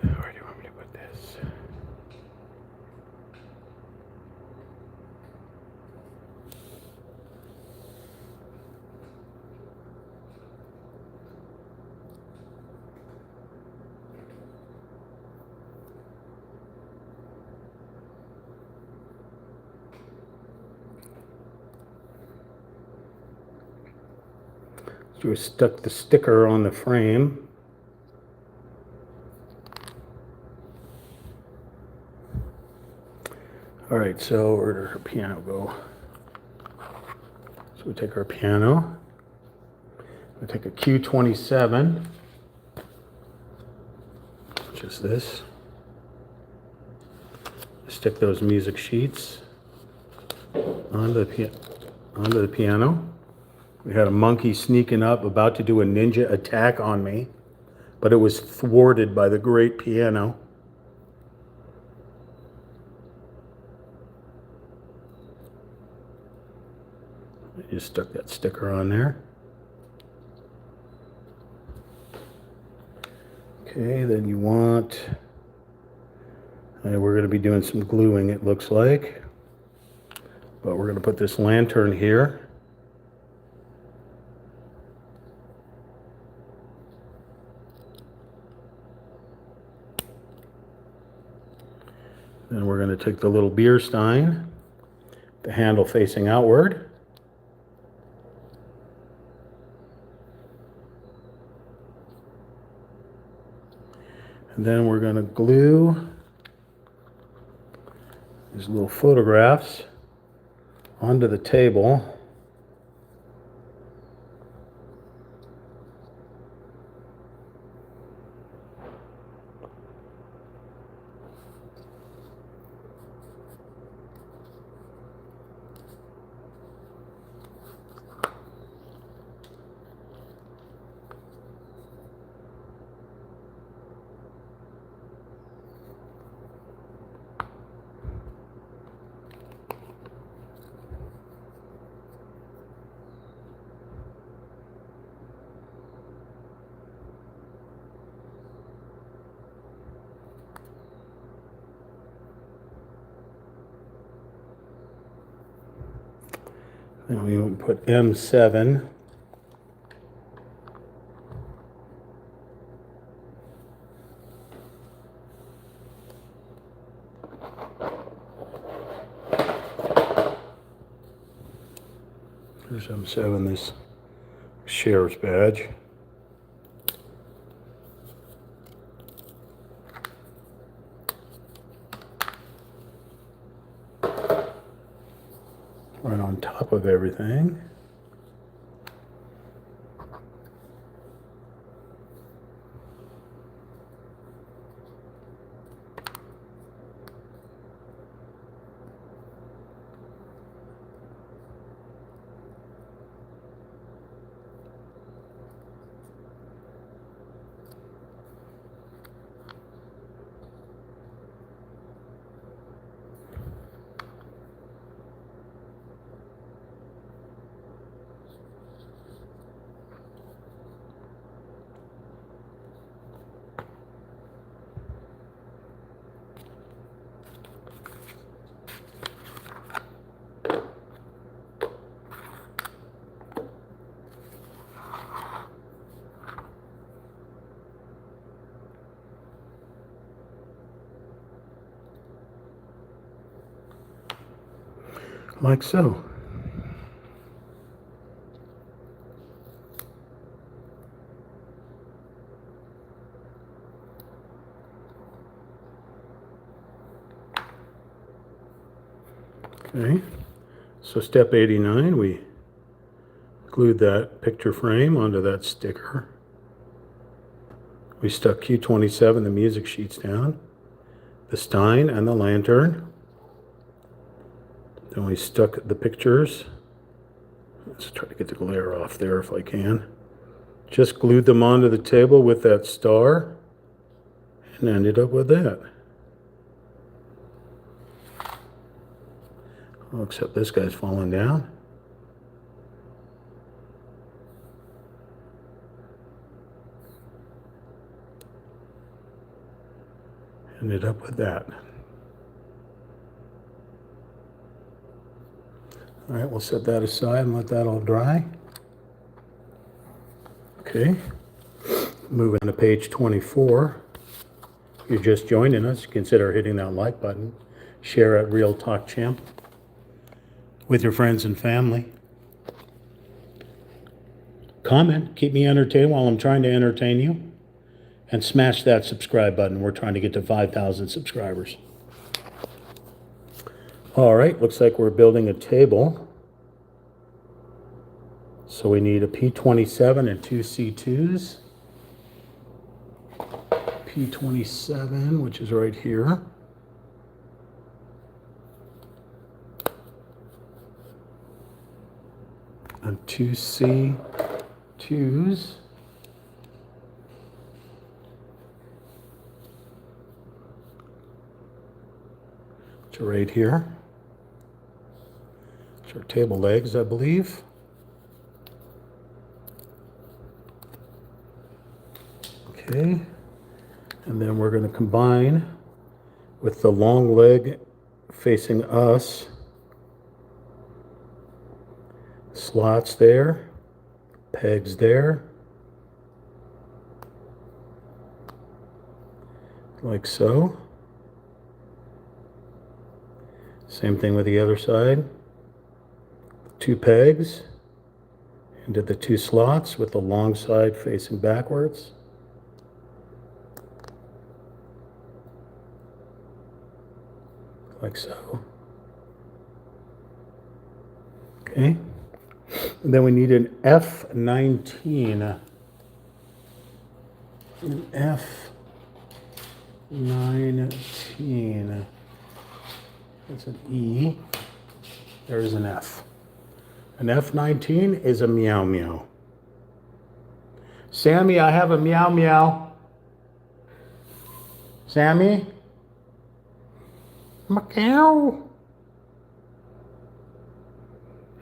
Where do you want me to put this? So we stuck the sticker on the frame. All right, so where did her piano go? So we take our piano. We take a Q27, which is this. Stick those music sheets onto the piano. We had a monkey sneaking up, about to do a ninja attack on me, but it was thwarted by the great piano. I just stuck that sticker on there. Okay, then you want, we're going to be doing some gluing, it looks like, but we're going to put this lantern here. Then we're going to take the little beer stein, the handle facing outward. And then we're going to glue these little photographs onto the table. Then we will put M7. There's M7, this sheriff's badge. Right on top of everything. like so. Okay, so step 89, we glued that picture frame onto that sticker. We stuck Q27, the music sheets down, the Stein and the lantern. Then we stuck the pictures. Let's try to get the glare off there if I can. Just glued them onto the table with that star and ended up with that. Oh, except this guy's falling down. Ended up with that. All right, we'll set that aside and let that all dry. Okay, moving to page 24. If you're just joining us, consider hitting that like button. Share at Real Talk Champ with your friends and family. Comment, keep me entertained while I'm trying to entertain you. And smash that subscribe button. We're trying to get to 5,000 subscribers. All right, looks like we're building a table. So we need a P27 and two C2s. P27, which is right here. And two C2s. Which are right here. Which are table legs, I believe. Okay, and then we're going to combine with the long leg facing us. Slots there, pegs there, like so. Same thing with the other side. Two pegs into the two slots with the long side facing backwards. Like so. Okay. And then we need an F19. An F19. That's an E. There is an F. An F19 is a meow meow. Sammy, I have a meow meow. Sammy? Meow.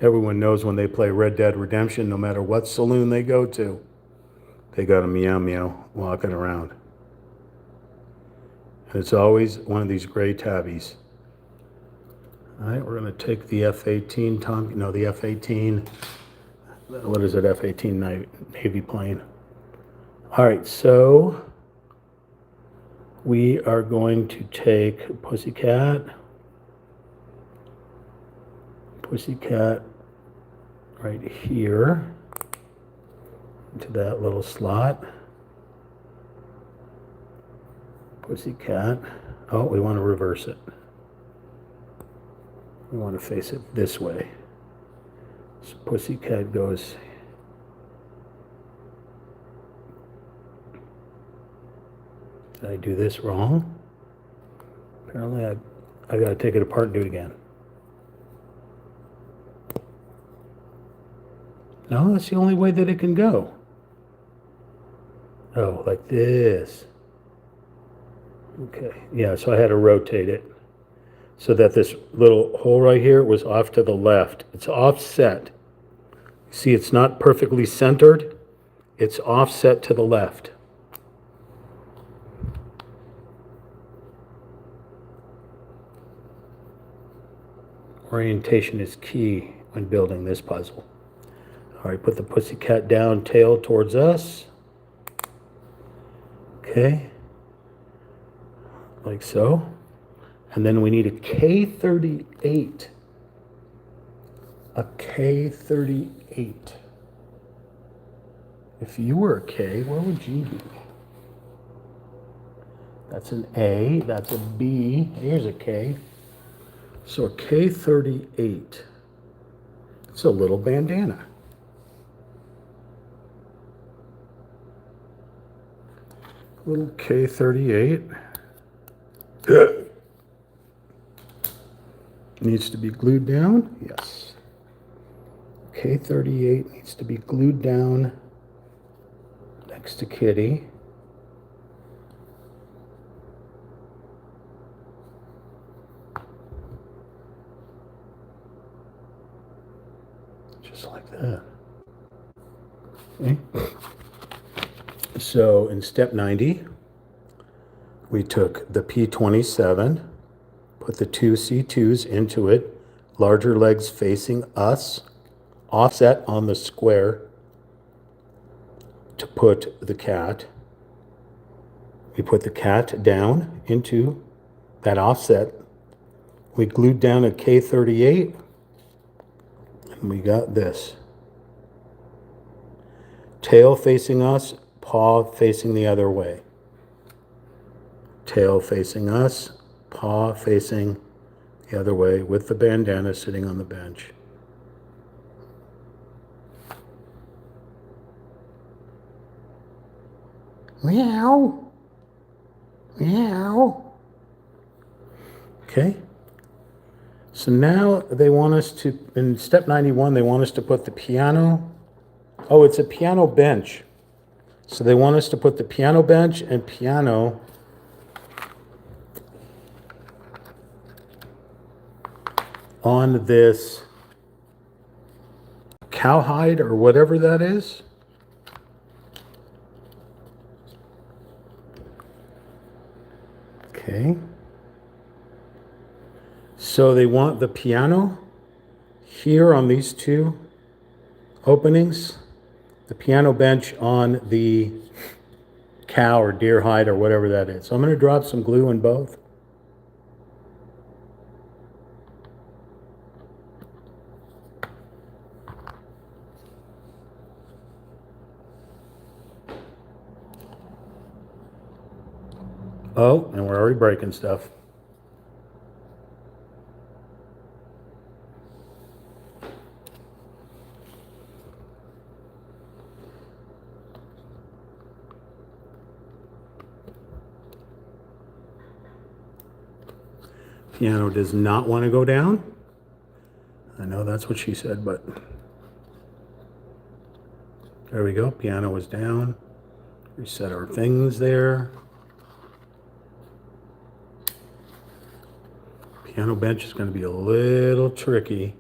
Everyone knows when they play Red Dead Redemption, no matter what saloon they go to, they got a meow meow walking around. And it's always one of these gray tabbies. All right, we're going to take the F-18, the F-18, what is it, F-18 Navy plane. All right, so we are going to take Pussycat right here into that little slot. Pussycat. Oh, we want to reverse it. We want to face it this way. So Pussycat goes. Did I do this wrong? Apparently I got to take it apart and do it again. No, that's the only way that it can go. Oh, like this. Okay, yeah, so I had to rotate it so that this little hole right here was off to the left. It's offset. See, it's not perfectly centered. It's offset to the left. Orientation is key when building this puzzle. All right, put the Pussycat down, tail towards us. Okay, like so. And then we need a K38. a K38. If you were a K, where would you be? That's an A, that's a B, here's a K. So a K38. It's a little bandana. Little K38. Needs to be glued down? Yes. K38 needs to be glued down next to Kitty. Just like that. Okay. So in step 90, we took the P27, put the two C2s into it, larger legs facing us, offset on the square to put the cat. We put the cat down into that offset. We glued down a K38, and we got this. Tail facing us, paw facing the other way. Tail facing us, paw facing the other way with the bandana sitting on the bench. Meow. Meow. Okay. So now they want us to, in step 91, they want us to put the piano. Oh, it's a piano bench. So they want us to put the piano bench and piano on this cowhide or whatever that is. Okay. So they want the piano here on these two openings, the piano bench on the cow or deer hide or whatever that is. So I'm going to drop some glue in both. Oh, and we're already breaking stuff. Piano does not want to go down. I know that's what she said, but there we go. Piano is down. Reset our things there. Piano bench is going to be a little tricky.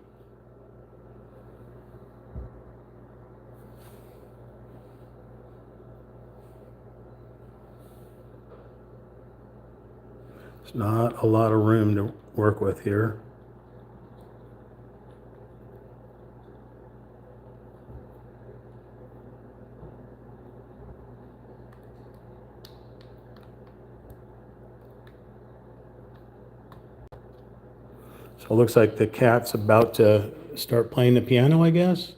There's not a lot of room to work with here. So it looks like the cat's about to start playing the piano, I guess.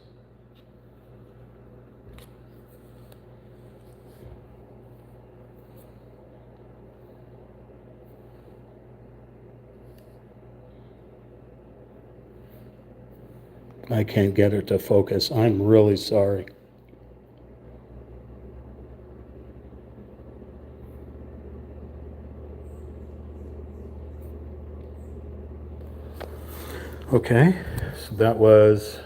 I can't get it to focus. I'm really sorry. Okay, so that was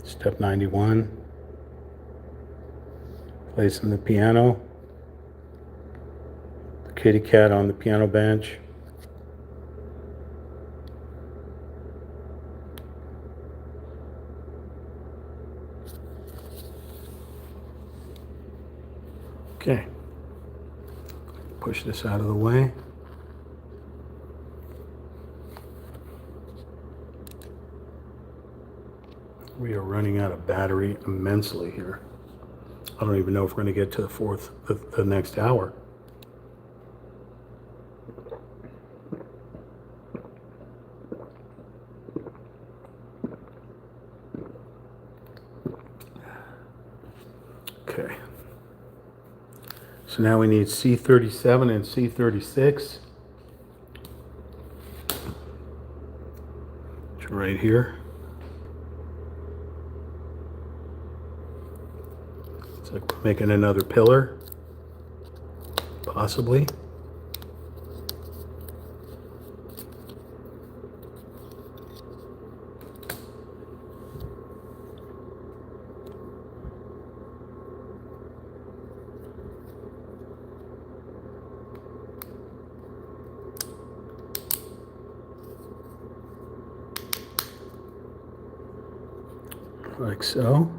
step 91. Placing the piano, the kitty cat on the piano bench. Okay. Push this out of the way. We are running out of battery immensely here. I don't even know if we're going to get to the next hour. So now we need C37 and C36. Which are right here. It's like we're making another pillar, possibly. Like so.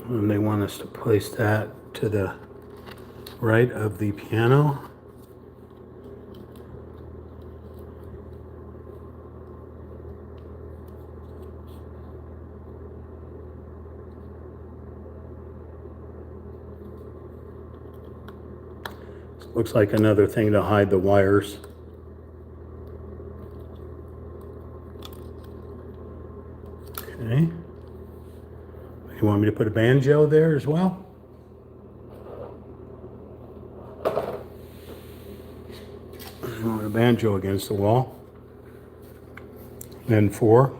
And they want us to place that to the right of the piano. Looks like another thing to hide the wires. Okay. You want me to put a banjo there as well? I want a banjo against the wall. Then 4.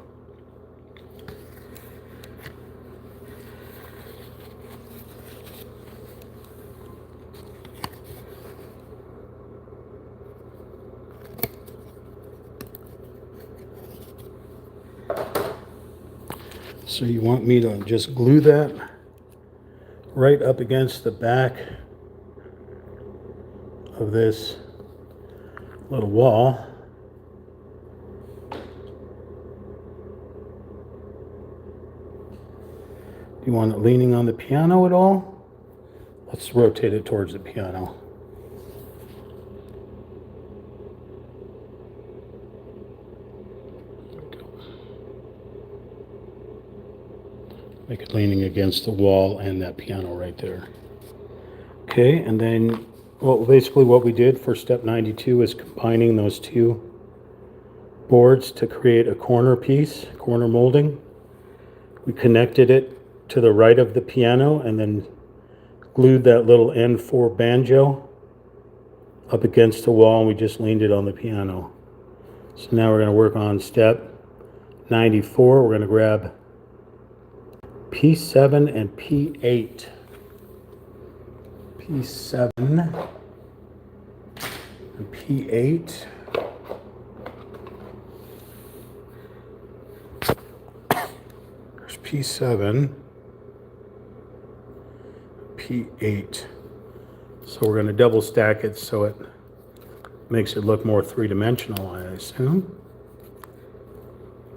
So you want me to just glue that right up against the back of this little wall. Do you want it leaning on the piano at all? Let's rotate it towards the piano. Make it leaning against the wall and that piano right there. Okay, and then basically what we did for step 92 is combining those two boards to create a corner piece, corner molding. We connected it to the right of the piano and then glued that little N4 banjo up against the wall, and we just leaned it on the piano. So now we're going to work on step 94. We're going to grab P7 and P8. P7 and P8. There's P7, P8. So we're going to double stack it so it makes it look more three-dimensional, I assume.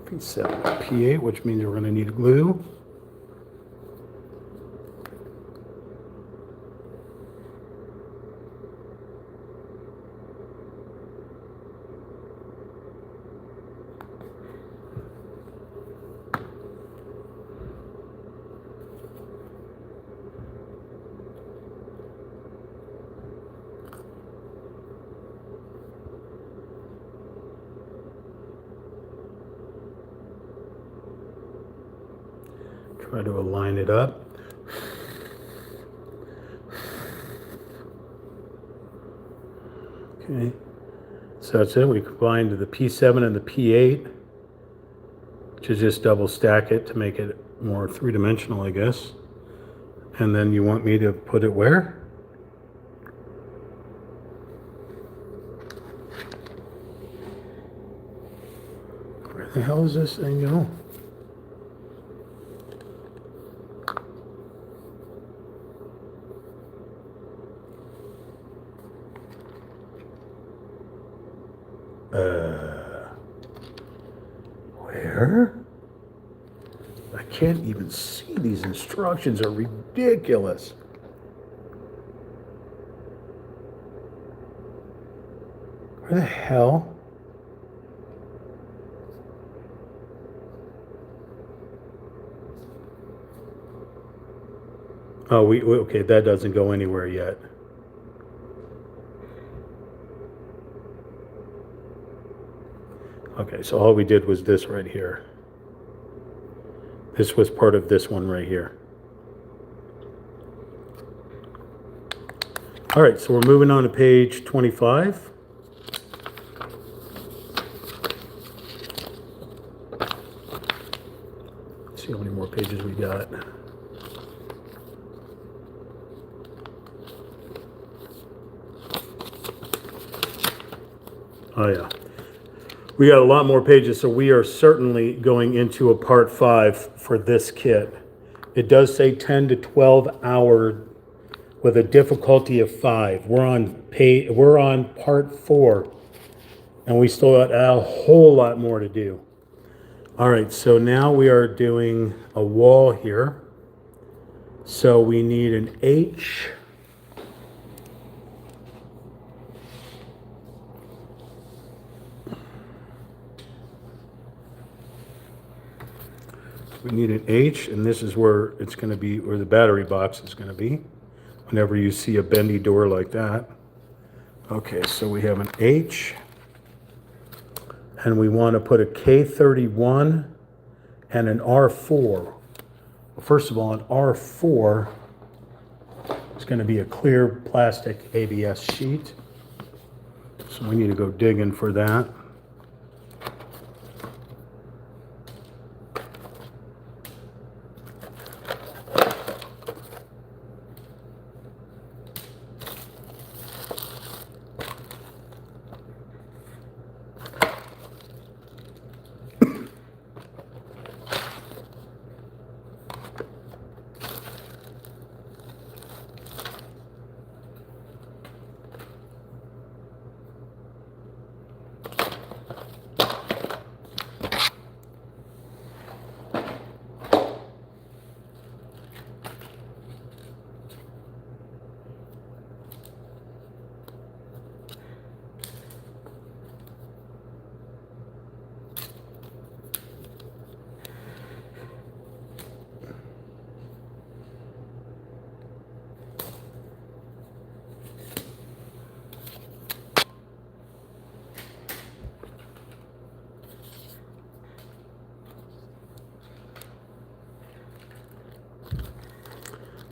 P7, P8, which means we're going to need glue. Try to align it up. Okay, so that's it. We combined the P7 and the P8 to just double stack it to make it more three-dimensional, I guess. And then you want me to put it where? Where the hell is this thing go? Where? I can't even see. These instructions are ridiculous. Where the hell? Oh, okay, that doesn't go anywhere yet. Okay. Okay, so all we did was this right here. This was part of this one right here. All right, so we're moving on to page 25. Let's see how many more pages we got. Oh yeah, we got a lot more pages, so we are certainly going into a part 5 for this kit. It does say 10 to 12 hour with a difficulty of 5. We're on part 4, and we still got a whole lot more to do. All right, so now we are doing a wall here. So we need an H. We need an H, and this is where it's going to be, where the battery box is going to be, whenever you see a bendy door like that. Okay, so we have an H, and we want to put a K31 and an R4. Well, first of all, an R4 is going to be a clear plastic ABS sheet, so we need to go digging for that.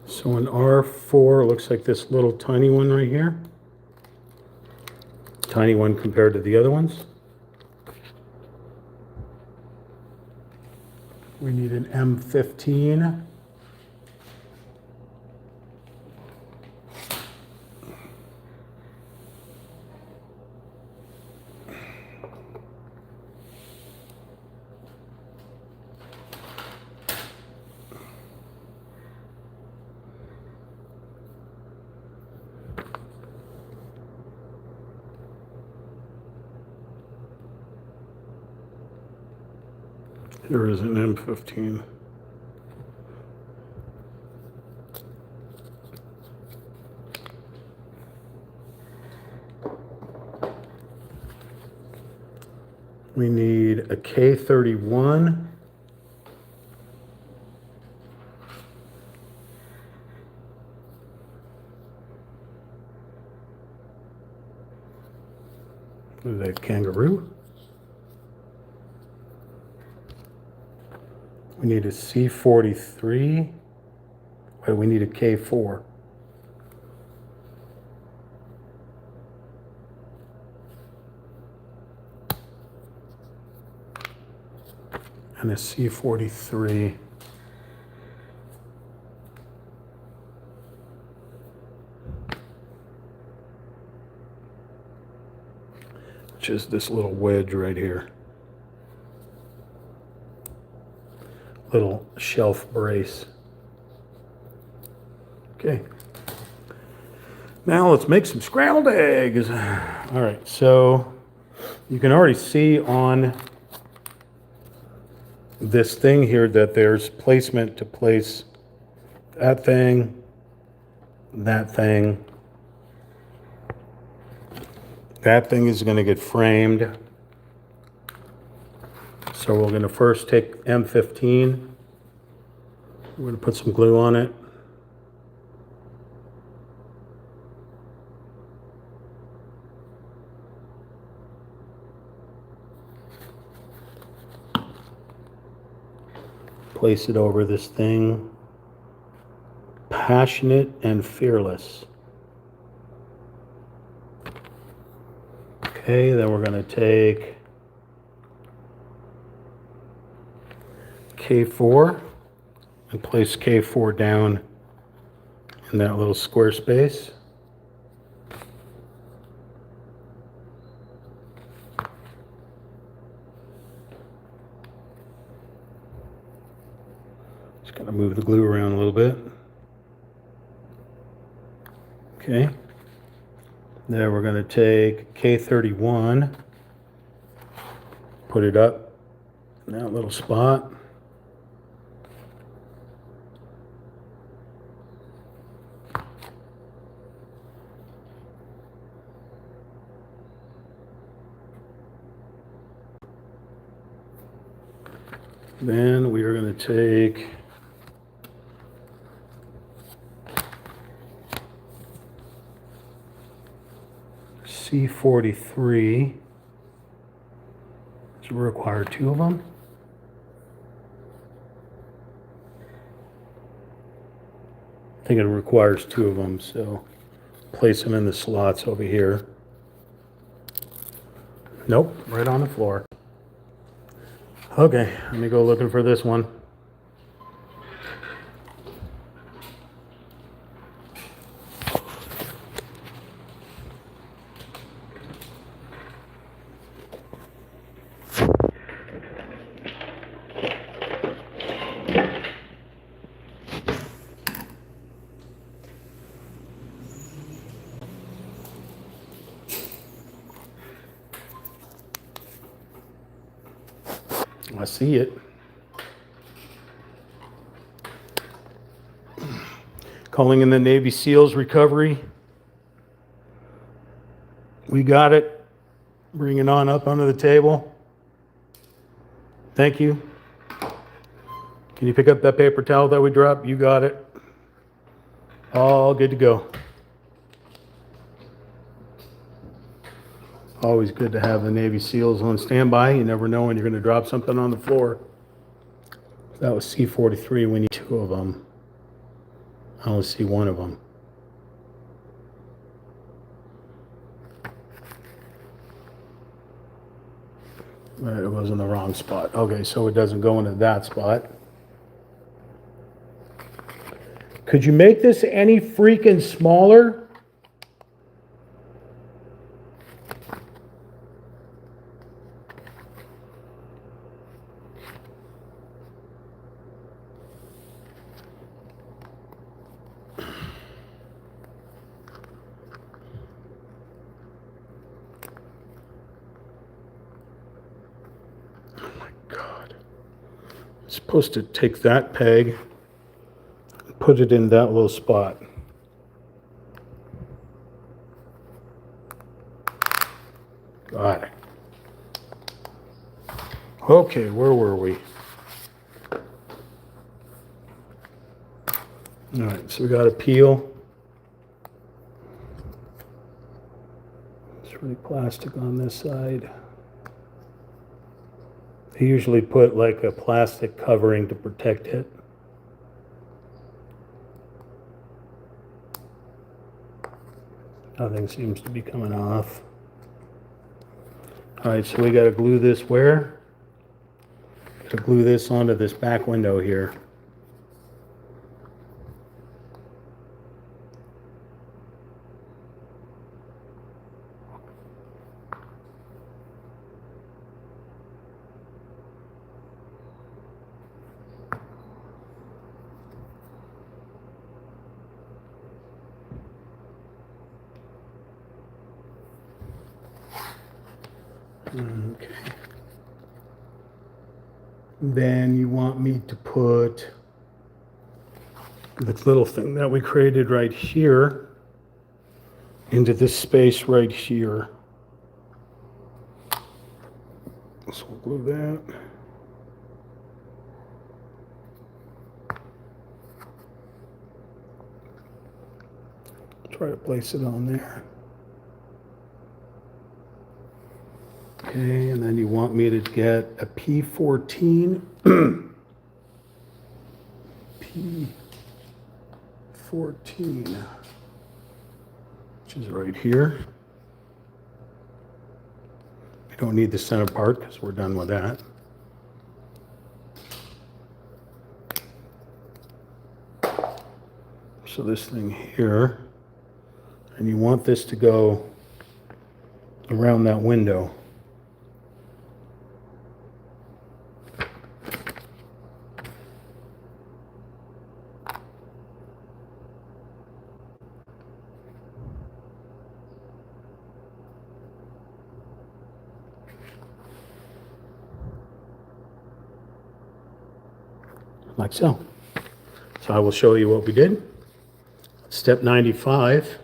So an R4 looks like this little tiny one right here. Tiny one compared to the other ones. We need an M15. Here is an M15. We need a K31. What is that, kangaroo? We need a C43. Wait, we need a K4. And a C43. Which is this little wedge right here. Little shelf brace. Okay. Now let's make some scrambled eggs. All right, so you can already see on this thing here that there's placement to place that thing, that thing. That thing is going to get framed. So we're going to first take M15. We're going to put some glue on it. Place it over this thing. Passionate and fearless. Okay, then we're going to take K4 and place K4 down in that little square space. Just going to move the glue around a little bit. Okay. Then we're going to take K31, put it up in that little spot. Then we are going to take C43. So we require 2 of them. I think it requires 2 of them, so place them in the slots over here. Nope, right on the floor. Okay, let me go looking for this one. I see it. Calling in the Navy SEALs recovery. We got it. Bring it on up under the table. Thank you. Can you pick up that paper towel that we dropped? You got it. All good to go. Always good to have the Navy SEALs on standby. You never know when you're going to drop something on the floor. That was C43. We need 2 of them. I only see 1 of them. It was in the wrong spot. Okay, so it doesn't go into that spot. Could you make this any freaking smaller? Supposed to take that peg and put it in that little spot. Got it. Okay, where were we? All right, so we got a peel. It's really plastic on this side. They usually put like a plastic covering to protect it. Nothing seems to be coming off. All right, so we got to glue this where? Got to glue this onto this back window here. Okay. Then you want me to put this little thing that we created right here into this space right here. So we'll glue that. Try to place it on there. Okay, and then you want me to get a P14 P14, which is right here. We don't need the center part because we're done with that. So this thing here, and you want this to go around that window. Like so. So I will show you what we did. Step 95.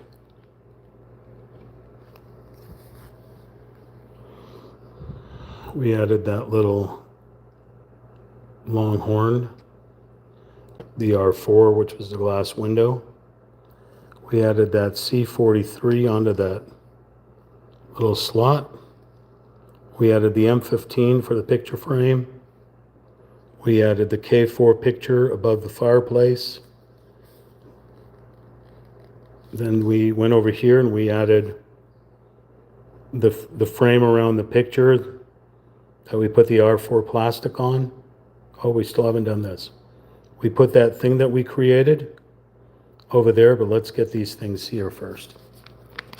We added that little long horn, the R4, which was the glass window. We added that C43 onto that little slot. We added the M15 for the picture frame. We added the K4 picture above the fireplace. Then we went over here and we added the frame around the picture that we put the R4 plastic on. Oh, we still haven't done this. We put that thing that we created over there, but let's get these things here first.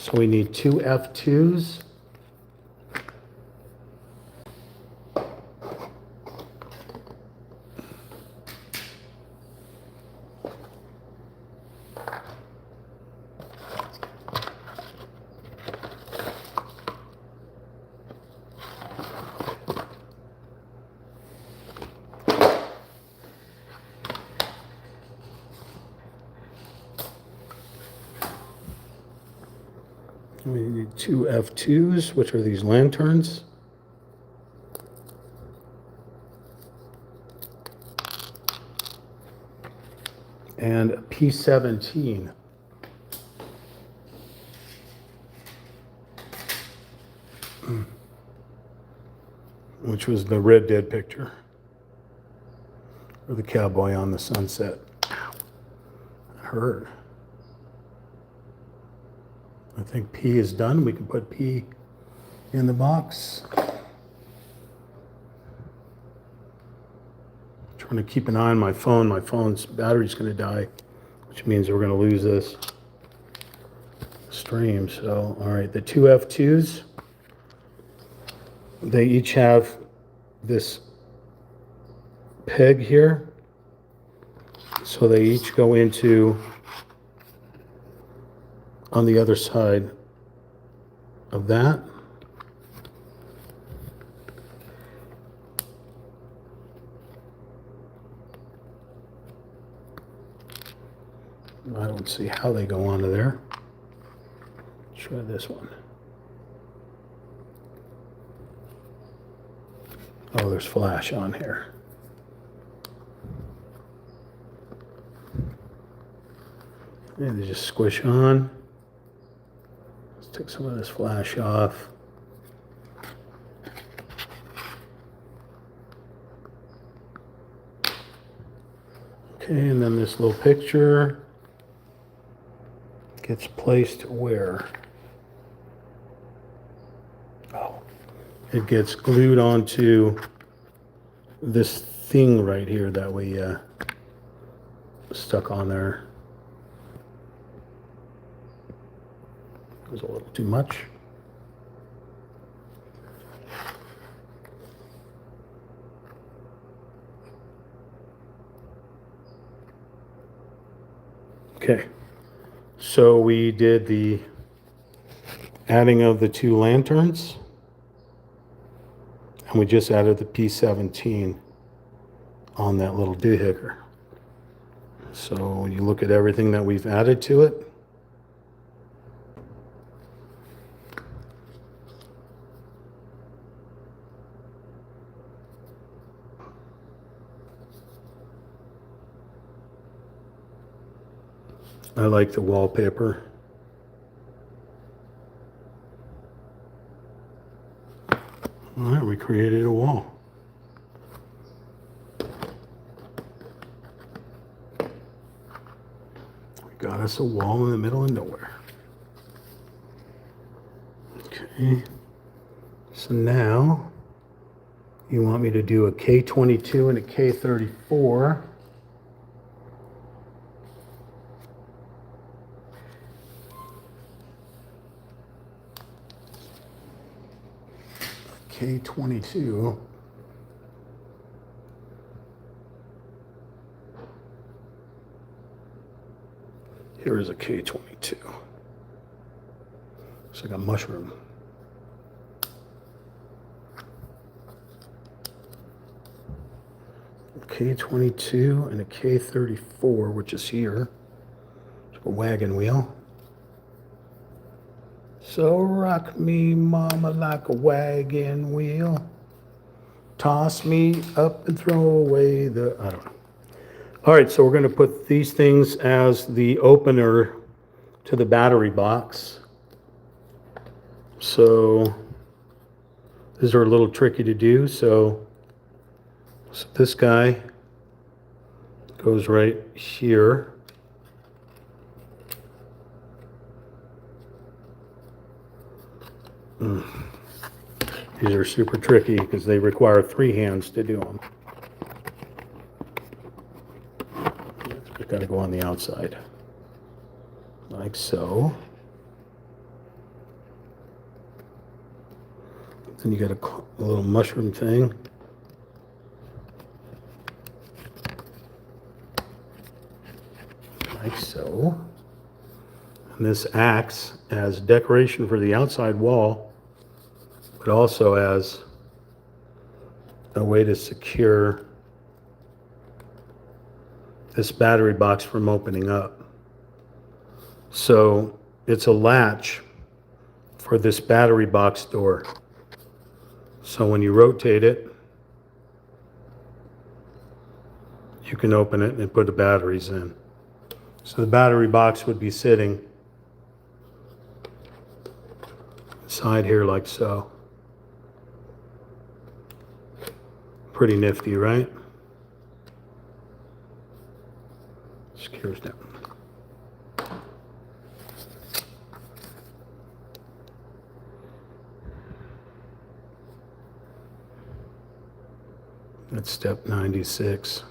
So we need two F2s. We need two F2s, which are these lanterns. And a P17. Which was the Red Dead picture. Or the cowboy on the sunset. Ow, that hurt. I think P is done. We can put P in the box. Trying to keep an eye on my phone. My phone's battery's going to die, which means we're going to lose this stream. So, all right, the two F2s, they each have this peg here. So they each go into on the other side of that. I don't see how they go onto there. Try this one. Oh, there's flash on here. And they just squish on. Let's take some of this flash off. Okay, and then this little picture gets placed where? Oh, it gets glued onto this thing right here that we stuck on there. It was a little too much. Okay, so we did the adding of the two lanterns, and we just added the P17 on that little doohickey. So when you look at everything that we've added to it, I like the wallpaper. All right, we created a wall. Got us a wall in the middle of nowhere. Okay. So now you want me to do a K22 and a K34. K22. Here is a K22. It's like a mushroom. K22 and a K34, which is here. It's a wagon wheel. So rock me, mama, like a wagon wheel. Toss me up and throw away the, I don't know. All right, so we're going to put these things as the opener to the battery box. So these are a little tricky to do. So this guy goes right here. These are super tricky because they require 3 hands to do them. It's got to go on the outside, like so. Then you got a little mushroom thing. Like so. And this acts as decoration for the outside wall, but also as a way to secure this battery box from opening up. So it's a latch for this battery box door. So when you rotate it, you can open it and put the batteries in. So the battery box would be sitting inside here like so. Pretty nifty, right? Secures down. That's step 96.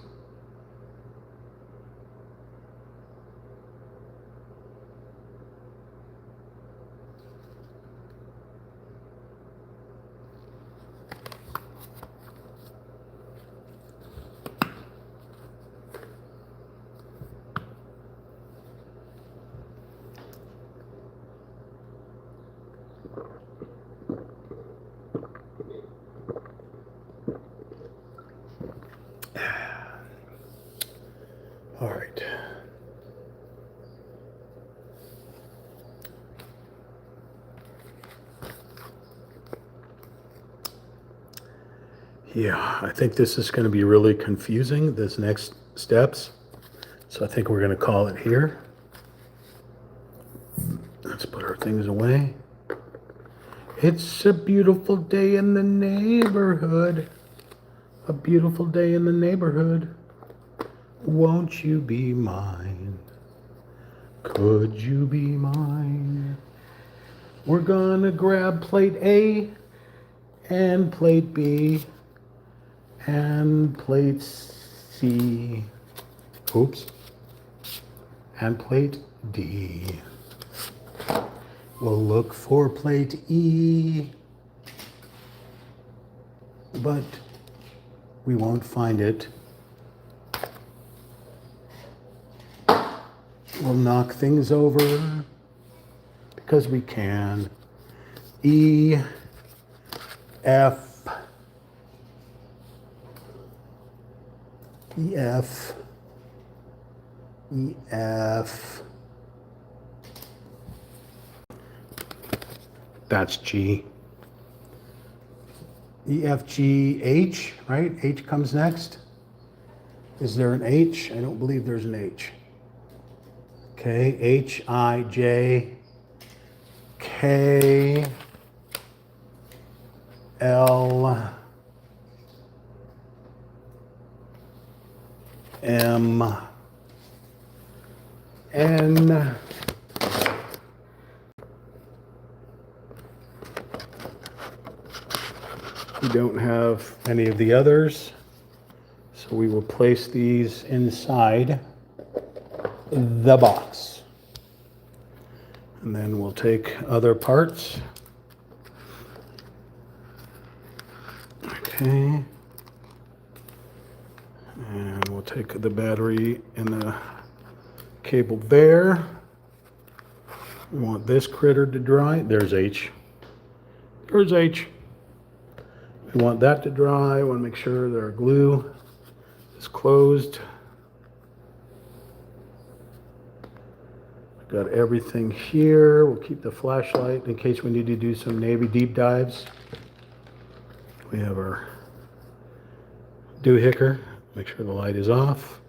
All right. Yeah, I think this is going to be really confusing, this next steps. So I think we're going to call it here. Let's put our things away. It's a beautiful day in the neighborhood. A beautiful day in the neighborhood. Won't you be mine? Could you be mine? We're gonna grab plate A and plate B and plate C. Oops. And plate D. We'll look for plate E, but we won't find it. We'll knock things over because we can. E, F, E, F, E, F. That's G. E, F, G, H, right? H comes next. Is there an H? I don't believe there's an H. Okay, H, I, J, K, L, M, And we don't have any of the others, so we will place these inside the box. And then we'll take other parts. Okay. And we'll take the battery and the cable there. We want this critter to dry. There's H. There's H. We want that to dry. We want to make sure that our glue is closed. Got everything here. We'll keep the flashlight in case we need to do some Navy deep dives. We have our doohickey. Make sure the light is off.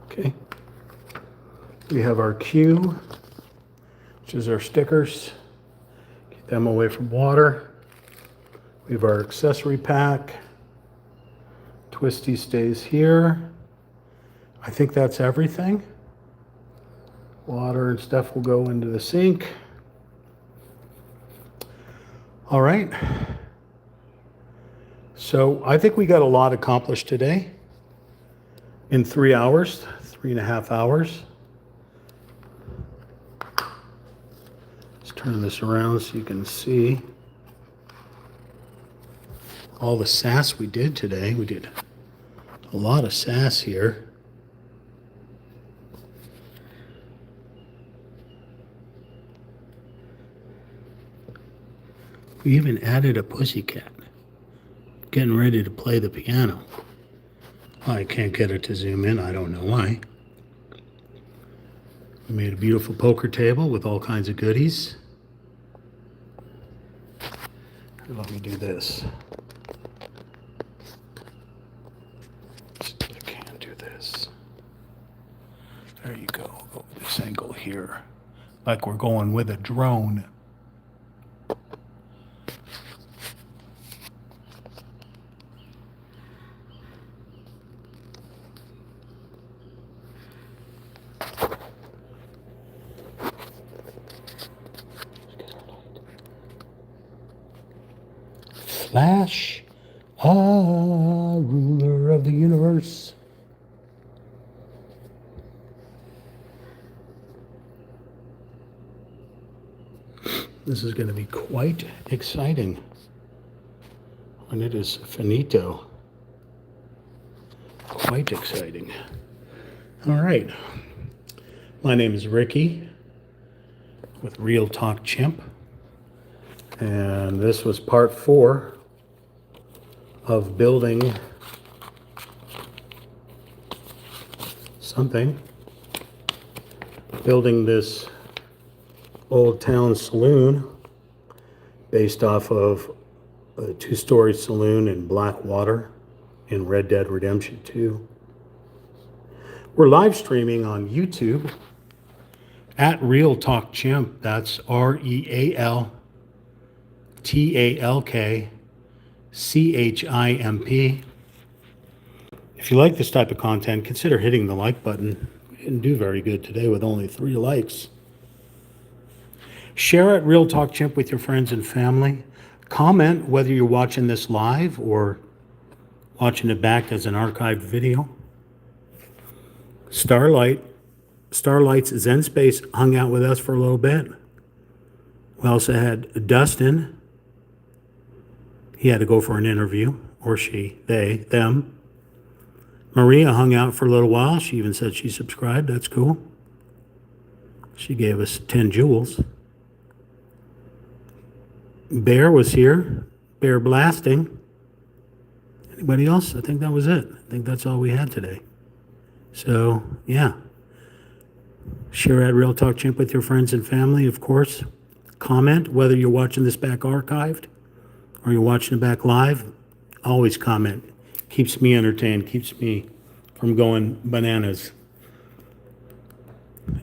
Okay. We have our Q, which is our stickers. Keep them away from water. We have our accessory pack. Twisty stays here. I think that's everything. Water and stuff will go into the sink. All right. So I think we got a lot accomplished today in 3 hours, 3.5 hours. Let's turn this around so you can see all the sass we did today. We did a lot of sass here. We even added a pussycat, getting ready to play the piano. I can't get it to zoom in, I don't know why. We made a beautiful poker table with all kinds of goodies. Let me do this. I can't do this. There you go. Go with this angle here. Like we're going with a drone. Flash, ruler of the universe. This is going to be quite exciting when it is finito. Quite exciting. All right. My name is Ricky with Real Talk Chimp. And this was part 4 of building something. Building this old Town Saloon based off of a 2-story saloon in Blackwater in Red Dead Redemption 2. We're live streaming on YouTube at Real Talk Chimp. That's RealTalkChimp. If you like this type of content, consider hitting the like button. We didn't do very good today with only 3 likes. Share at Real Talk Chimp with your friends and family. Comment whether you're watching this live or watching it back as an archived video. Starlight's Zen Space hung out with us for a little bit. We also had Dustin. He had to go for an interview, or she, they, them. Maria hung out for a little while. She even said she subscribed. That's cool. She gave us 10 jewels. Bear was here. Bear blasting. Anybody else? I think that was it. I think that's all we had today. So, yeah. Share at Real Talk Chimp with your friends and family, of course. Comment whether you're watching this back archived or you're watching it back live. Always comment. Keeps me entertained, keeps me from going bananas.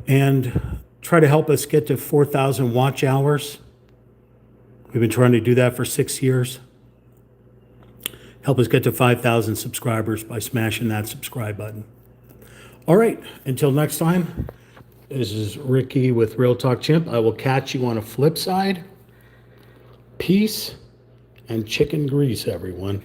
And try to help us get to 4,000 watch hours. We've been trying to do that for 6 years. Help us get to 5,000 subscribers by smashing that subscribe button. All right, until next time, this is Ricky with Real Talk Chimp. I will catch you on a flip side. Peace and chicken grease, everyone.